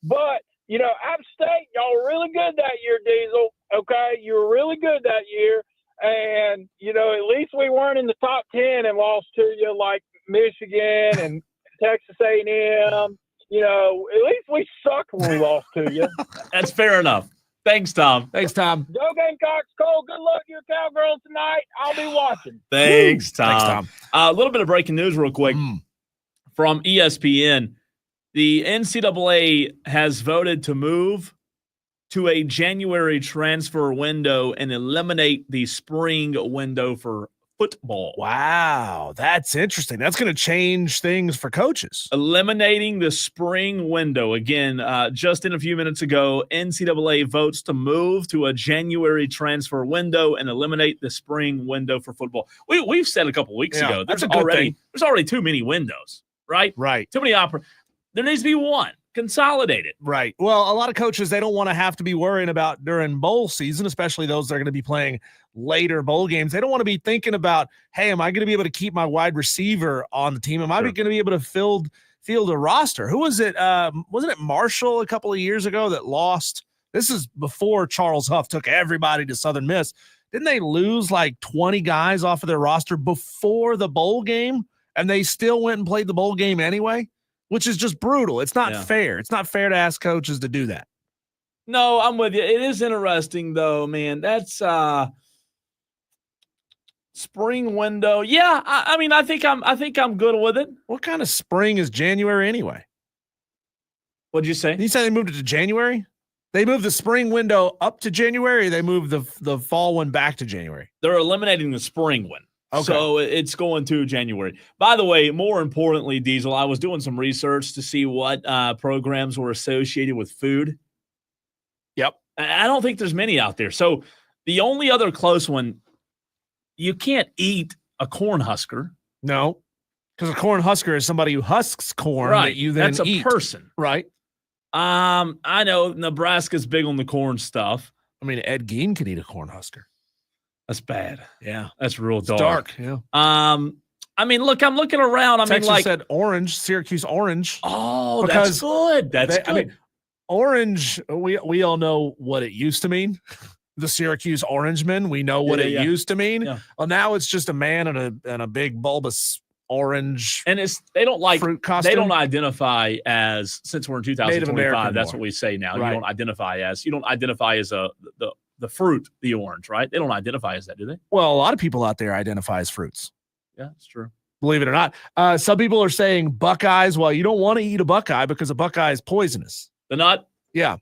But, you know, App State, y'all were really good that year, Diesel. Okay? You were really good that year. And, you know, at least we weren't in the top 10 and lost to you like Michigan and Texas A&M. You know, at least we sucked when we lost to you. That's fair enough. Thanks, Tom. Thanks, Tom. Go Gamecocks. Cole, good luck to your Cowgirls tonight. I'll be watching. Thanks, Tom. Thanks, Tom. A little bit of breaking news real quick from ESPN. The NCAA has voted to move to a January transfer window and eliminate the spring window for football. Wow, that's interesting. That's going to change things for coaches. Eliminating the spring window. Again, just in a few minutes ago, NCAA votes to move to a January transfer window and eliminate the spring window for football. We've said a couple weeks ago, that's a good thing. There's already too many windows, right? Right. Too many there needs to be one. Consolidated. Right. Well, a lot of coaches, they don't want to have to be worrying about during bowl season, especially those that are going to be playing later bowl games. They don't want to be thinking about, hey, am I going to be able to keep my wide receiver on the team? Am I going to be able to field a roster? Who was it? Wasn't it Marshall a couple of years ago that lost? This is before Charles Huff took everybody to Southern Miss. Didn't they lose like 20 guys off of their roster before the bowl game? And they still went and played the bowl game anyway? Which is just brutal. It's not fair. It's not fair to ask coaches to do that. No, I'm with you. It is interesting, though, man. That's spring window. Yeah, I mean, I think I'm good with it. What kind of spring is January anyway? What'd you say? You said they moved it to January? They moved the spring window up to January, or they moved the fall one back to January? They're eliminating the spring one. Okay. So it's going to January. By the way, more importantly, Diesel, I was doing some research to see what programs were associated with food. Yep. I don't think there's many out there. So the only other close one, you can't eat a corn husker. No, because a corn husker is somebody who husks corn that you then That's a eat. person. Right. I know Nebraska's big on the corn stuff. I mean, Ed Gein could eat a corn husker. That's bad. Yeah. That's real It's dark. Yeah. I mean, look, I'm looking around. Texas said orange, Syracuse orange. Oh, because that's good. That's good. I mean, orange, we all know what it used to mean. The Syracuse Orangemen, we know what it used to mean. Yeah. Well, now it's just a man in a big bulbous orange. And they don't like fruit costume. They don't identify as, since we're in 2025, that's what we say now. Right. You don't identify as the fruit, the orange, right? They don't identify as that, do they? Well, a lot of people out there identify as fruits. Yeah, that's true. Believe it or not. Some people are saying Buckeyes. Well, you don't want to eat a Buckeye because a Buckeye is poisonous. The nut? Yeah.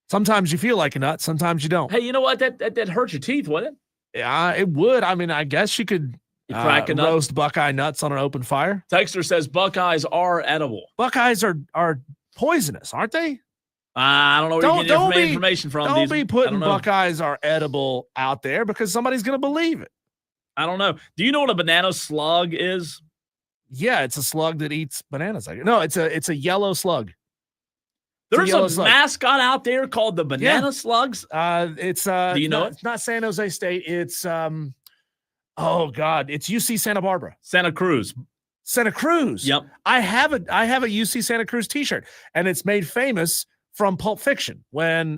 Sometimes you feel like a nut. Sometimes you don't. Hey, you know what? That hurts your teeth, wouldn't it? Yeah, it would. I mean, I guess you could crack a nut. roast Buckeye nuts on an open fire. Texter says Buckeyes are edible. Buckeyes are poisonous, aren't they? I don't know where you're getting information from. Don't be putting Buckeyes are edible out there because somebody's going to believe it. I don't know. Do you know what a banana slug is? Yeah, it's a slug that eats bananas. No, it's a yellow slug. There's a mascot out there called the Banana Slugs. It's do you know it? It's not San Jose State. It's oh God, it's UC Santa Barbara. Santa Cruz. Yep. I have a UC Santa Cruz t-shirt, and it's made famous from Pulp Fiction when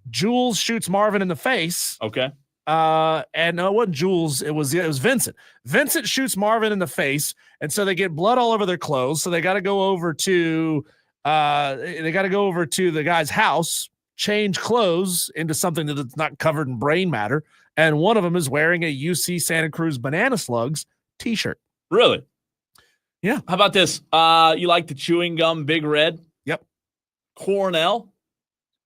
Jules shoots Marvin in the face. Okay. And no, it wasn't Jules. It was Vincent. Vincent shoots Marvin in the face, and so they get blood all over their clothes. So they got to go over to the guy's house, change clothes into something that's not covered in brain matter. And one of them is wearing a UC Santa Cruz Banana Slugs t-shirt. Really? Yeah. How about this? You like the chewing gum Big Red? Yep. Cornell.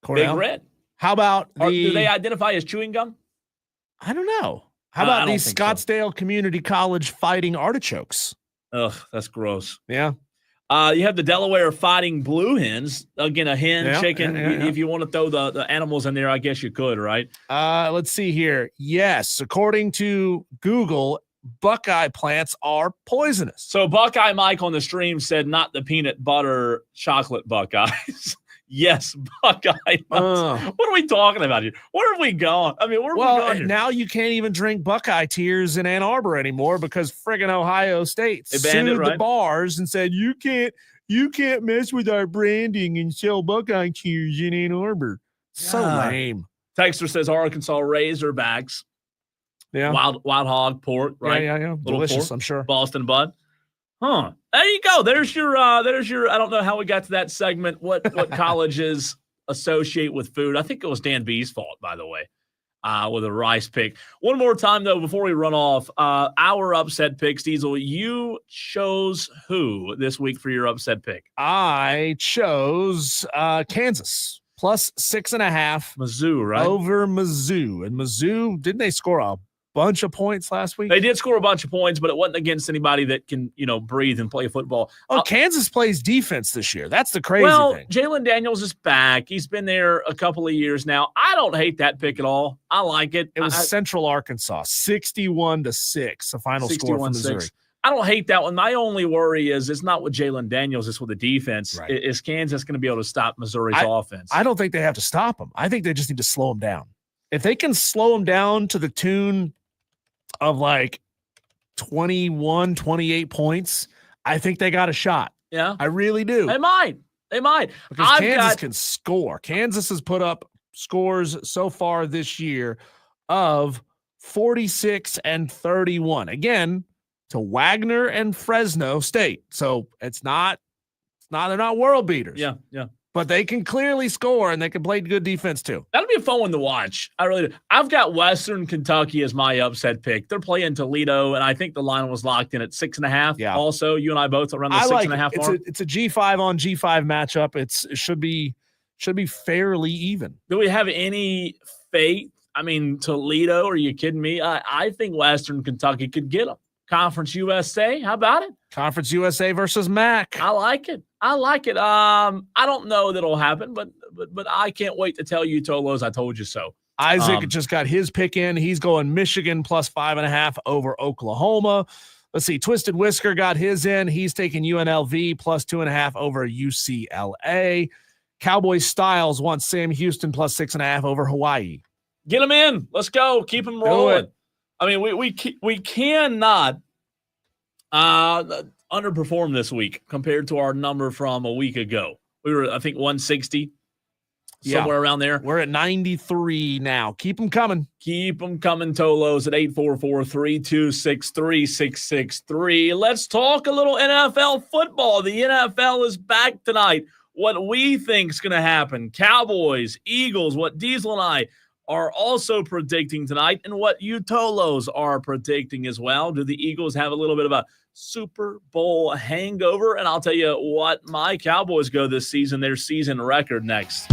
Big Red. How about do they identify as chewing gum? I don't know. How about the Scottsdale Community College Fighting Artichokes? Ugh, that's gross. Yeah. You have the Delaware Fighting Blue Hens. Again, a hen, chicken. Yeah. If you want to throw the animals in there, I guess you could, right? Let's see here. Yes, according to Google, Buckeye plants are poisonous. So Buckeye Mike on the stream said not the peanut butter chocolate Buckeyes. Yes, Buckeye nuts. What are we talking about here? Where have we gone? I mean, where have we gone here? Now you can't even drink Buckeye tears in Ann Arbor anymore because friggin' Ohio State sued the bars and said you can't mess with our branding and sell Buckeye tears in Ann Arbor. So lame. Texter says Arkansas Razorbacks. Yeah. Wild hog pork, right? Yeah. Delicious, pork, I'm sure. Boston Bud. Huh. There you go. There's your I don't know how we got to that segment. What colleges associate with food. I think it was Dan B's fault, by the way, with a rice pick. One more time, though, before we run off, our upset picks, Diesel, you chose who this week for your upset pick? I chose Kansas plus 6.5. Mizzou, right? Over Mizzou. And Mizzou, didn't they score a bunch of points last week? They did score a bunch of points, but it wasn't against anybody that can, breathe and play football. Kansas plays defense this year. That's the crazy thing. Jalen Daniels is back. He's been there a couple of years now. I don't hate that pick at all. I like it. It was Central Arkansas, 61-6, the final score for Missouri. I don't hate that one. My only worry is it's not with Jalen Daniels, it's with the defense. Right. Is Kansas going to be able to stop Missouri's offense? I don't think they have to stop them. I think they just need to slow them down. If they can slow them down to the tune of like 21, 28 points, I think they got a shot. Yeah. I really do. They might. Because Kansas can score. Kansas has put up scores so far this year of 46 and 31. Again, to Wagner and Fresno State. So they're not world beaters. Yeah. But they can clearly score, and they can play good defense, too. That'll be a fun one to watch. I really do. I've got Western Kentucky as my upset pick. They're playing Toledo, and I think the line was locked in at 6.5. Yeah. Also, you and I both around the 6.5 mark. It's a G5 on G5 matchup. It should be fairly even. Do we have any faith? I mean, Toledo, are you kidding me? I think Western Kentucky could get them. Conference USA, how about it? Conference USA versus MAC. I like it. I don't know that'll happen, but I can't wait to tell you, Tolos, I told you so. Isaac just got his pick in. He's going Michigan plus 5.5 over Oklahoma. Let's see. Twisted Whisker got his in. He's taking UNLV plus 2.5 over UCLA. Cowboy Styles wants Sam Houston plus 6.5 over Hawaii. Get him in. Let's go. Keep him rolling. I mean, we cannot underperform this week compared to our number from a week ago. We were, I think, 160, somewhere around there. We're at 93 now. Keep them coming. Keep them coming, Tolos, at 844-326-3663. Let's talk a little NFL football. The NFL is back tonight. What we think is going to happen, Cowboys, Eagles, what Diesel and I are also predicting tonight, and what you Tolos are predicting as well. Do the Eagles have a little bit of a Super Bowl hangover? And I'll tell you what, my Cowboys go this season, their season record next.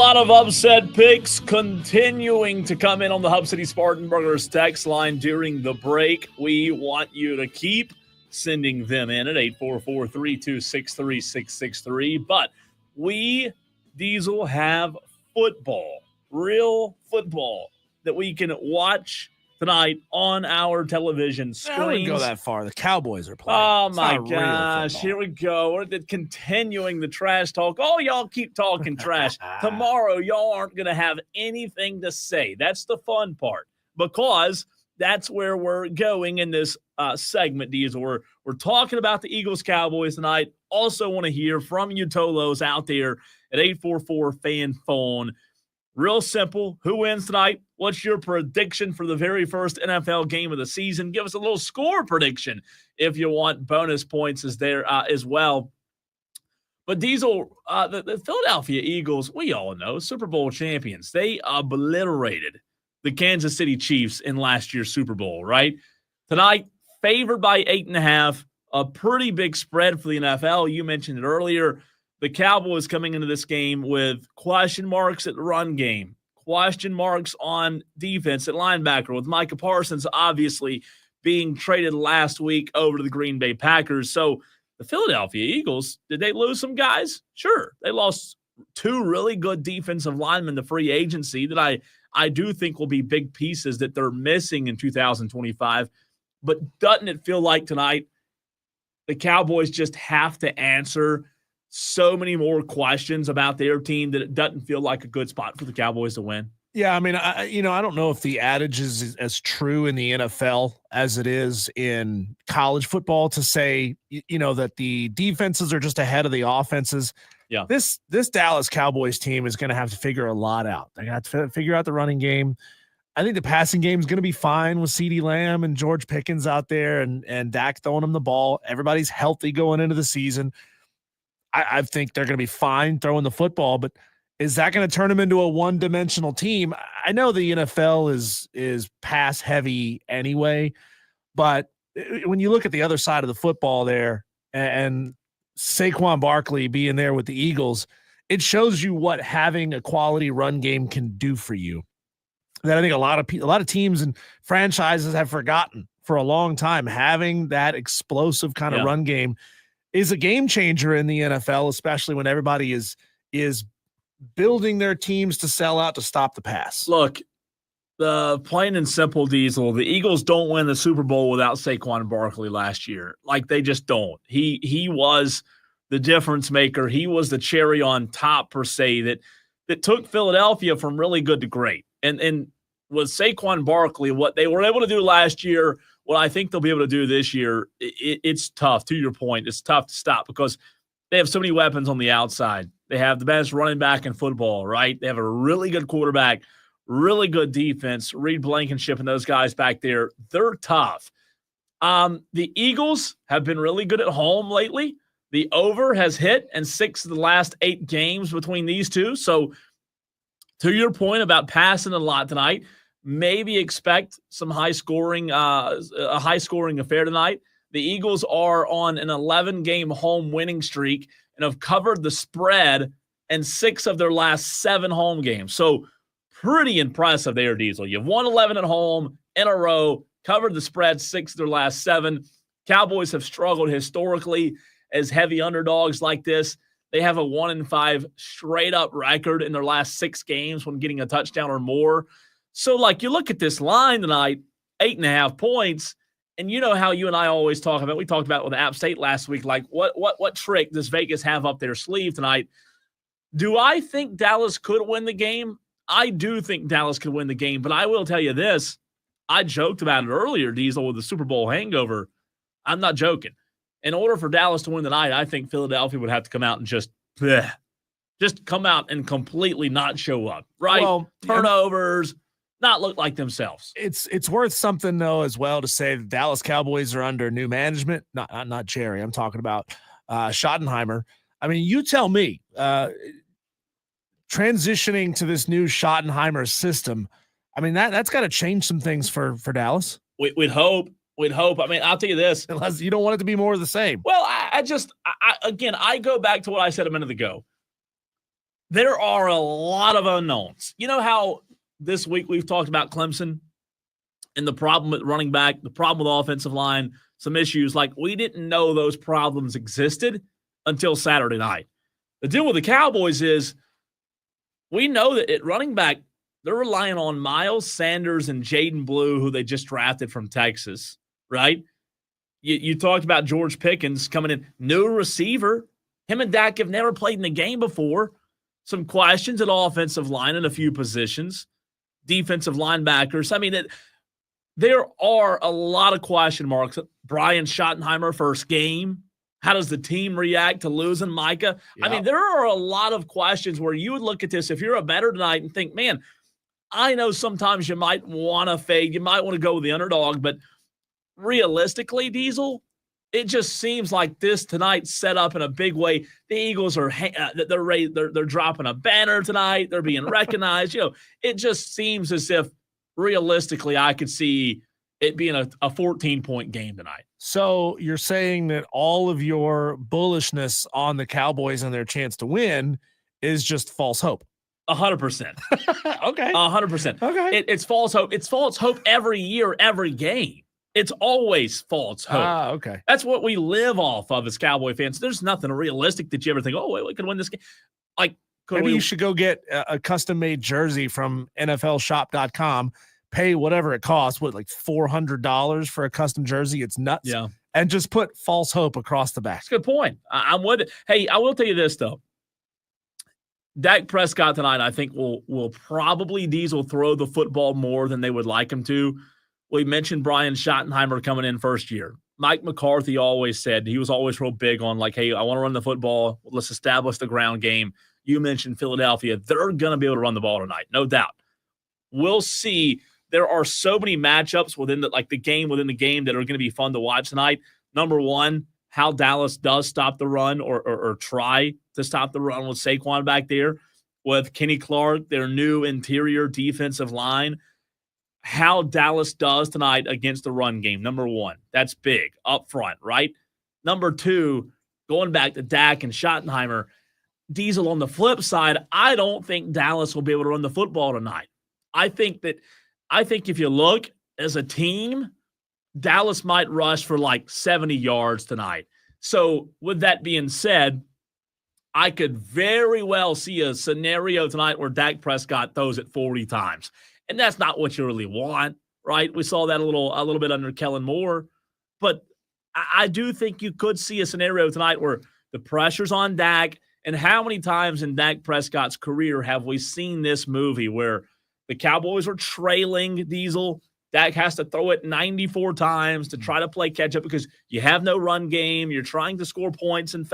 lot of upset picks continuing to come in on the Hub City Spartanburgers text line during the break. We want you to keep sending them in at 844-326-3663. But we, Diesel, have football, real football that we can watch tonight on our television screens. I wouldn't go that far. The Cowboys are playing. Oh, It's my not real gosh. football. Here we go. We're continuing the trash talk. Oh, y'all keep talking trash. Tomorrow, y'all aren't going to have anything to say. That's the fun part, because that's where we're going in this segment, Diesel. We're talking about the Eagles-Cowboys tonight. Also want to hear from you Tolos out there at 844-FAN-PHONE. Real simple. Who wins tonight? What's your prediction for the very first NFL game of the season? Give us a little score prediction if you want. Bonus points is there as well. But Diesel, the Philadelphia Eagles, we all know, Super Bowl champions. They obliterated the Kansas City Chiefs in last year's Super Bowl, right? Tonight, favored by 8.5, a pretty big spread for the NFL. You mentioned it earlier. The Cowboys coming into this game with question marks at the run game, question marks on defense at linebacker, with Micah Parsons obviously being traded last week over to the Green Bay Packers. So the Philadelphia Eagles, did they lose some guys? Sure. They lost 2 really good defensive linemen to free agency that I do think will be big pieces that they're missing in 2025. But doesn't it feel like tonight the Cowboys just have to answer so many more questions about their team that it doesn't feel like a good spot for the Cowboys to win? Yeah, I mean, I don't know if the adage is as true in the NFL as it is in college football to say, that the defenses are just ahead of the offenses. Yeah. This Dallas Cowboys team is going to have to figure a lot out. They got to figure out the running game. I think the passing game is going to be fine with CeeDee Lamb and George Pickens out there and Dak throwing them the ball. Everybody's healthy going into the season. I think they're going to be fine throwing the football, but is that going to turn them into a one-dimensional team? I know the NFL is pass heavy anyway, but when you look at the other side of the football there and Saquon Barkley being there with the Eagles, it shows you what having a quality run game can do for you. That I think a lot of teams and franchises have forgotten for a long time. Having that explosive kind of run game is a game changer in the NFL, especially when everybody is building their teams to sell out to stop the pass. Look, the plain and simple, Diesel, the Eagles don't win the Super Bowl without Saquon Barkley last year. Like, they just don't. He was the difference maker. He was the cherry on top, per se, that took Philadelphia from really good to great. And with Saquon Barkley, what they were able to do last year, what I think they'll be able to do this year, it's tough. To your point, it's tough to stop because they have so many weapons on the outside. They have the best running back in football, right? They have a really good quarterback, really good defense. Reed Blankenship and those guys back there, they're tough. The Eagles have been really good at home lately. The over has hit in 6 of the last 8 games between these two. So to your point about passing a lot tonight, maybe expect some a high-scoring affair tonight. The Eagles are on an 11-game home winning streak and have covered the spread in 6 of their last 7 home games. So pretty impressive there, Diesel. You've won 11 at home in a row, covered the spread 6 of their last 7. Cowboys have struggled historically as heavy underdogs like this. They have a 1-5 straight-up record in their last 6 games when getting a touchdown or more. So, like, you look at this line tonight, 8.5 points, and you know how you and I always talk about, we talked about it with App State last week, like what trick does Vegas have up their sleeve tonight? Do I think Dallas could win the game? I do think Dallas could win the game, but I will tell you this. I joked about it earlier, Diesel, with the Super Bowl hangover. I'm not joking. In order for Dallas to win tonight, I think Philadelphia would have to come out and just come out and completely not show up, right? Well, turnovers, not look like themselves. It's worth something, though, as well, to say the Dallas Cowboys are under new management. Not Jerry. I'm talking about Schottenheimer. I mean, you tell me, transitioning to this new Schottenheimer system, I mean, that's got to change some things for Dallas. We'd hope. I mean, I'll tell you this. Unless you don't want it to be more of the same. Well, I go back to what I said a minute ago. there are a lot of unknowns. You know how this week we've talked about Clemson and the problem with running back, the problem with the offensive line, some issues. Like, we didn't know those problems existed until Saturday night. The deal with the Cowboys is we know that at running back, they're relying on Miles Sanders and Jaden Blue, who they just drafted from Texas, right? You talked about George Pickens coming in, new receiver. Him and Dak have never played in a game before. Some questions at offensive line in a few positions, defensive linebackers. I mean, there are a lot of question marks. Brian Schottenheimer, first game. How does the team react to losing Micah? Yep. I mean, there are a lot of questions where you would look at this if you're a bettor tonight and think, man, I know sometimes you might want to fade. You might want to go with the underdog, but realistically, Diesel, it just seems like this tonight set up in a big way. The Eagles are they're dropping a banner tonight. They're being recognized. You know, it just seems as if realistically I could see it being a 14-point game tonight. So you're saying that all of your bullishness on the Cowboys and their chance to win is just false hope? 100%. Okay. 100%. Okay. It's false hope. It's false hope every year, every game. It's always false hope. Okay. That's what we live off of as Cowboy fans. There's nothing realistic that you ever think, oh, wait, we could win this game. Like, maybe you should go get a custom-made jersey from NFLshop.com, pay whatever it costs, like $400 for a custom jersey. It's nuts. Yeah. And just put false hope across the back. That's a good point. I'm with it. Hey, I will tell you this, though. Dak Prescott tonight, I think, will probably Diesel throw the football more than they would like him to. We mentioned Brian Schottenheimer coming in first year. Mike McCarthy always said, he was always real big on, like, hey, I want to run the football. Let's establish the ground game. You mentioned Philadelphia. They're going to be able to run the ball tonight, no doubt. We'll see. There are so many matchups within the game within the game that are going to be fun to watch tonight. Number one, how Dallas does stop the run or try to stop the run with Saquon back there, with Kenny Clark, their new interior defensive line. How Dallas does tonight against the run game, number one. That's big up front, right? Number two, going back to Dak and Schottenheimer, Diesel on the flip side, I don't think Dallas will be able to run the football tonight. I think if you look as a team, Dallas might rush for like 70 yards tonight. So with that being said, I could very well see a scenario tonight where Dak Prescott throws it 40 times. And that's not what you really want, right? We saw that a little bit under Kellen Moore. But I do think you could see a scenario tonight where the pressure's on Dak. And how many times in Dak Prescott's career have we seen this movie where the Cowboys are trailing Diesel? Dak has to throw it 94 times to try to play catch up because you have no run game. You're trying to score points and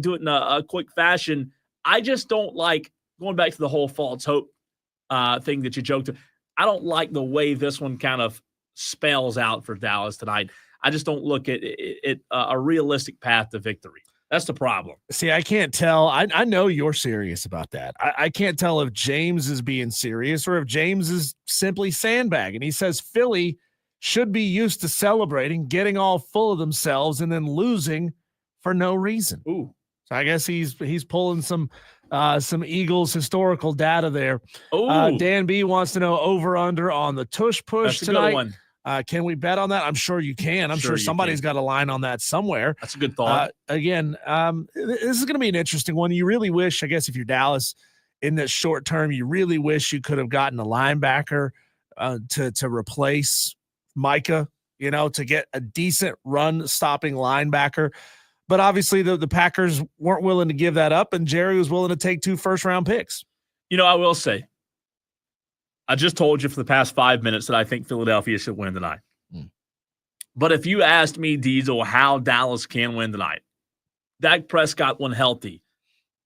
do it in a quick fashion. I just don't like, going back to the whole false hope thing that you joked to, I don't like the way this one kind of spells out for Dallas tonight. I just don't look at it a realistic path to victory. That's the problem. See, I can't tell. I know you're serious about that. I can't tell if James is being serious or if James is simply sandbagging. He says Philly should be used to celebrating, getting all full of themselves, and then losing for no reason. Ooh. So I guess he's pulling some Eagles historical data there. Dan B wants to know over under on the tush push That's tonight. A good one. Can we bet on that? I'm sure you can. I'm sure somebody's got a line on that somewhere. That's a good thought. Again, this is going to be an interesting one. You really wish, I guess, if you're Dallas in this short term, you really wish you could have gotten a linebacker to replace Micah, to get a decent run stopping linebacker. But obviously the Packers weren't willing to give that up, and Jerry was willing to take 2 first-round picks. I will say, I just told you for the past 5 minutes that I think Philadelphia should win tonight. But if you asked me, Diesel, how Dallas can win tonight, Dak Prescott, when healthy,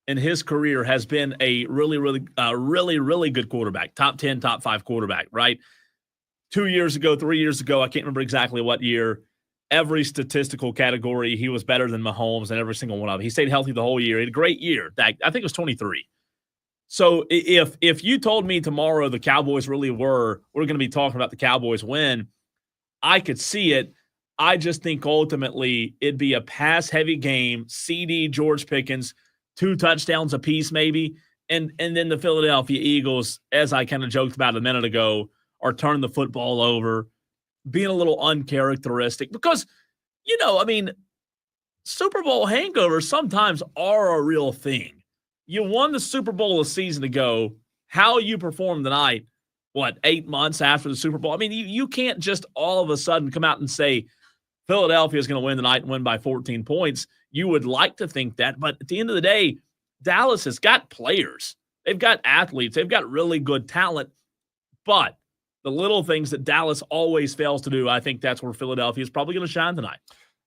in his career has been a really good quarterback, top 10, top 5 quarterback, right? 2 years ago, 3 years ago, I can't remember exactly what year, every statistical category, he was better than Mahomes in every single one of them. He stayed healthy the whole year. He had a great year. Dak, I think it was 23. So if you told me tomorrow the Cowboys really we're going to be talking about the Cowboys win, I could see it. I just think ultimately it'd be a pass-heavy game, CD, George Pickens, 2 touchdowns apiece maybe, And then the Philadelphia Eagles, as I kind of joked about a minute ago, are turning the football over, being a little uncharacteristic. Because, Super Bowl hangovers sometimes are a real thing. You won the Super Bowl a season ago. How you perform tonight, 8 months after the Super Bowl? I mean, you can't just all of a sudden come out and say Philadelphia is going to win tonight and win by 14 points. You would like to think that, but at the end of the day, Dallas has got players. They've got athletes. They've got really good talent. But the little things that Dallas always fails to do, I think that's where Philadelphia is probably going to shine tonight.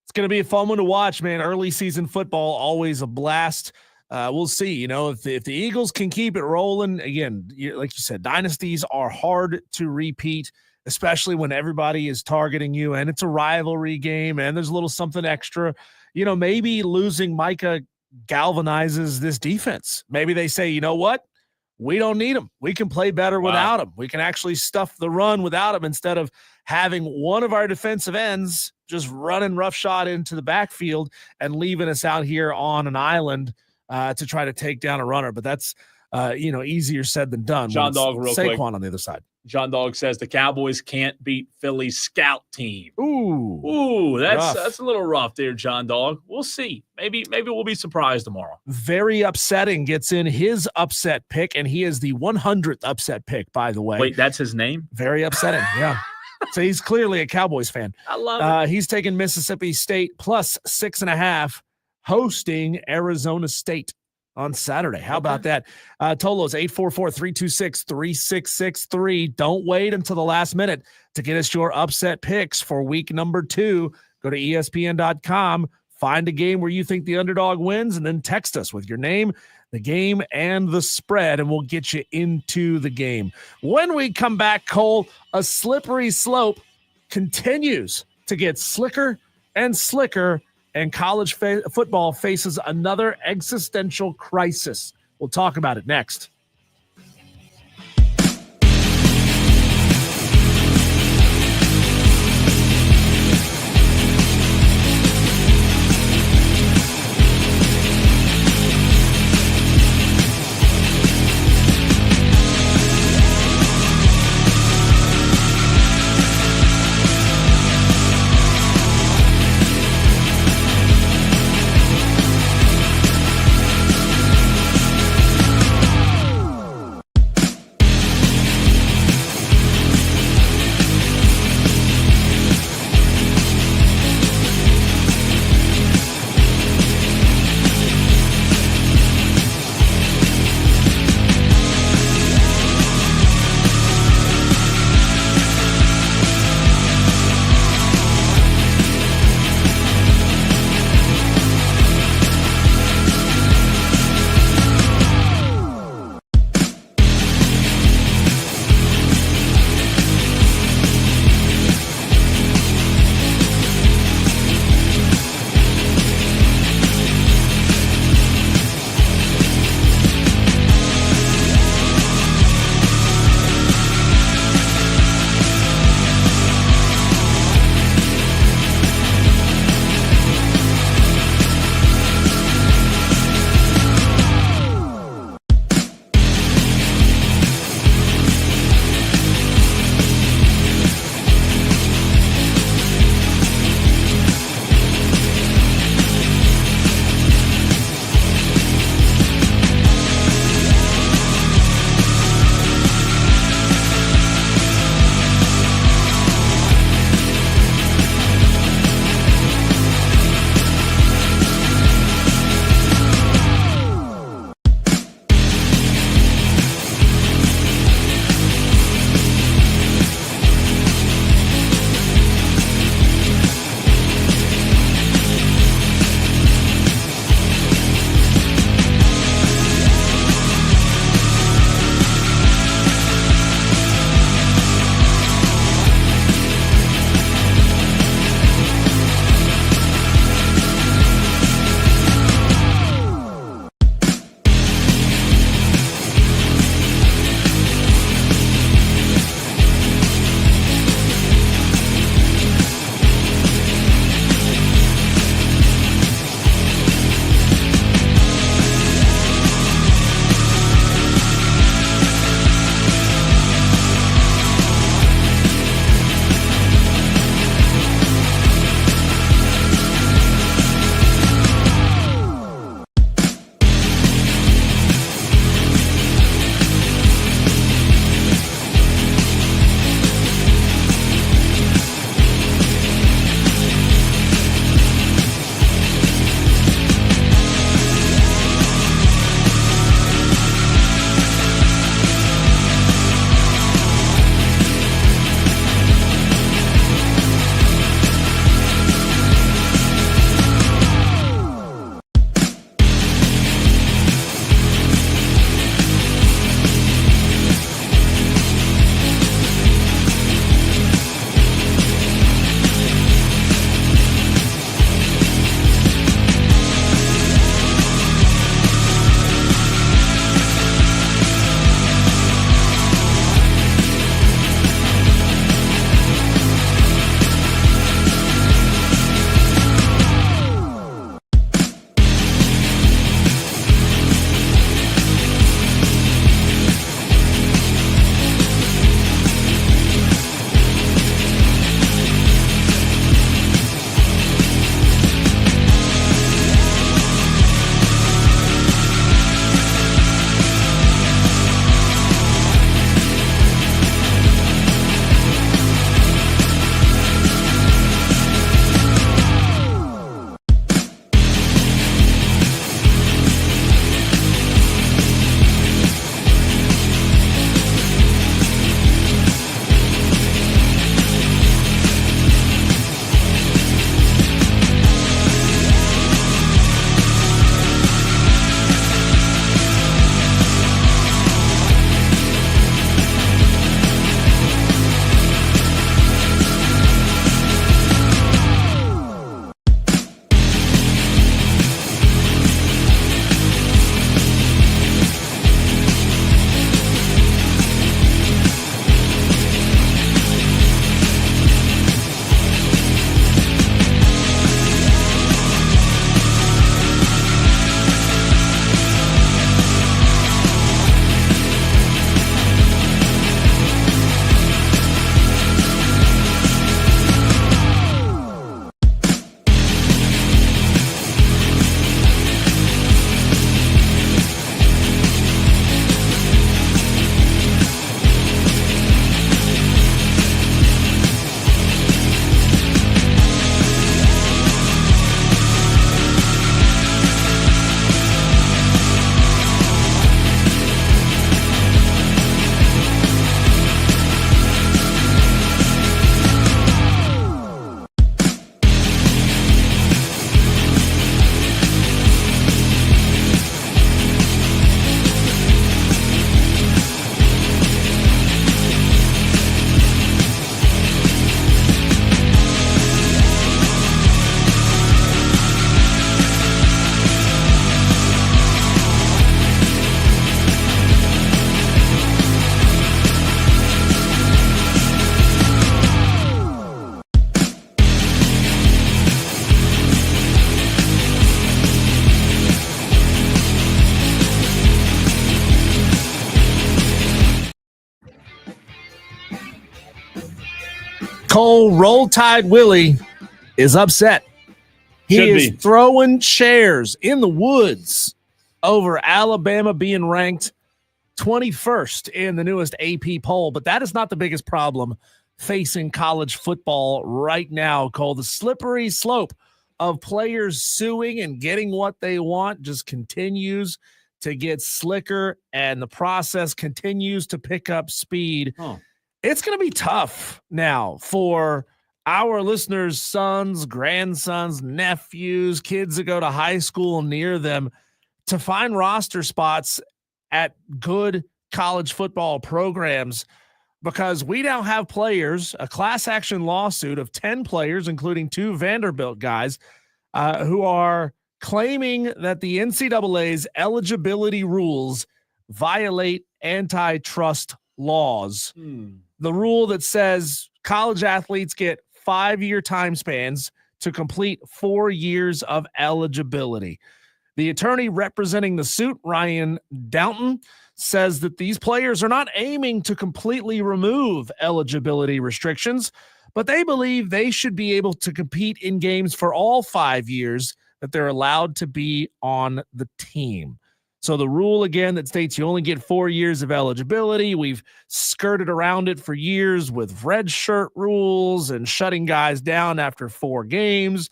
It's going to be a fun one to watch, man. Early season football, always a blast. We'll see, if the Eagles can keep it rolling. Again, like you said, dynasties are hard to repeat, especially when everybody is targeting you and it's a rivalry game and there's a little something extra. Maybe losing Micah galvanizes this defense. Maybe they say, you know what? We don't need him. We can play better without him. We can actually stuff the run without him instead of having one of our defensive ends just running roughshod into the backfield and leaving us out here on an island to try to take down a runner. But that's, easier said than done. John Dog, real Saquon quick. On the other side. John Dog says the Cowboys can't beat Philly's scout team. Ooh, that's a little rough there, John Dog. We'll see. Maybe we'll be surprised tomorrow. Very upsetting gets in his upset pick, and he is the 100th upset pick, by the way. Wait, that's his name? Very upsetting, yeah. So he's clearly a Cowboys fan. I love it. He's taking Mississippi State plus 6.5, hosting Arizona State on Saturday. How about that? Tolo's 844-326-3663. Don't wait until the last minute to get us your upset picks for week number 2. Go to ESPN.com, find a game where you think the underdog wins, and then text us with your name, the game, and the spread, and we'll get you into the game. When we come back, Cole, a slippery slope continues to get slicker and slicker, and college football faces another existential crisis. We'll talk about it next. Cole, Roll Tide Willie is upset. He is throwing chairs in the woods over Alabama being ranked 21st in the newest AP poll. But that is not the biggest problem facing college football right now, Cole. The slippery slope of players suing and getting what they want just continues to get slicker, and the process continues to pick up speed. It's going to be tough now for our listeners' sons, grandsons, nephews, kids that go to high school near them to find roster spots at good college football programs, because we now have players, a class action lawsuit of 10 players, including 2 Vanderbilt guys, who are claiming that the NCAA's eligibility rules violate antitrust laws. The rule that says college athletes get 5-year time spans to complete 4 years of eligibility. The attorney representing the suit, Ryan Downton, says that these players are not aiming to completely remove eligibility restrictions, but they believe they should be able to compete in games for all 5 years that they're allowed to be on the team. So the rule, again, that states you only get 4 years of eligibility, we've skirted around it for years with red shirt rules and shutting guys down after 4 games.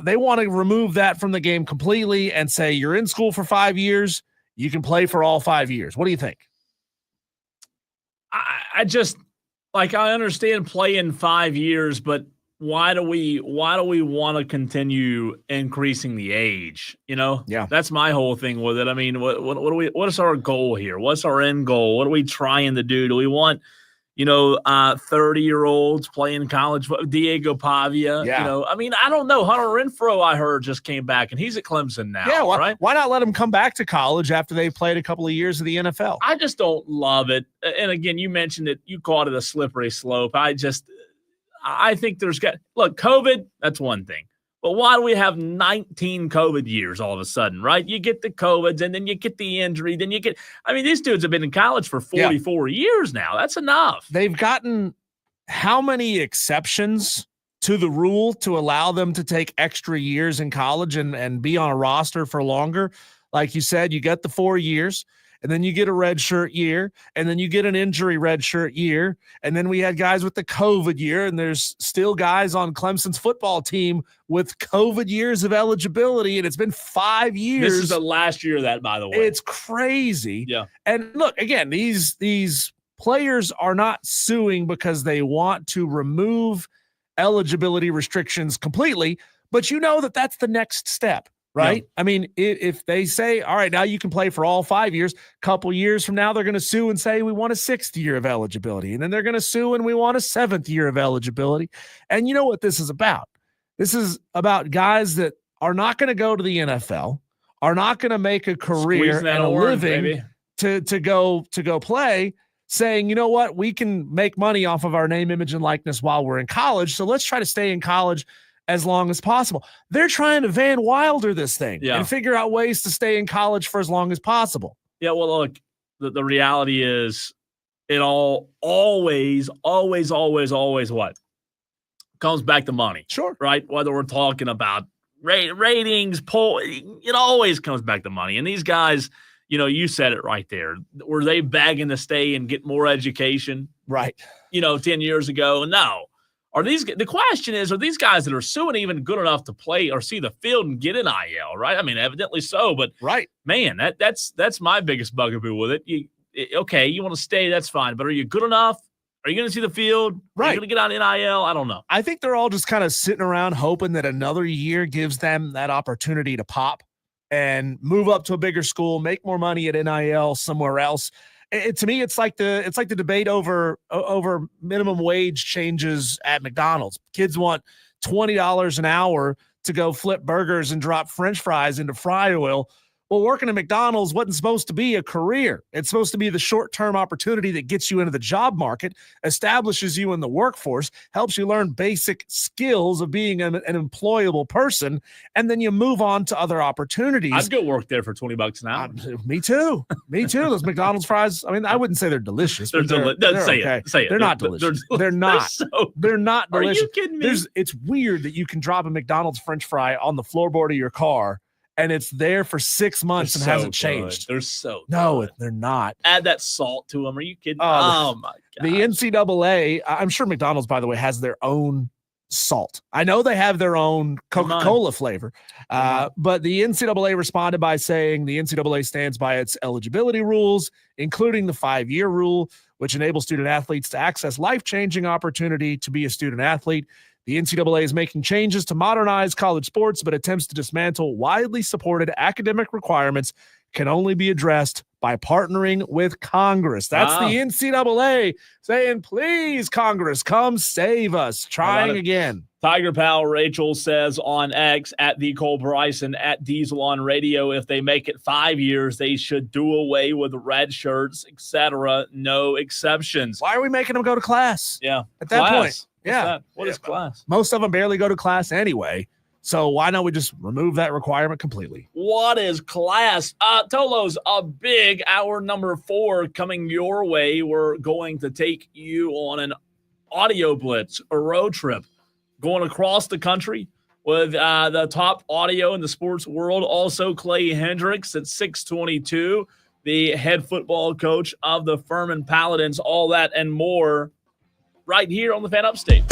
They want to remove that from the game completely and say you're in school for 5 years, you can play for all 5 years. What do you think? I just, like, I understand playing 5 years, but why do we want to continue increasing the age? You know, that's my whole thing with it. I mean, what is our goal here? What's our end goal? What are we trying to do? Do we want, 30-year-olds playing college? Diego Pavia, I mean, I don't know. Hunter Renfrow, I heard, just came back, and he's at Clemson now. Yeah, right? Why not let him come back to college after they played a couple of years of the NFL? I just don't love it. And again, you mentioned it. You called it a slippery slope. I think look, COVID, that's one thing. But why do we have 19 COVID years all of a sudden, right? You get the COVIDs, and then you get the injury, then you get – I mean, these dudes have been in college for 44 years now. That's enough. They've gotten how many exceptions to the rule to allow them to take extra years in college and be on a roster for longer? Like you said, you get the 4 years, and then you get a red shirt year, and then you get an injury red shirt year, and then we had guys with the COVID year, and there's still guys on Clemson's football team with COVID years of eligibility, and it's been 5 years. This is the last year of that, by the way. It's crazy. Yeah. And look, again, these players are not suing because they want to remove eligibility restrictions completely, but you know that that's the next step. Right. Yeah. I mean, if they say, all right, now you can play for all 5 years, couple years from now, they're going to sue and say, we want a 6th year of eligibility. And then they're going to sue and we want a 7th year of eligibility. And you know what this is about? This is about guys that are not going to go to the NFL, are not going to make a career and a living to go play, saying, you know what, we can make money off of our name, image, and likeness while we're in college. So let's try to stay in college as long as possible. They're trying to Van Wilder this thing and figure out ways to stay in college for as long as possible. Yeah, well, look, the reality is it always what? Comes back to money. Sure. Right? Whether we're talking about ratings, it always comes back to money. And these guys, you said it right there. Were they begging to stay and get more education? Right. 10 years ago? No. The question is, are these guys that are suing even good enough to play or see the field and get an IL, right? I mean, evidently so, but man, that's my biggest bugaboo with it. You want to stay, that's fine, but are you good enough? Are you going to see the field? Right. Are you going to get on NIL? I don't know. I think they're all just kind of sitting around hoping that another year gives them that opportunity to pop and move up to a bigger school, make more money at NIL somewhere else. To me, it's like the debate over minimum wage changes at McDonald's. Kids want $20 an hour to go flip burgers and drop French fries into fry oil. Well, working at McDonald's wasn't supposed to be a career. It's supposed to be the short-term opportunity that gets you into the job market, establishes you in the workforce, helps you learn basic skills of being an employable person, and then you move on to other opportunities. I'd go work there for $20 an hour. Me too. Me too. Those McDonald's fries, I mean, I wouldn't say they're delicious. They're they're say okay. it. Say it. They're not delicious. They're not. They're not delicious. Are you kidding me? It's weird that you can drop a McDonald's French fry on the floorboard of your car and it's there for 6 months and hasn't changed. They're so no, good. They're not. Add that salt to them. Are you kidding? Oh, my God. The NCAA, I'm sure McDonald's, by the way, has their own salt. I know they have their own Coca-Cola flavor, but the NCAA responded by saying the NCAA stands by its eligibility rules, including the 5-year rule, which enables student athletes to access life-changing opportunity to be a student athlete. The NCAA is making changes to modernize college sports, but attempts to dismantle widely supported academic requirements can only be addressed by partnering with Congress. That's the NCAA saying, please, Congress, come save us. Trying again. Tiger pal Rachel says on X, at the Cole Bryson, at Diesel on Radio, if they make it 5 years, they should do away with red shirts, etc. No exceptions. Why are we making them go to class? Yeah. At that point. Yeah. What is class? Most of them barely go to class anyway. So why don't we just remove that requirement completely? What is class? Tolos, a big hour number 4 coming your way. We're going to take you on an audio blitz, a road trip, going across the country with the top audio in the sports world. Also, Clay Hendricks at 622, the head football coach of the Furman Paladins. All that and more right here on the Fan Upstate.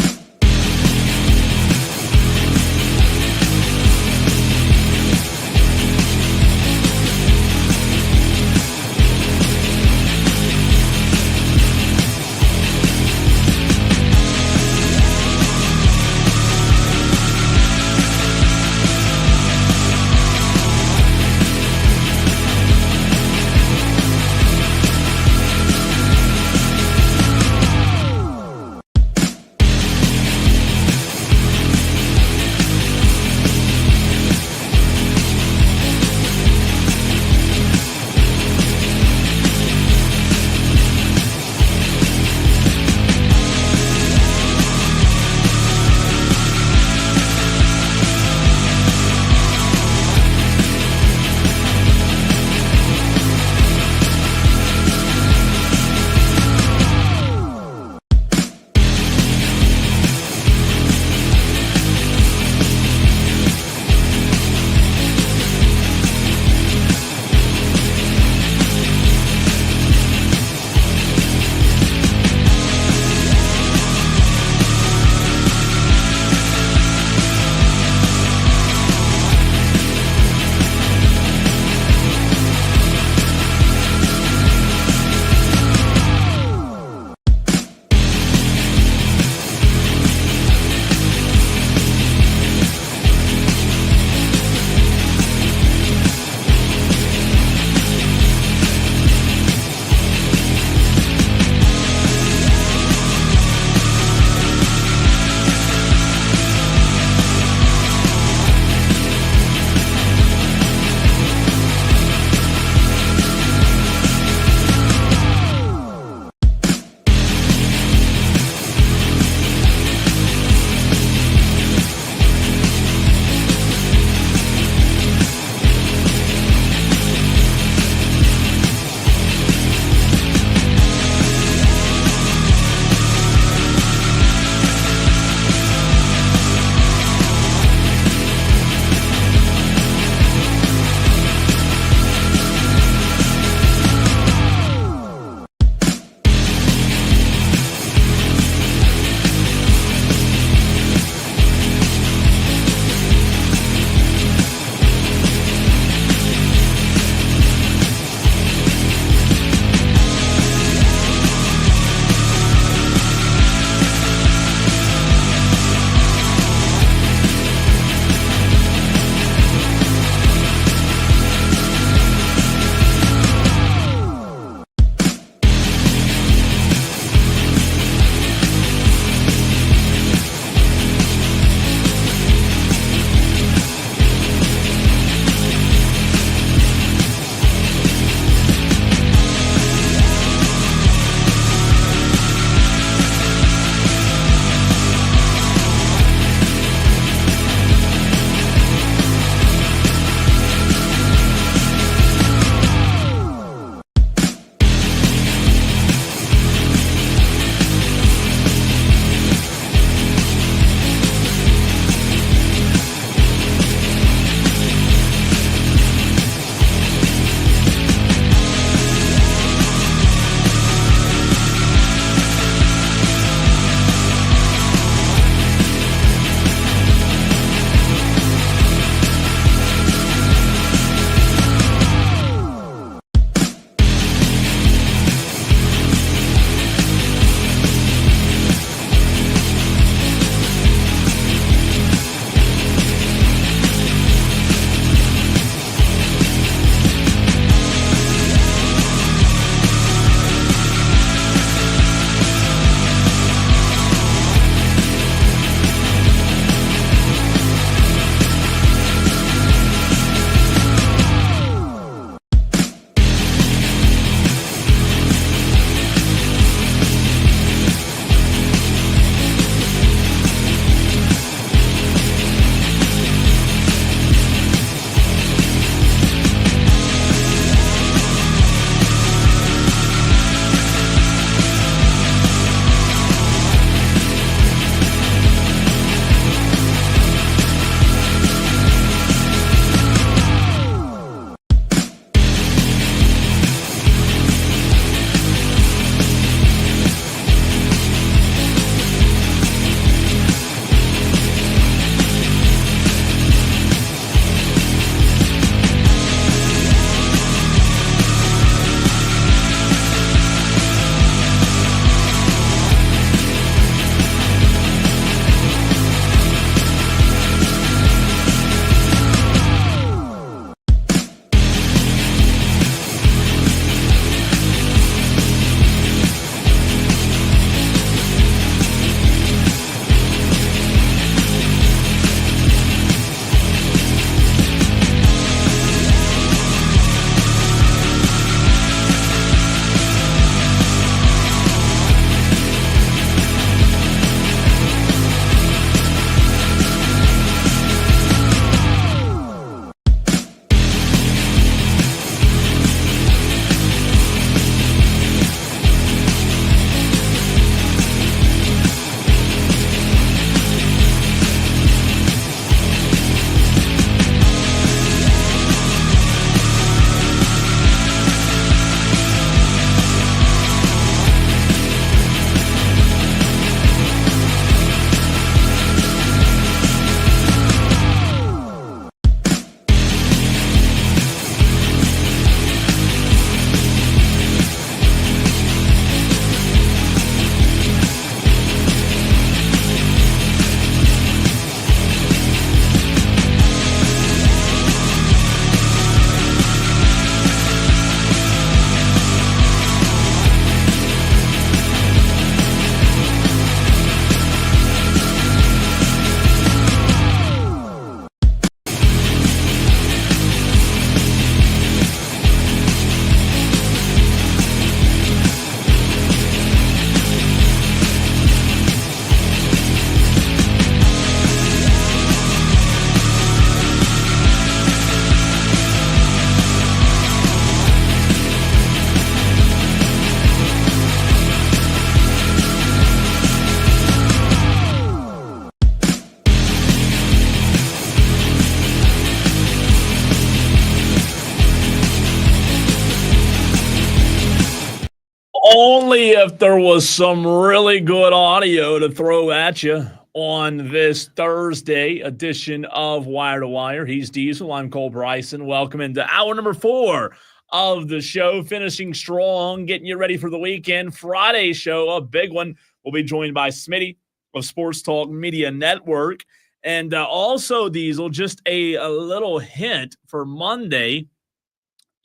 Only if there was some really good audio to throw at you on this Thursday edition of Wire to Wire. He's Diesel. I'm Cole Bryson. Welcome into hour number 4 of the show, finishing strong, getting you ready for the weekend. Friday show, a big one. We'll be joined by Smitty of Sports Talk Media Network. And also, Diesel, just a little hint for Monday.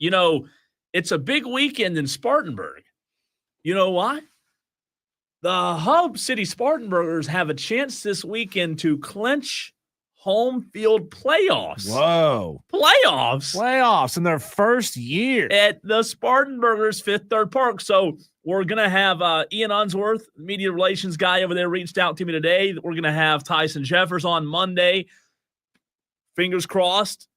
You know, it's a big weekend in Spartanburg. You know why? The Hub City Spartanburgers have a chance this weekend to clinch home field playoffs. Whoa. Playoffs in their first year. At the Spartanburgers Fifth Third Park. So we're going to have Ian Unsworth, media relations guy over there, reached out to me today. We're going to have Tyson Jeffers on Monday. Fingers crossed,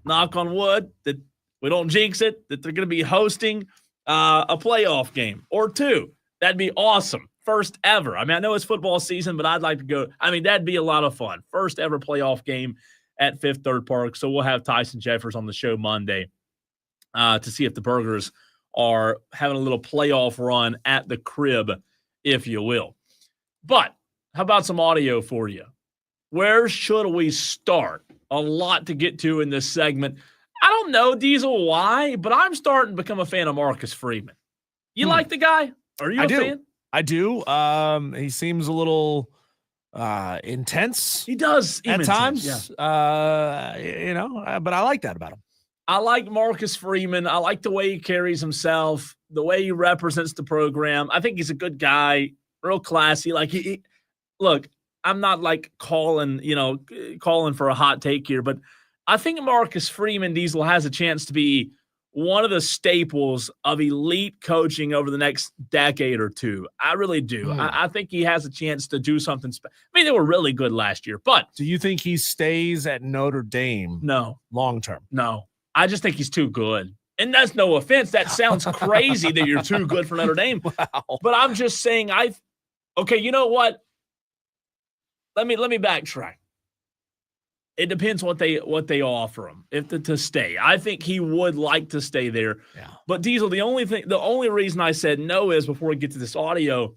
knock on wood, that we don't jinx it, that they're going to be hosting a playoff game or two. That'd be awesome. First ever. I mean, I know it's football season, but I'd like to go. I mean, that'd be a lot of fun. First ever playoff game at Fifth Third Park. So we'll have Tyson Jeffers on the show Monday to see if the Burgers are having a little playoff run at the crib, if you will. But how about some audio for you? Where should we start? A lot to get to in this segment. I don't know, Diesel, why, but I'm starting to become a fan of Marcus Freeman. You like the guy? Are you a fan? I do. He seems a little intense. He does at times. Yeah. But I like that about him. I like Marcus Freeman. I like the way he carries himself, the way he represents the program. I think he's a good guy, real classy. Like look, I'm not like calling for a hot take here, but I think Marcus Freeman, Diesel, has a chance to be one of the staples of elite coaching over the next decade or two. I really do. I think he has a chance to do something. I mean, they were really good last year, but do you think he stays at Notre Dame? No. Long term? No. I just think he's too good. And that's no offense. That sounds crazy that you're too good for Notre Dame. Wow. But I'm just saying okay, you know what? Let me backtrack. It depends what they offer him to stay. I think he would like to stay there. Yeah. But Diesel, the only reason I said no is, before we get to this audio,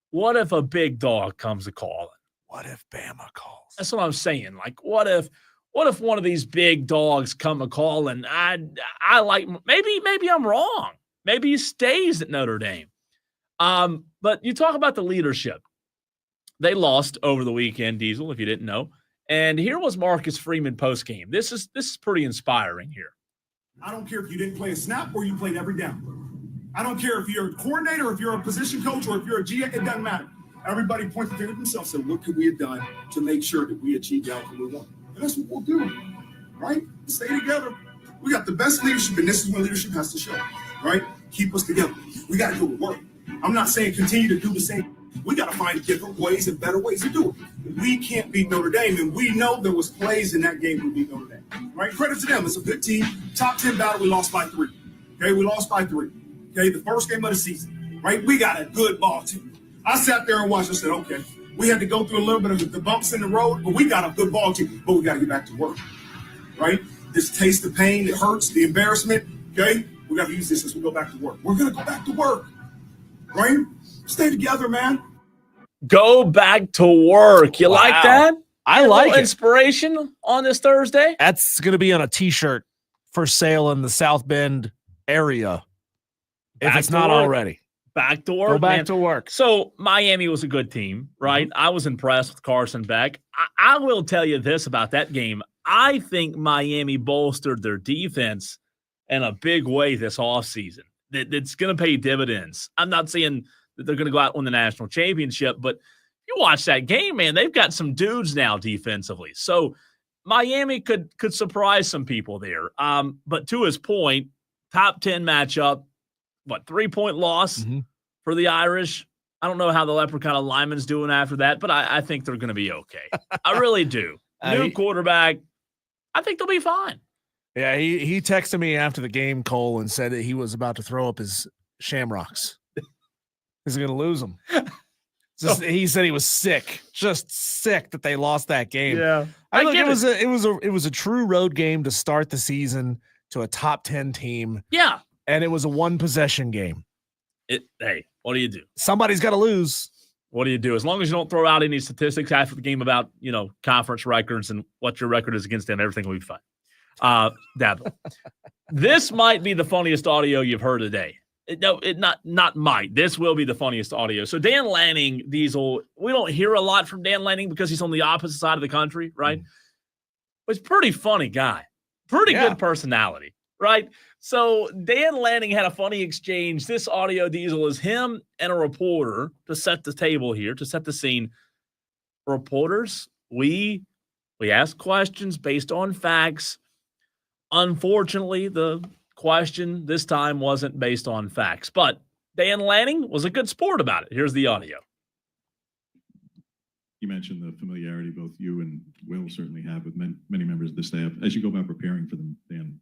what if a big dog comes a calling? What if Bama calls? That's what I'm saying. Like, what if one of these big dogs come a calling? I like, maybe I'm wrong. Maybe he stays at Notre Dame. But you talk about the leadership. They lost over the weekend, Diesel, if you didn't know. And here was Marcus Freeman postgame. This is pretty inspiring here. I don't care if you didn't play a snap or you played every down. I don't care if you're a coordinator, if you're a position coach, or if you're a GM. It doesn't matter. Everybody points the finger at themselves and said, what could we have done to make sure that we achieve the outcome we want? And that's what we'll do, right? Stay together. We got the best leadership, and this is when leadership has to show, right? Keep us together. We got to do the work. I'm not saying continue to do the same. We got to find different ways and better ways to do it. We can't beat Notre Dame, and we know there was plays in that game we beat Notre Dame, right? Credit to them. It's a good team. Top 10 battle, we lost by 3. Okay, we lost by 3. Okay, the first game of the season, right? We got a good ball team. I sat there and watched and said, okay, we had to go through a little bit of the bumps in the road, but we got a good ball team, but we got to get back to work, right? This taste of pain, it hurts, the embarrassment, okay? We got to use this as we go back to work. We're going to go back to work, right? Stay together, man. Go back to work. You like that? I like it. Inspiration on this Thursday? That's going to be on a T-shirt for sale in the South Bend area. If it's not already. Back to work. Go back to work. So Miami was a good team, right? I was impressed with Carson Beck. I will tell you this about that game. I think Miami bolstered their defense in a big way this offseason. It's going to pay dividends. I'm not saying that they're going to go out and win the national championship, but you watch that game, man, they've got some dudes now defensively. So Miami could surprise some people there. But to his point, top 10 matchup, 3-point loss for the Irish. I don't know how the Leprechaun lineman's doing after that, but I think they're going to be okay. I really do. New quarterback. I think they'll be fine. Yeah, he texted me after the game, Cole, and said that he was about to throw up his shamrocks. He's going to lose them. He said he was sick, just sick that they lost that game. Yeah, I think it was a true road game to start the season to a top 10 team. Yeah, and it was a 1-possession game. Hey, what do you do? Somebody's got to lose. What do you do? As long as you don't throw out any statistics after the game about, conference records and what your record is against them, everything will be fine. Dabo, this might be the funniest audio you've heard today. Not might. This will be the funniest audio. So Dan Lanning, Diesel, we don't hear a lot from Dan Lanning because he's on the opposite side of the country, right? But he's a pretty funny guy. Pretty good personality, right? So Dan Lanning had a funny exchange. This audio, Diesel, is him and a reporter to set the table here, to set the scene. Reporters, we ask questions based on facts. Unfortunately, the question this time wasn't based on facts, but Dan Lanning was a good sport about it. Here's the audio. You mentioned the familiarity both you and Will certainly have with many members of the staff. As you go about preparing for them, Dan,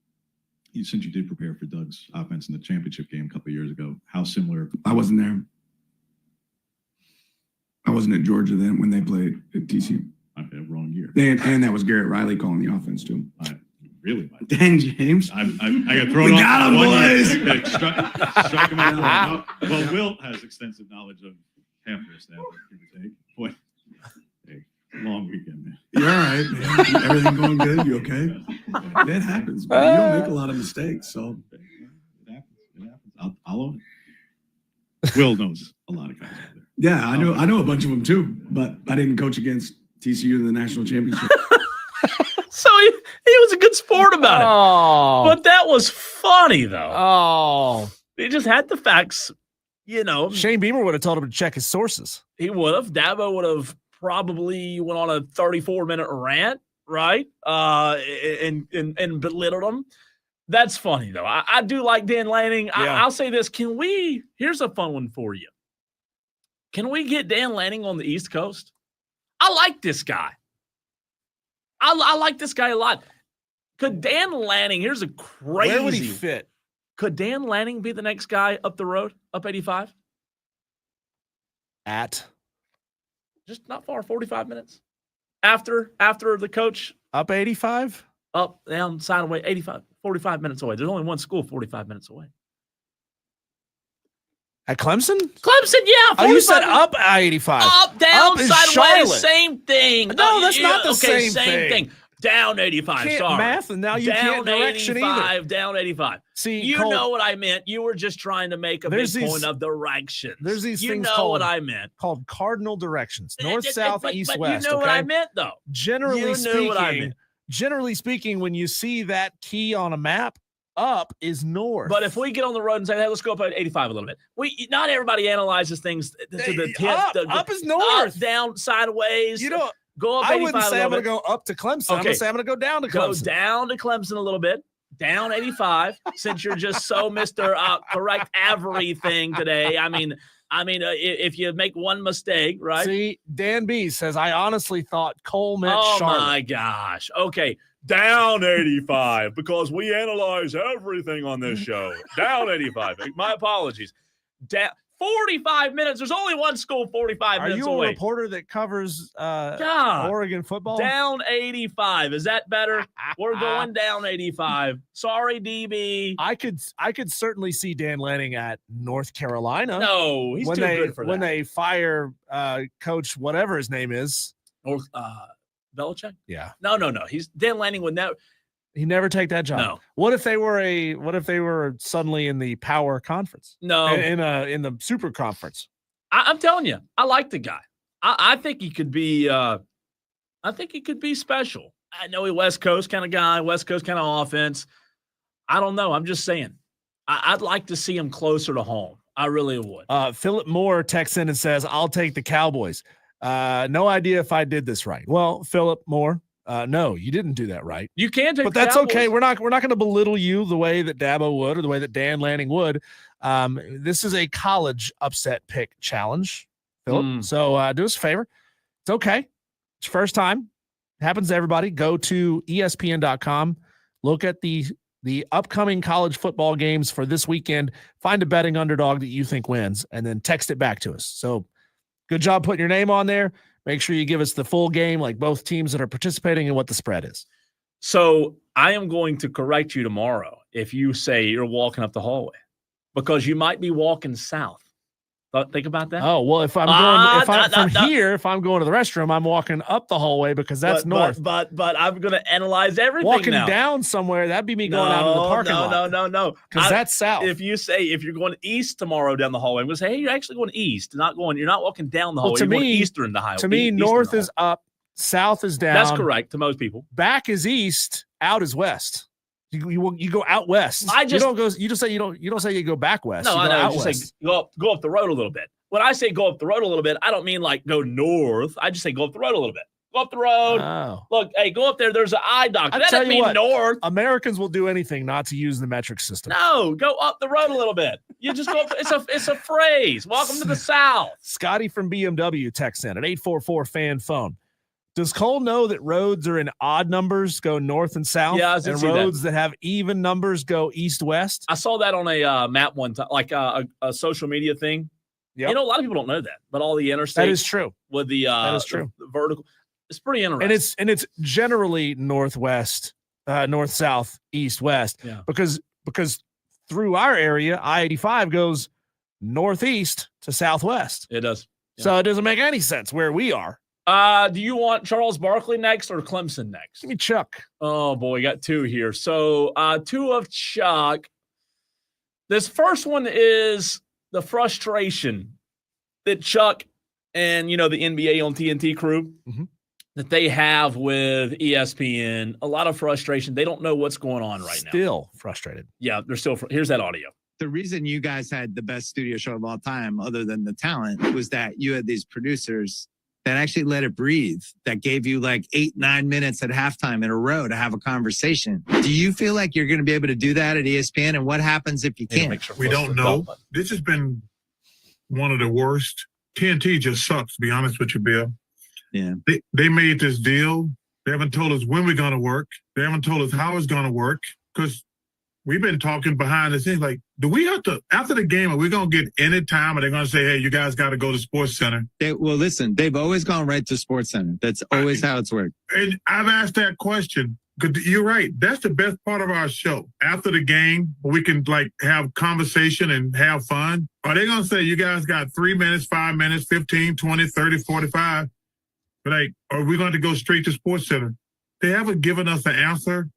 since you did prepare for Doug's offense in the championship game a couple of years ago, how similar? I wasn't there. I wasn't at Georgia then when they played at TCU. Okay, wrong year. And that was Garrett Riley calling the offense too. Really? Dan James. I got thrown we off. Got him, boys. Struck him out. Well, Will has extensive knowledge of half their staff. Boy, hey, long weekend, man. You're all right, man. Everything going good? You okay? That happens, man. You don't make a lot of mistakes, so. It happens. I'll own it. Will knows a lot of guys out there. Yeah, I know a bunch of them too, but I didn't coach against TCU in the national championship. So he was a good sport about it. But that was funny, though. Oh. He just had the facts, Shane Beamer would have told him to check his sources. He would have. Dabo would have probably went on a 34-minute rant, right? And belittled him. That's funny, though. I do like Dan Lanning. Yeah. I'll say this. Here's a fun one for you. Can we get Dan Lanning on the East Coast? I like this guy. I like this guy a lot. Could Dan Lanning, here's a crazy. Where would he fit? Could Dan Lanning be the next guy up the road, up 85? Just not far, 45 minutes. After the coach. Up 85? Up, down, side away, 85, 45 minutes away. There's only one school 45 minutes away. At Clemson? Clemson, yeah. Oh, you said up 85. Up, down, Up is sideways, Charlotte. same thing. No, that's not the same thing. Down 85, Can't sorry. math, and now you down can't direction 85, either. Down 85. See, you Cole, know what I meant. You were just trying to make a big point of directions. There's these you things know what I meant. called cardinal directions. North, south, east, west. You know what I meant, though. Generally knew what I meant. Generally speaking, when you see that key on a map, up is north. But if we get on the road and say, hey, let's go up at 85 a little bit. Not everybody analyzes things to the tip. Up is north. Up, down, sideways. Go up 85 I wouldn't say I'm going to go up to Clemson. Okay. I'm going to say I'm going to go down to Clemson. Go down to Clemson a little bit. Down 85, since you're just so Mr. Correct everything today. I mean, if you make one mistake, right? See, Dan B says, I honestly thought Cole meant Charlotte. Oh, my gosh. Okay, down 85, because we analyze everything on this show. Down 85. My apologies. Down 45 minutes. There's only one school 45 minutes away. Are you a reporter that covers Oregon football? Down 85. Is that better? We're going down 85. Sorry, DB. I could certainly see Dan Lanning at North Carolina. No, he's too good for that. When they fire coach whatever his name is. Or Belichick? Yeah. No. He's Dan Lanning would never. He never take that job. No. What if they were suddenly in the power conference? No. In the super conference. I'm telling you, I like the guy. I think he could be special. I know he's West Coast kind of guy, West Coast kind of offense. I don't know. I'm just saying. I'd like to see him closer to home. I really would. Philip Moore texts in and says, I'll take the Cowboys. No idea if I did this right. Well, Philip Moore, no, you didn't do that right. You can take, but that's Cowboys. Okay. We're not going to belittle you the way that Dabo would or the way that Dan Lanning would. This is a college upset pick challenge, Philip. So do us a favor. It's okay. It's your first time. It happens to everybody. Go to ESPN.com. Look at the upcoming college football games for this weekend. Find a betting underdog that you think wins, and then text it back to us. So good job putting your name on there. Make sure you give us the full game, like both teams that are participating, and what the spread is. So I am going to correct you tomorrow if you say you're walking up the hallway. because you might be walking south. Think about that. Oh, well, if I'm going to the restroom, I'm walking up the hallway because that's north. But I'm going to analyze everything walking now. down somewhere, that'd be me going out of the parking lot. No. Because that's south. If you're going east tomorrow down the hallway, I'm going to say, hey, you're actually going east, you're not walking down the hallway. You're going eastern the highway. To me, north is up, south is down. That's correct to most people. Back is east, out is west. You go out west. You don't say you go back west. No, you I know. Out you west. say go up the road a little bit. When I say go up the road a little bit, I don't mean like go north. I just say go up the road a little bit. Go up the road. Oh. Look, hey, go up there. There's an eye doctor. That doesn't mean north. Americans will do anything not to use the metric system. No, go up the road a little bit. You just go up. It's a phrase. Welcome to the South. Scotty from BMW texts in at 844-FAN phone. Does Cole know that roads are in odd numbers go north and south? Yeah, and roads that have even numbers go east-west? I saw that on a map one time, like a social media thing. Yep. You know, a lot of people don't know that, but all the interstates. That is true. With the that is true. The vertical, it's pretty interesting. And it's generally northwest, north, south, east, west. Yeah. Because through our area, I-85 goes northeast to southwest. It does. Yeah. So it doesn't make any sense where we are. Do you want Charles Barkley next or Clemson next? Give me Chuck. Oh boy, we got two here. So two of Chuck. This first one is the frustration that Chuck and the NBA on TNT crew that they have with ESPN. A lot of frustration. They don't know what's going on right now. Still frustrated. Yeah, they're still. Here's that audio. The reason you guys had the best studio show of all time, other than the talent, was that you had these producers that actually let it breathe, that gave you like 8-9 minutes at halftime in a row to have a conversation. Do you feel like you're going to be able to do that at ESPN? And what happens if you can't? We don't know. This has been one of the worst. TNT just sucks, to be honest with you, Bill. Yeah. They made this deal. They haven't told us when we're going to work. They haven't told us how it's going to work, because we've been talking behind the scenes. Like, do we have to, after the game, are we going to get any time? Are they going to say, hey, you guys got to go to Sports Center? Well, listen, they've always gone right to Sports Center. That's always how it's worked. And I've asked that question, because you're right. That's the best part of our show. After the game, we can like have conversation and have fun. Are they going to say, you guys got 3 minutes, 5 minutes, 15, 20, 30, 45? Like, are we going to go straight to Sports Center? They haven't given us an answer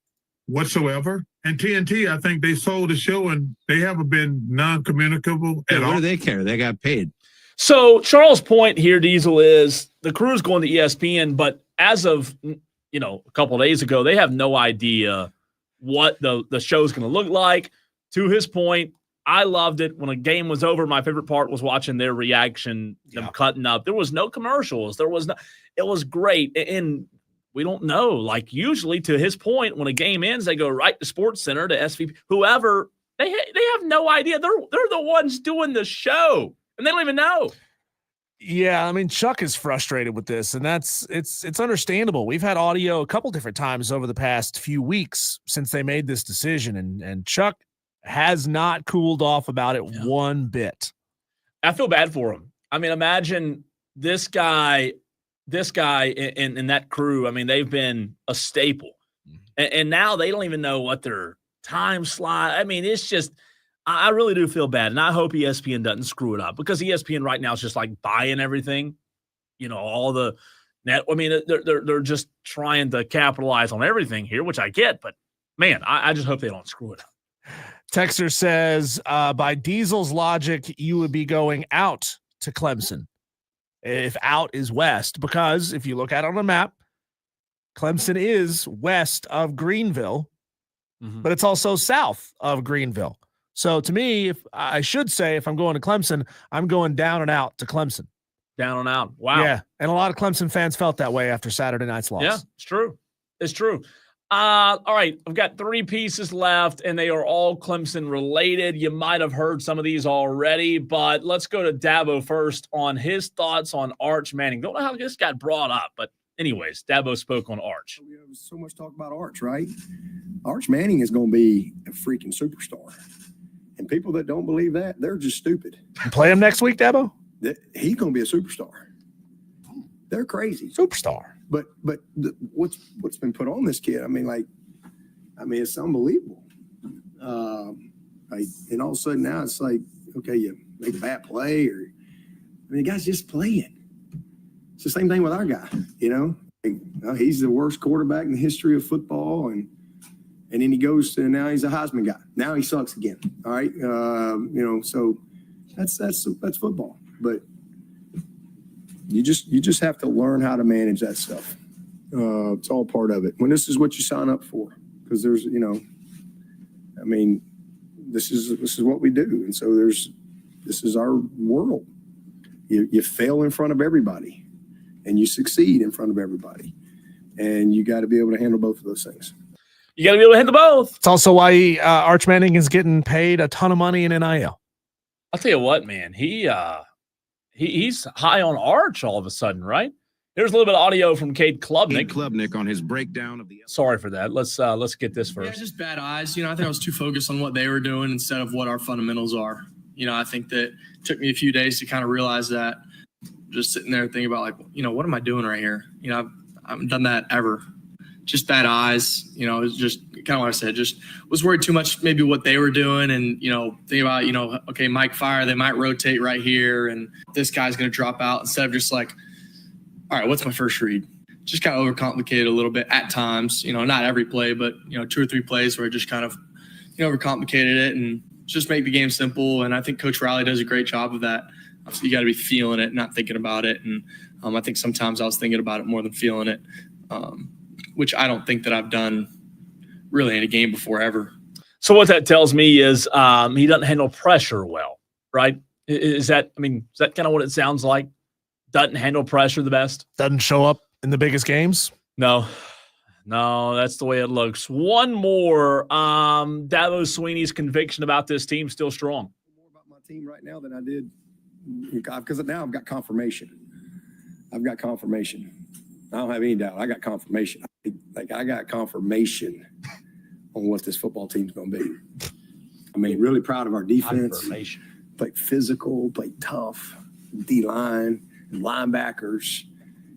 whatsoever. And TNT, I think they sold the show and they haven't been non-communicable at all. What do they care? They got paid. So Charles' point here, Diesel, is the crew's going to ESPN, but as of a couple of days ago, they have no idea what the show's going to look like. To his point, I loved it. When a game was over, my favorite part was watching their reaction, them cutting up. There was no commercials. It was great. And we don't know. Like, usually, to his point, when a game ends, they go right to Sports Center, to SVP, whoever. They have no idea. They're the ones doing the show, and they don't even know. Yeah, I mean, Chuck is frustrated with this, and it's understandable. We've had audio a couple different times over the past few weeks since they made this decision, and Chuck has not cooled off about it one bit. I feel bad for him. I mean, imagine this guy and that crew. I mean, they've been a staple, and now they don't even know what their time slot. I mean, it's just, I really do feel bad, and I hope ESPN doesn't screw it up, because ESPN right now is just like buying everything, all the net. I mean, they're just trying to capitalize on everything here, which I get, but man, I just hope they don't screw it up. Texter says, by Diesel's logic, you would be going out to Clemson if out is west, because if you look at it on the map, Clemson is west of Greenville, but it's also south of Greenville. So to me, if I'm going to Clemson, I'm going down and out to Clemson. Down and out. Wow. Yeah. And a lot of Clemson fans felt that way after Saturday night's loss. Yeah, it's true. It's true. All right, I've got 3 pieces left, and they are all Clemson related. You might have heard some of these already, but let's go to Dabo first on his thoughts on Arch Manning. Don't know how this got brought up, but anyways, Dabo spoke on Arch. We have so much talk about Arch, right? Arch Manning is going to be a freaking superstar. And people that don't believe that, they're just stupid. You play him next week, Dabo? He's going to be a superstar. They're crazy. Superstar. But what's been put on this kid? I mean, it's unbelievable. Like, and all of a sudden now it's like, okay, you make a bad play, or the guy's just playing. It's the same thing with our guy, Like, he's the worst quarterback in the history of football, and then he goes to, now he's a Heisman guy. Now he sucks again. All right, so that's football. But you just have to learn how to manage that stuff. It's all part of it. When this is what you sign up for, because there's, this is what we do, and so this is our world. You fail in front of everybody, and you succeed in front of everybody, and you got to be able to handle both of those things. You got to be able to handle both. It's also why Arch Manning is getting paid a ton of money in NIL. I'll tell you what, man. He's high on Arch all of a sudden, right? Here's a little bit of audio from Cade Klubnik. Klubnik on his breakdown of the. Sorry for that. Let's get this first. Yeah, just bad eyes. I think I was too focused on what they were doing instead of what our fundamentals are. I think that it took me a few days to kind of realize that. Just sitting there thinking about, like, what am I doing right here? I haven't done that ever. Just bad eyes. It's just kind of what I said. Just was worried too much maybe what they were doing, and think about okay, Mike Fire, they might rotate right here, and this guy's going to drop out, instead of just like, all right, what's my first read? Just kind of overcomplicated a little bit at times. Not every play, but 2 or 3 plays where I just kind of overcomplicated it and just make the game simple. And I think Coach Riley does a great job of that. You got to be feeling it, not thinking about it. And I think sometimes I was thinking about it more than feeling it, which I don't think that I've done really in a game before ever. So what that tells me is he doesn't handle pressure well, right? Is that kind of what it sounds like? Doesn't handle pressure the best? Doesn't show up in the biggest games? No, that's the way it looks. One more. Dabo Swinney's conviction about this team still strong. More about my team right now than I did, because now I've got confirmation. I don't have any doubt. I got confirmation. I got confirmation on what this football team's going to be. Really proud of our defense. Played physical, played tough, D-line, linebackers.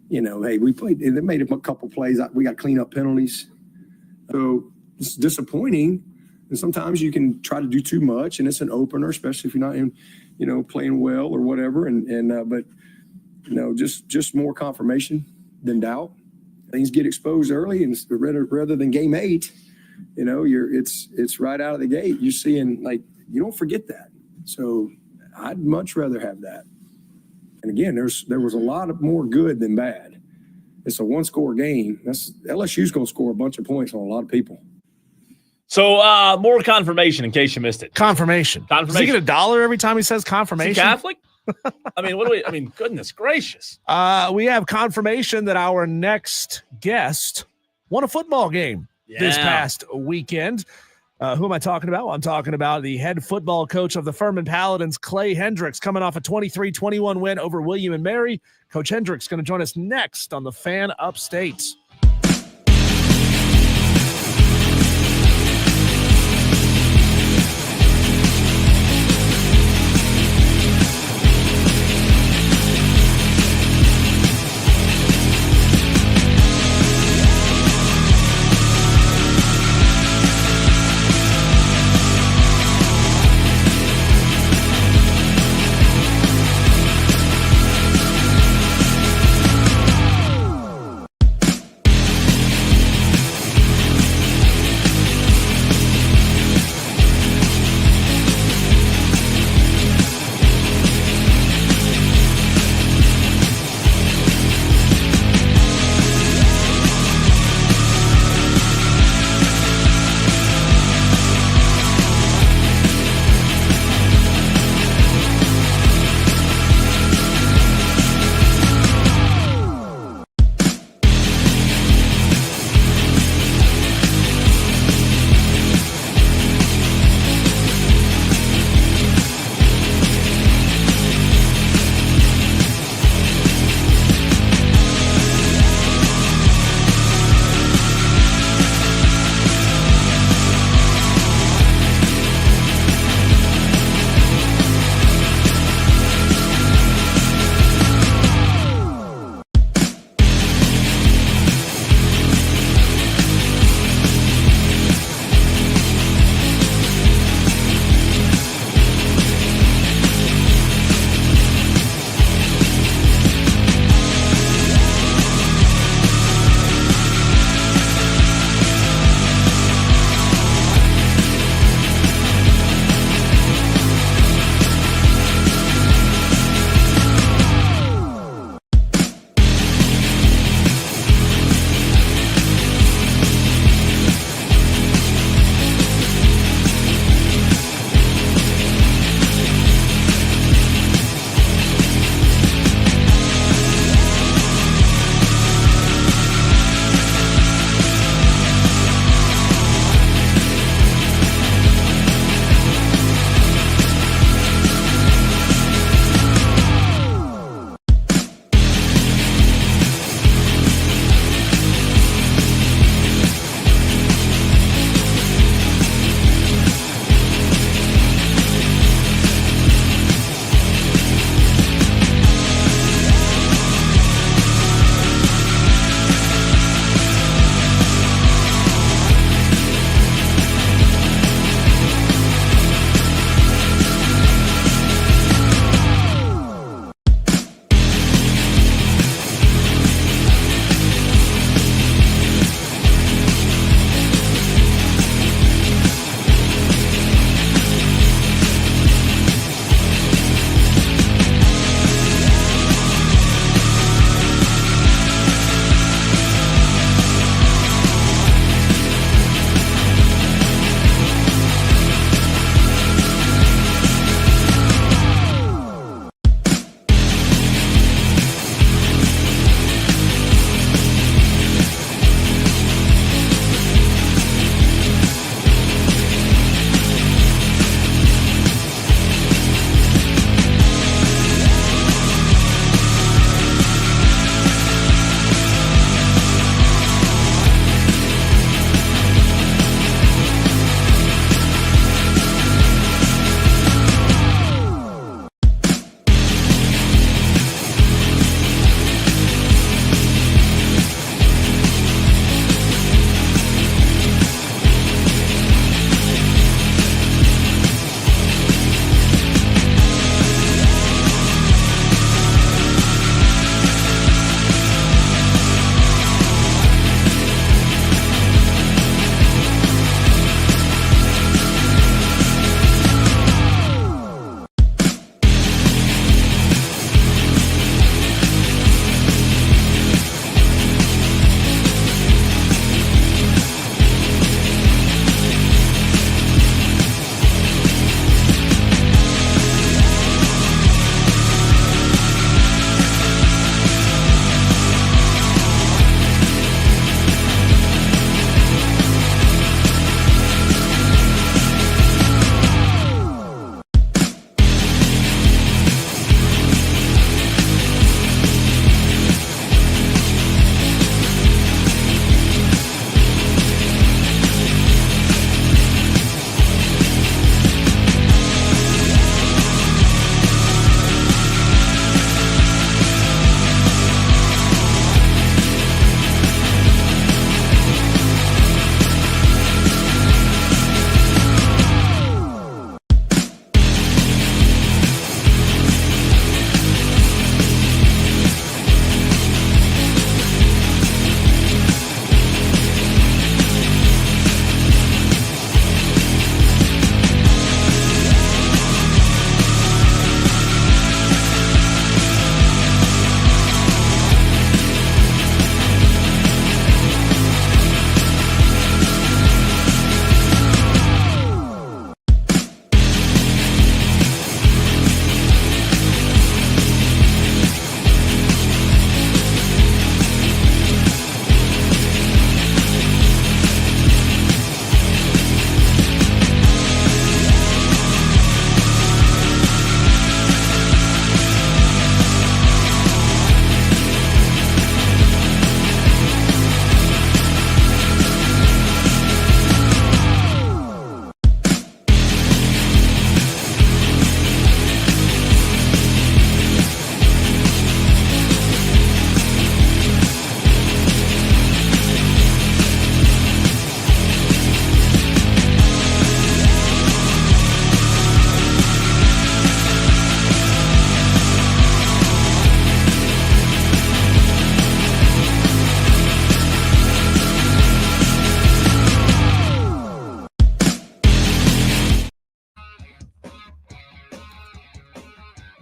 We played, and they made a couple plays. We got to clean up penalties. So it's disappointing. And sometimes you can try to do too much, and it's an opener, especially if you're not playing well or whatever. But just more confirmation than doubt. Things get exposed early, and rather than game 8, it's right out of the gate. You're seeing, you don't forget that. So I'd much rather have that. And again, there was a lot of more good than bad. It's a 1-score game. LSU's going to score a bunch of points on a lot of people. So more confirmation, in case you missed it. Confirmation. Does he get $1 every time he says confirmation? Is he Catholic? Goodness gracious. We have confirmation that our next guest won a football game this past weekend. Who am I talking about? Well, I'm talking about the head football coach of the Furman Paladins, Clay Hendricks, coming off a 23-21 win over William and Mary. Coach Hendricks going to join us next on the Fan Upstate.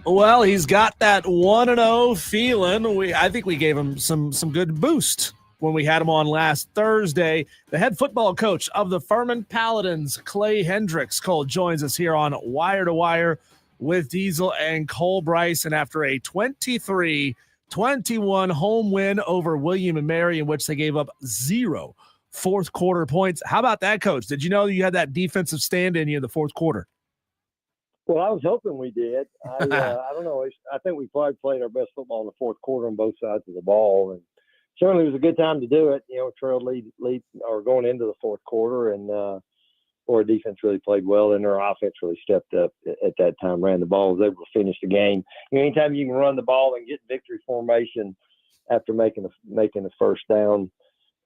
Well, he's got that 1-0 feeling. I think we gave him some good boost when we had him on last Thursday. The head football coach of the Furman Paladins, Clay Hendricks, Cole, joins us here on Wire to Wire with Diesel and Cole Bryson after a 23-21 home win over William and Mary, in which they gave up 0 fourth quarter points. How about that, Coach? Did you know you had that defensive stand in you in the fourth quarter? Well, I was hoping we did. I don't know. I think we probably played our best football in the fourth quarter on both sides of the ball, and certainly it was a good time to do it. Trailed lead or going into the fourth quarter, and our defense really played well, and our offense really stepped up at that time, ran the ball, was able to finish the game. Anytime you can run the ball and get victory formation after making the first down,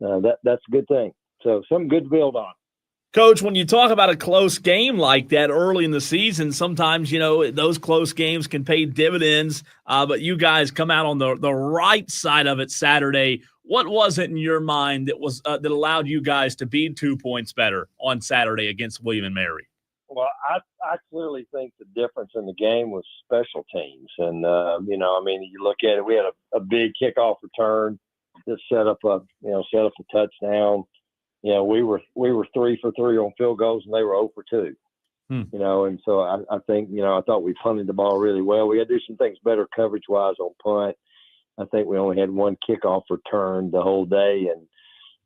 that's a good thing. So something good to build on. Coach, when you talk about a close game like that early in the season, sometimes, those close games can pay dividends, but you guys come out on the right side of it Saturday. What was it in your mind that allowed you guys to be 2 points better on Saturday against William and Mary? Well, I clearly think the difference in the game was special teams. And, you look at it, we had a big kickoff return that set up a touchdown. We were 3 for 3 on field goals, and they were 0 for 2. And so I think, I thought we punted the ball really well. We had to do some things better coverage-wise on punt. I think we only had 1 kickoff return the whole day,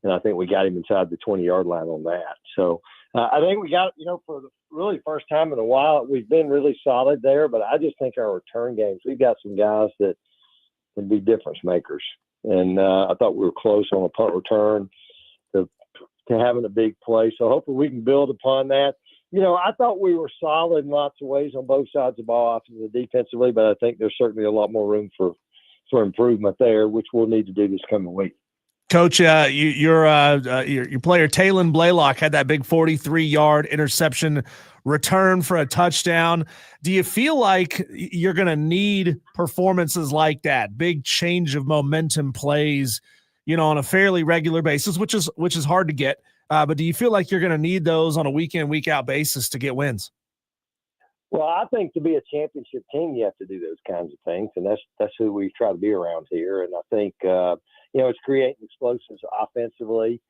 and I think we got him inside the 20-yard line on that. So I think we got, for the really first time in a while, we've been really solid there, but I just think our return games, we've got some guys that can be difference makers. And I thought we were close on a punt return to having a big play. So hopefully we can build upon that. I thought we were solid in lots of ways on both sides of the ball, offensively and defensively, but I think there's certainly a lot more room for improvement there, which we'll need to do this coming week. Coach, your player Taylon Blaylock had that big 43-yard interception return for a touchdown. Do you feel like you're going to need performances like that, big change of momentum plays, on a fairly regular basis, which is hard to get? But do you feel like you're going to need those on a week in, week out basis to get wins? Well, I think to be a championship team, you have to do those kinds of things, and that's who we try to be around here. And I think it's creating explosives offensively,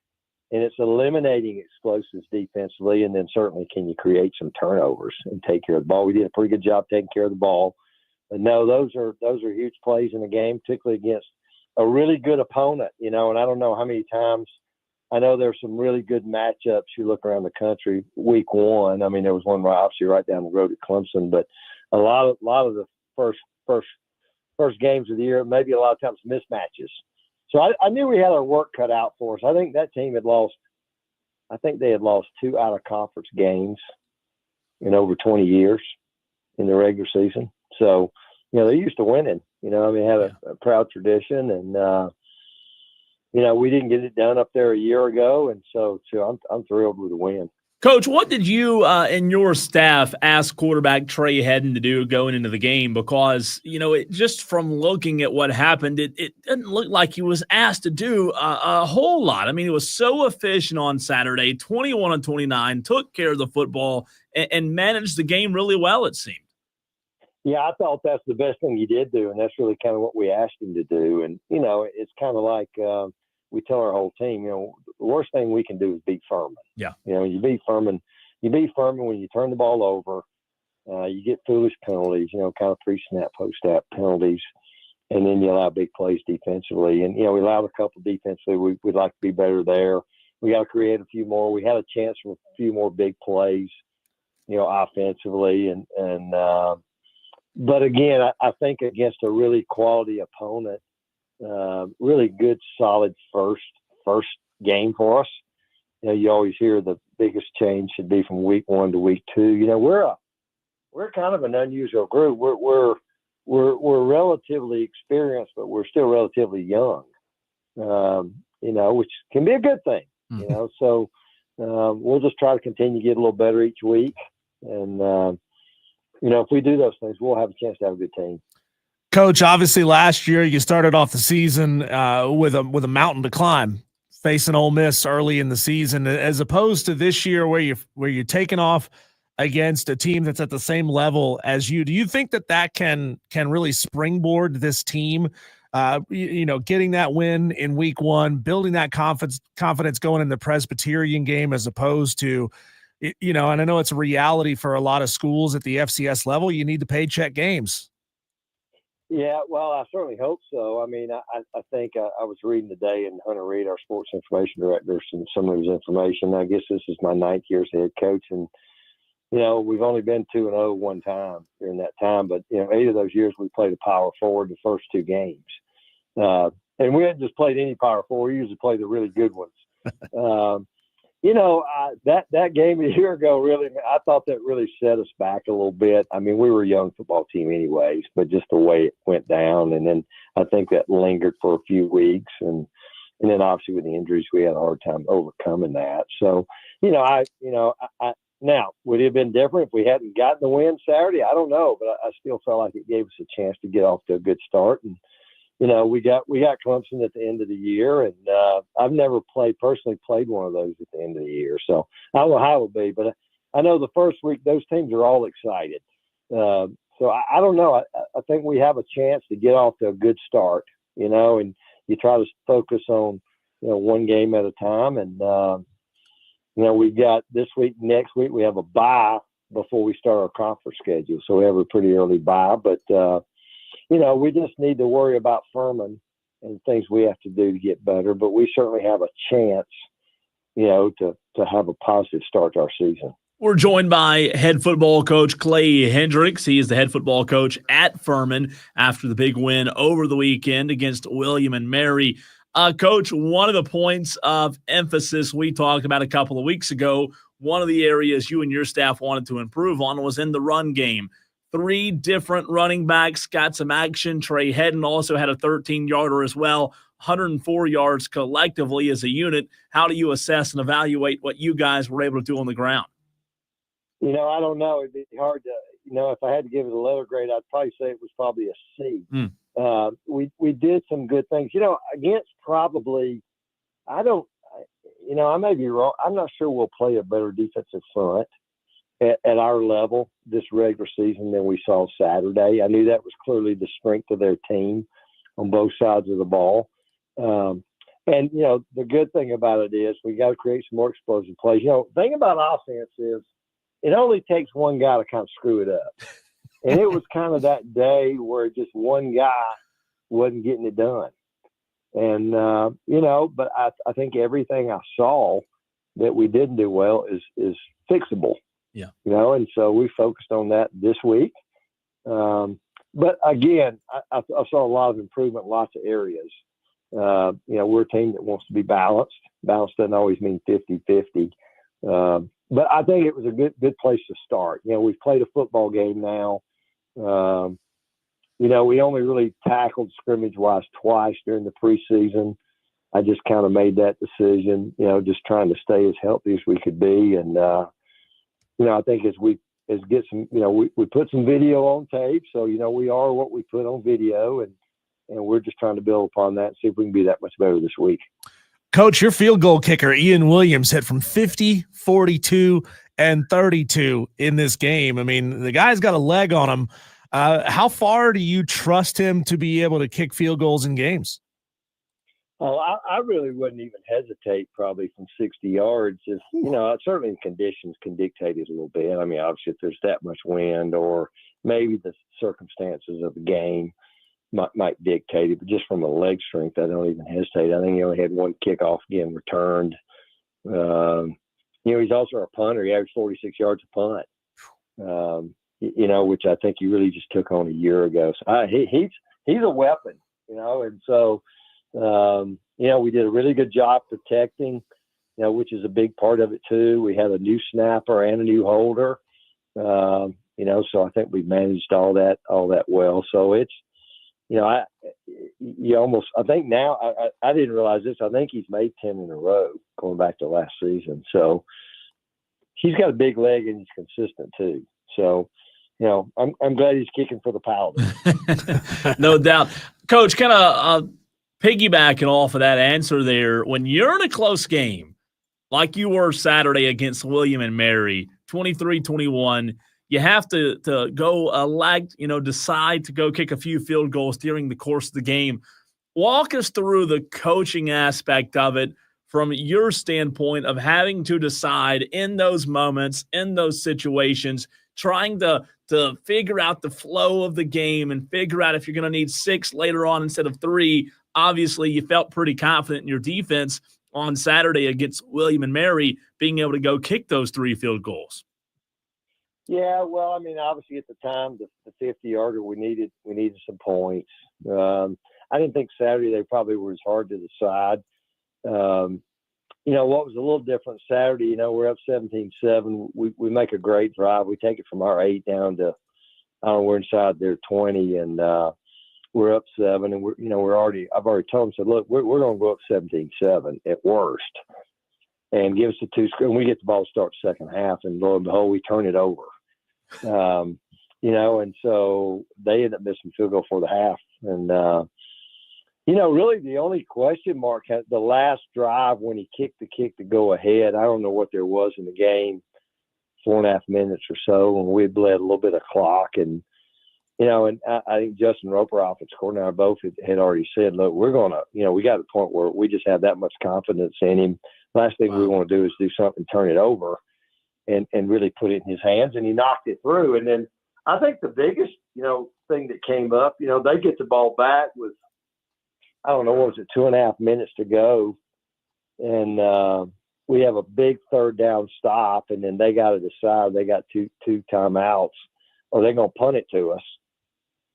and it's eliminating explosives defensively, and then certainly can you create some turnovers and take care of the ball. We did a pretty good job taking care of the ball. But no, those are huge plays in the game, particularly against a really good opponent. And I don't know how many times. I know there's some really good matchups. You look around the country. Week 1, I mean, there was one obviously right down the road at Clemson, but a lot of the first games of the year, maybe a lot of times mismatches. So I knew we had our work cut out for us. I think that team had lost. I think they had lost 2 out of conference games in over 20 years in the regular season. So they're used to winning. They had a proud tradition, and we didn't get it done up there a year ago, and so I'm thrilled with the win. Coach, what did you and your staff ask quarterback Trey Hedden to do going into the game? Because, just from looking at what happened, it didn't look like he was asked to do a whole lot. I mean, he was so efficient on Saturday, 21-29, took care of the football, and managed the game really well, it seemed. Yeah, I thought that's the best thing he did do, and that's really kind of what we asked him to do. And, it's kind of like we tell our whole team, the worst thing we can do is beat Furman. Yeah. You beat Furman when you turn the ball over, you get foolish penalties, kind of pre-snap, post-snap penalties, and then you allow big plays defensively. And, we allowed a couple defensively. We'd like to be better there. We got to create a few more. We had a chance for a few more big plays, offensively. But again, I think against a really quality opponent, really good, solid first game for us. You always hear the biggest change should be from week 1 to week 2. We're kind of an unusual group. We're relatively experienced, but we're still relatively young. Which can be a good thing. So we'll just try to continue to get a little better each week, and if we do those things, we'll have a chance to have a good team. Coach, obviously last year you started off the season with a mountain to climb, facing Ole Miss early in the season, as opposed to this year where you're taking off against a team that's at the same level as you. Do you think that can really springboard this team? Getting that win in week 1, building that confidence going in the Presbyterian game, as opposed to, and I know it's a reality for a lot of schools at the FCS level. You need the paycheck games. Yeah, well, I certainly hope so. I mean, I think I was reading today, and Hunter Reed, our sports information director, some of his information. I guess this is my 9th year as head coach, and we've only been 2-0 one time during that time, but 8 of those years we played a Power Forward the first 2 games. And we hadn't just played any Power Four. We usually play the really good ones. That game a year ago, really, I thought that really set us back a little bit. I mean, we were a young football team anyways, but just the way it went down. And then I think that lingered for a few weeks. And then obviously with the injuries, we had a hard time overcoming that. So, now, would it have been different if we hadn't gotten the win Saturday? I don't know, but I still felt like it gave us a chance to get off to a good start. And, we got Clemson at the end of the year, and I've never personally played one of those at the end of the year. So I don't know how it'll be, but I know the first week those teams are all excited. So I don't know. I think we have a chance to get off to a good start, and you try to focus on, one game at a time. And, we've got this week, next week, we have a bye before we start our conference schedule. So we have a pretty early bye, but, we just need to worry about Furman and things we have to do to get better. But we certainly have a chance, to have a positive start to our season. We're joined by head football coach Clay Hendricks. He is the head football coach at Furman after the big win over the weekend against William and Mary. Coach, one of the points of emphasis we talked about a couple of weeks ago, one of the areas you and your staff wanted to improve on was in the run game. 3 different running backs got some action. Trey Hedden also had a 13-yarder as well, 104 yards collectively as a unit. How do you assess and evaluate what you guys were able to do on the ground? I don't know. It'd be hard to, if I had to give it a letter grade, I'd probably say it was probably a C. We did some good things, against probably, I may be wrong. I'm not sure we'll play a better defensive front at our level this regular season than we saw Saturday. I knew that was clearly the strength of their team on both sides of the ball. And, the good thing about it is we got to create some more explosive plays. The thing about offense is it only takes one guy to kind of screw it up. And it was kind of that day where just one guy wasn't getting it done. And, but I think everything I saw that we didn't do well is fixable. Yeah. And so we focused on that this week. But again, I saw a lot of improvement in lots of areas. We're a team that wants to be balanced. Balanced doesn't always mean 50-50. But I think it was a good place to start. We've played a football game now. We only really tackled scrimmage-wise twice during the preseason. I just kind of made that decision, just trying to stay as healthy as we could be. And, I think as we get some, we put some video on tape. So, we are what we put on video, and we're just trying to build upon that and see if we can be that much better this week. Coach, your field goal kicker, Ian Williams, hit from 50, 42, and 32 in this game. I mean, the guy's got a leg on him. How far do you trust him to be able to kick field goals in games? Oh, I really wouldn't even hesitate probably from 60 yards. If, certainly conditions can dictate it a little bit. I mean, obviously if there's that much wind or maybe the circumstances of the game might dictate it, but just from a leg strength, I don't even hesitate. I think he only had one kickoff again returned. He's also a punter. He averaged 46 yards a punt, which I think he really just took on a year ago. So he's a weapon, and so, we did a really good job protecting, which is a big part of it too. We had a new snapper and a new holder, so I think we managed all that well. So it's, I think now I didn't realize this. I think he's made 10 in a row going back to last season. So he's got a big leg and he's consistent too. So, I'm glad he's kicking for the Paladins. No doubt. Coach, kind of piggybacking off of that answer there, when you're in a close game, like you were Saturday against William and Mary, 23-21. You have to go decide to go kick a few field goals during the course of the game. Walk us through the coaching aspect of it from your standpoint of having to decide in those moments, in those situations, trying to figure out the flow of the game and figure out if you're going to need 6 later on instead of 3. Obviously, you felt pretty confident in your defense on Saturday against William and Mary being able to go kick those 3 field goals. Yeah, well, I mean, obviously at the time, the 50-yarder, we needed some points. I didn't think Saturday they probably were as hard to decide. What was a little different Saturday, we're up 17-7. We make a great drive. We take it from our 8 down to, we're inside their 20, and we're up 7. And I've already told them, said, look, we're going to go up 17-7 at worst, and give us the 2 scores. And we get the ball to start second half, and lo and behold, we turn it over. And so they ended up missing field goal for the half. And, really the only question mark had the last drive when he kicked the kick to go ahead. I don't know what there was in the game, 4.5 minutes or so, and we bled a little bit of clock. And, and I think Justin Roper, offense coordinator, both had already said, look, we're going to, we got to the point where we just have that much confidence in him. Last thing we want to do is do something, turn it over and really put it in his hands. And he knocked it through. And then I think the biggest, thing that came up, they get the ball back with, I don't know, what was it, 2.5 minutes to go. And we have a big third down stop, and then they got to decide. They got two timeouts, or they're going to punt it to us.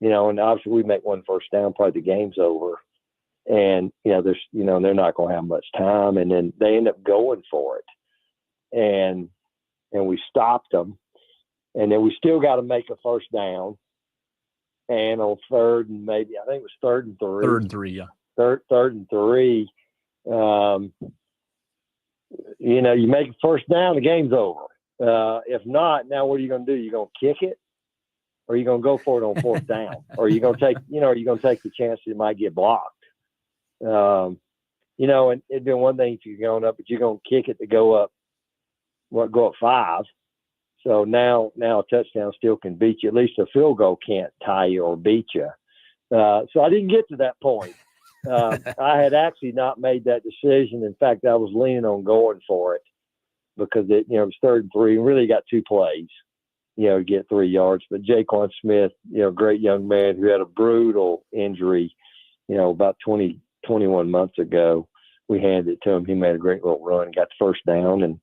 And obviously we make 1 first down, probably the game's over. And, there's, they're not going to have much time. And then they end up going for it. And we stopped them. And then we still got to make a first down. And on third and maybe, I think it was 3rd and 3. 3rd and 3, yeah. Third and 3. You make a first down, the game's over. If not, now what are you going to do? You going to kick it, or are you going to go for it on 4th down, or are you going to take, are you going to take the chance that it might get blocked? And it'd been one thing if you're going up, but you're going to kick it to go up 5. So now a touchdown still can beat you. At least a field goal can't tie you or beat you. So I didn't get to that point. I had actually not made that decision. In fact, I was leaning on going for it because it was 3rd and 3. Really got 2 plays, to get 3 yards. But Jaquan Smith, great young man who had a brutal injury, about 21 months ago. We handed it to him. He made a great little run, got the first down, and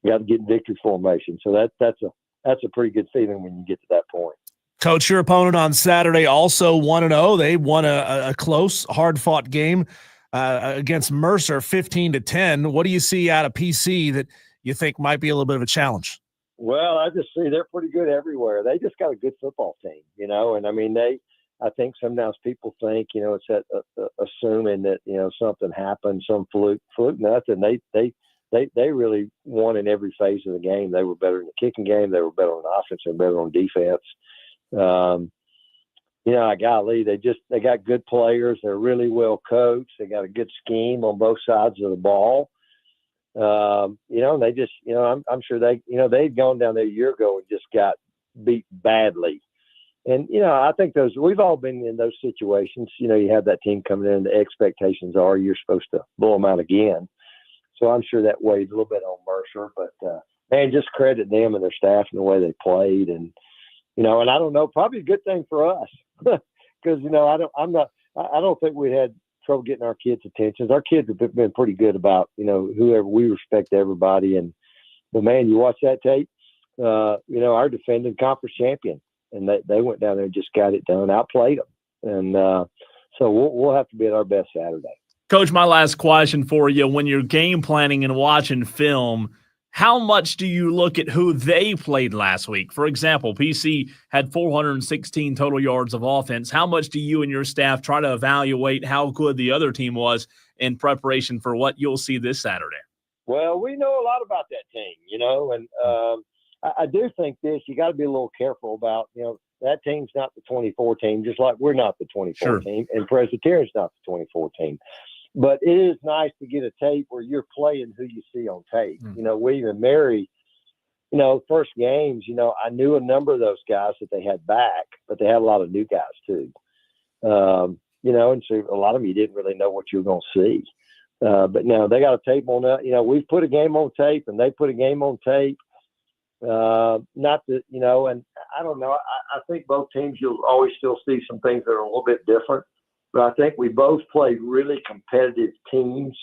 got to get in victory formation. So that's a pretty good feeling when you get to that point. Coach, your opponent on Saturday also 1-0. They won a close, hard-fought game against Mercer, 15-10. What do you see out of PC that you think might be a little bit of a challenge? Well, I just see they're pretty good everywhere. They just got a good football team, and I mean, I think sometimes people think, it's that assuming that, something happened, some fluke, nothing. They really won in every phase of the game. They were better in the kicking game. They were better on offense. They were better on defense. Golly, they got good players. They're really well coached. They got a good scheme on both sides of the ball. They just, I'm sure they'd gone down there a year ago and just got beat badly. And, I think we've all been in those situations. You have that team coming in, the expectations are you're supposed to blow them out again. So I'm sure that weighed a little bit on Mercer, but, man, just credit them and their staff and the way they played. And, and I don't know, probably a good thing for us because, I don't think we had trouble getting our kids' attentions. Our kids have been pretty good about, whoever, we respect everybody. But man, you watch that tape, our defending conference champion, and they went down there and just got it done, outplayed them. And so we'll have to be at our best Saturday. Coach, my last question for you. When you're game planning and watching film, how much do you look at who they played last week? For example, PC had 416 total yards of offense. How much do you and your staff try to evaluate how good the other team was in preparation for what you'll see this Saturday? Well, we know a lot about that team, and I do think you got to be a little careful about, that team's not the 24 team, just like we're not the 24 team, and Presbyterian's not the 24 team. But it is nice to get a tape where you're playing who you see on tape. William and Mary, first games, I knew a number of those guys that they had back, but they had a lot of new guys too. And so a lot of them you didn't really know what you were going to see. But now they got a tape on that. We've put a game on tape and they put a game on tape. Not that, and I don't know. I think both teams, you'll always still see some things that are a little bit different. But I think we both played really competitive teams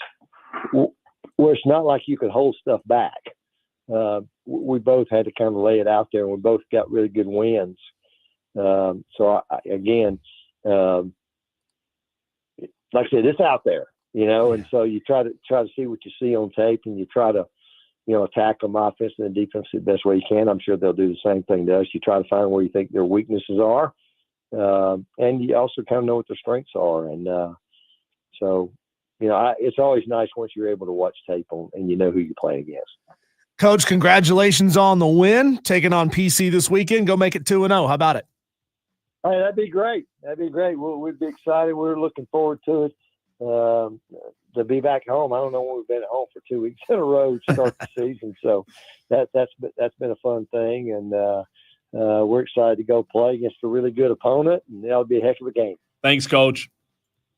where it's not like you could hold stuff back. We both had to kind of lay it out there, and we both got really good wins. So like I said, it's out there, and so you try to see what you see on tape, and you try to, attack them offensively and defensively the best way you can. I'm sure they'll do the same thing to us. You try to find where you think their weaknesses are, and you also kind of know what their strengths are. And it's always nice once you're able to watch tape and you know who you're playing against. Coach, congratulations on the win, taking on PC this weekend. Go make it 2-0. How about it? Hey, that'd be great. We'd be excited. We're looking forward to it. To be back home. I don't know when we've been at home for 2 weeks in a row to start the season. So that's been a fun thing. And we're excited to go play against a really good opponent, and that'll be a heck of a game. Thanks, Coach.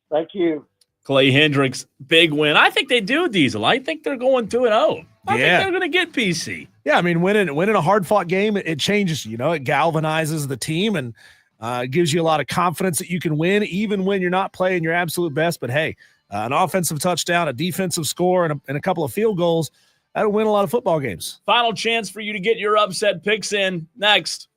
Thank you. Clay Hendricks, big win. I think they do, Diesel. I think they're going 2-0. I think they're going to get PC. Yeah, I mean, winning a hard-fought game, it changes, it galvanizes the team and gives you a lot of confidence that you can win even when you're not playing your absolute best. But, hey, an offensive touchdown, a defensive score, and a couple of field goals, that'll win a lot of football games. Final chance for you to get your upset picks in next.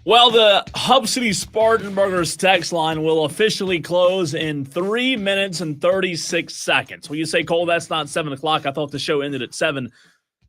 Well, the Hub City Spartanburgers text line will officially close in 3 minutes and 36 seconds. When you say, Cole, that's not 7 o'clock. I thought the show ended at 7.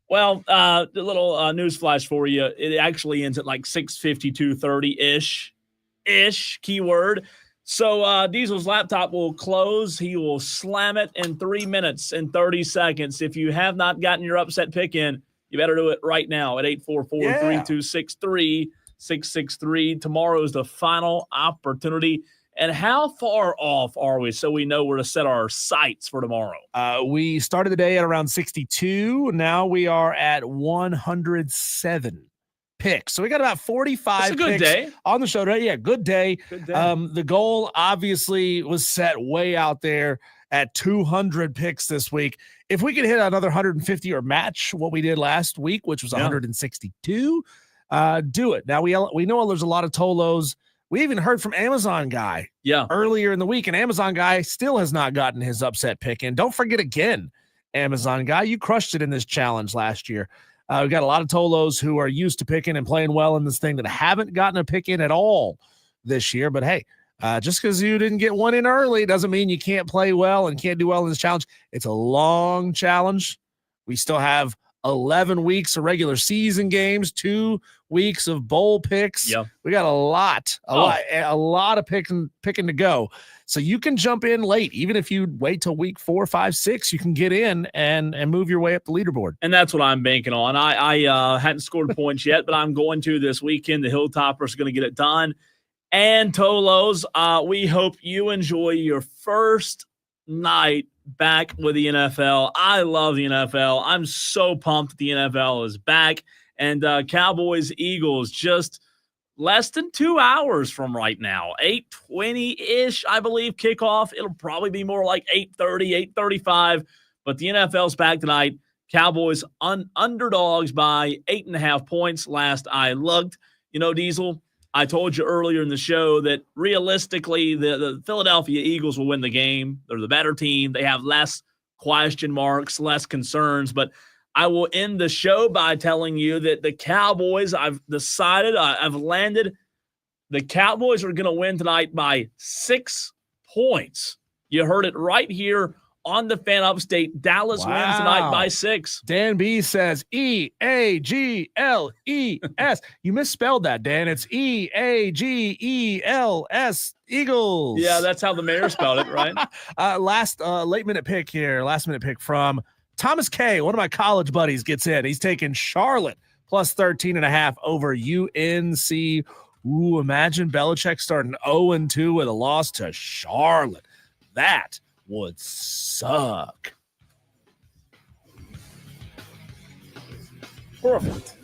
Well, the little news flash for you. It actually ends at like 6:52:30-ish, keyword. So Diesel's laptop will close. He will slam it in 3 minutes and 30 seconds. If you have not gotten your upset pick in, you better do it right now at 844-3263. 663. Tomorrow is the final opportunity. And how far off are we so we know where to set our sights for tomorrow? We started the day at around 62. Now we are at 107 picks. So we got about 45 That's a good picks day on the show today. Yeah, good day. Good day. The goal obviously was set way out there at 200 picks this week. If we could hit another 150 or match what we did last week, which was 162, do it. Now we know there's a lot of Tolos. We even heard from Amazon Guy earlier in the week, and Amazon Guy still has not gotten his upset pick in. Don't forget again, Amazon Guy, you crushed it in this challenge last year. We've got a lot of Tolos who are used to picking and playing well in this thing that haven't gotten a pick in at all this year. But hey, just because you didn't get one in early doesn't mean you can't play well and can't do well in this challenge. It's a long challenge. We still have 11 weeks of regular season games, 2 weeks of bowl picks. We got a lot of picking to go. So you can jump in late. Even if you wait till week 4, 5, 6, you can get in and move your way up the leaderboard. And that's what I'm banking on. I hadn't scored points yet, but I'm going to this weekend. The Hilltoppers are going to get it done. And Tolos, we hope you enjoy your first night back with the NFL. I love the NFL. I'm so pumped that the NFL is back. And Cowboys, Eagles, just less than 2 hours from right now. 8:20-ish, I believe, kickoff. It'll probably be more like 8:30, 8:35. But the NFL's back tonight. Cowboys underdogs by 8.5 points last I looked. You know, Diesel, I told you earlier in the show that realistically the Philadelphia Eagles will win the game. They're the better team. They have less question marks, less concerns. But I will end the show by telling you that the Cowboys, I've decided, I've landed, the Cowboys are going to win tonight by 6 points. You heard it right here on the Fan Upstate. Dallas wins tonight by 6. Dan B says E-A-G-L-E-S. You misspelled that, Dan. It's E-A-G-E-L-S. Eagles. Yeah, that's how the mayor spelled it, right? Last minute pick from Thomas K., one of my college buddies, gets in. He's taking Charlotte plus 13.5 over UNC. Ooh, imagine Belichick starting 0-2 with a loss to Charlotte. That would suck. Perfect.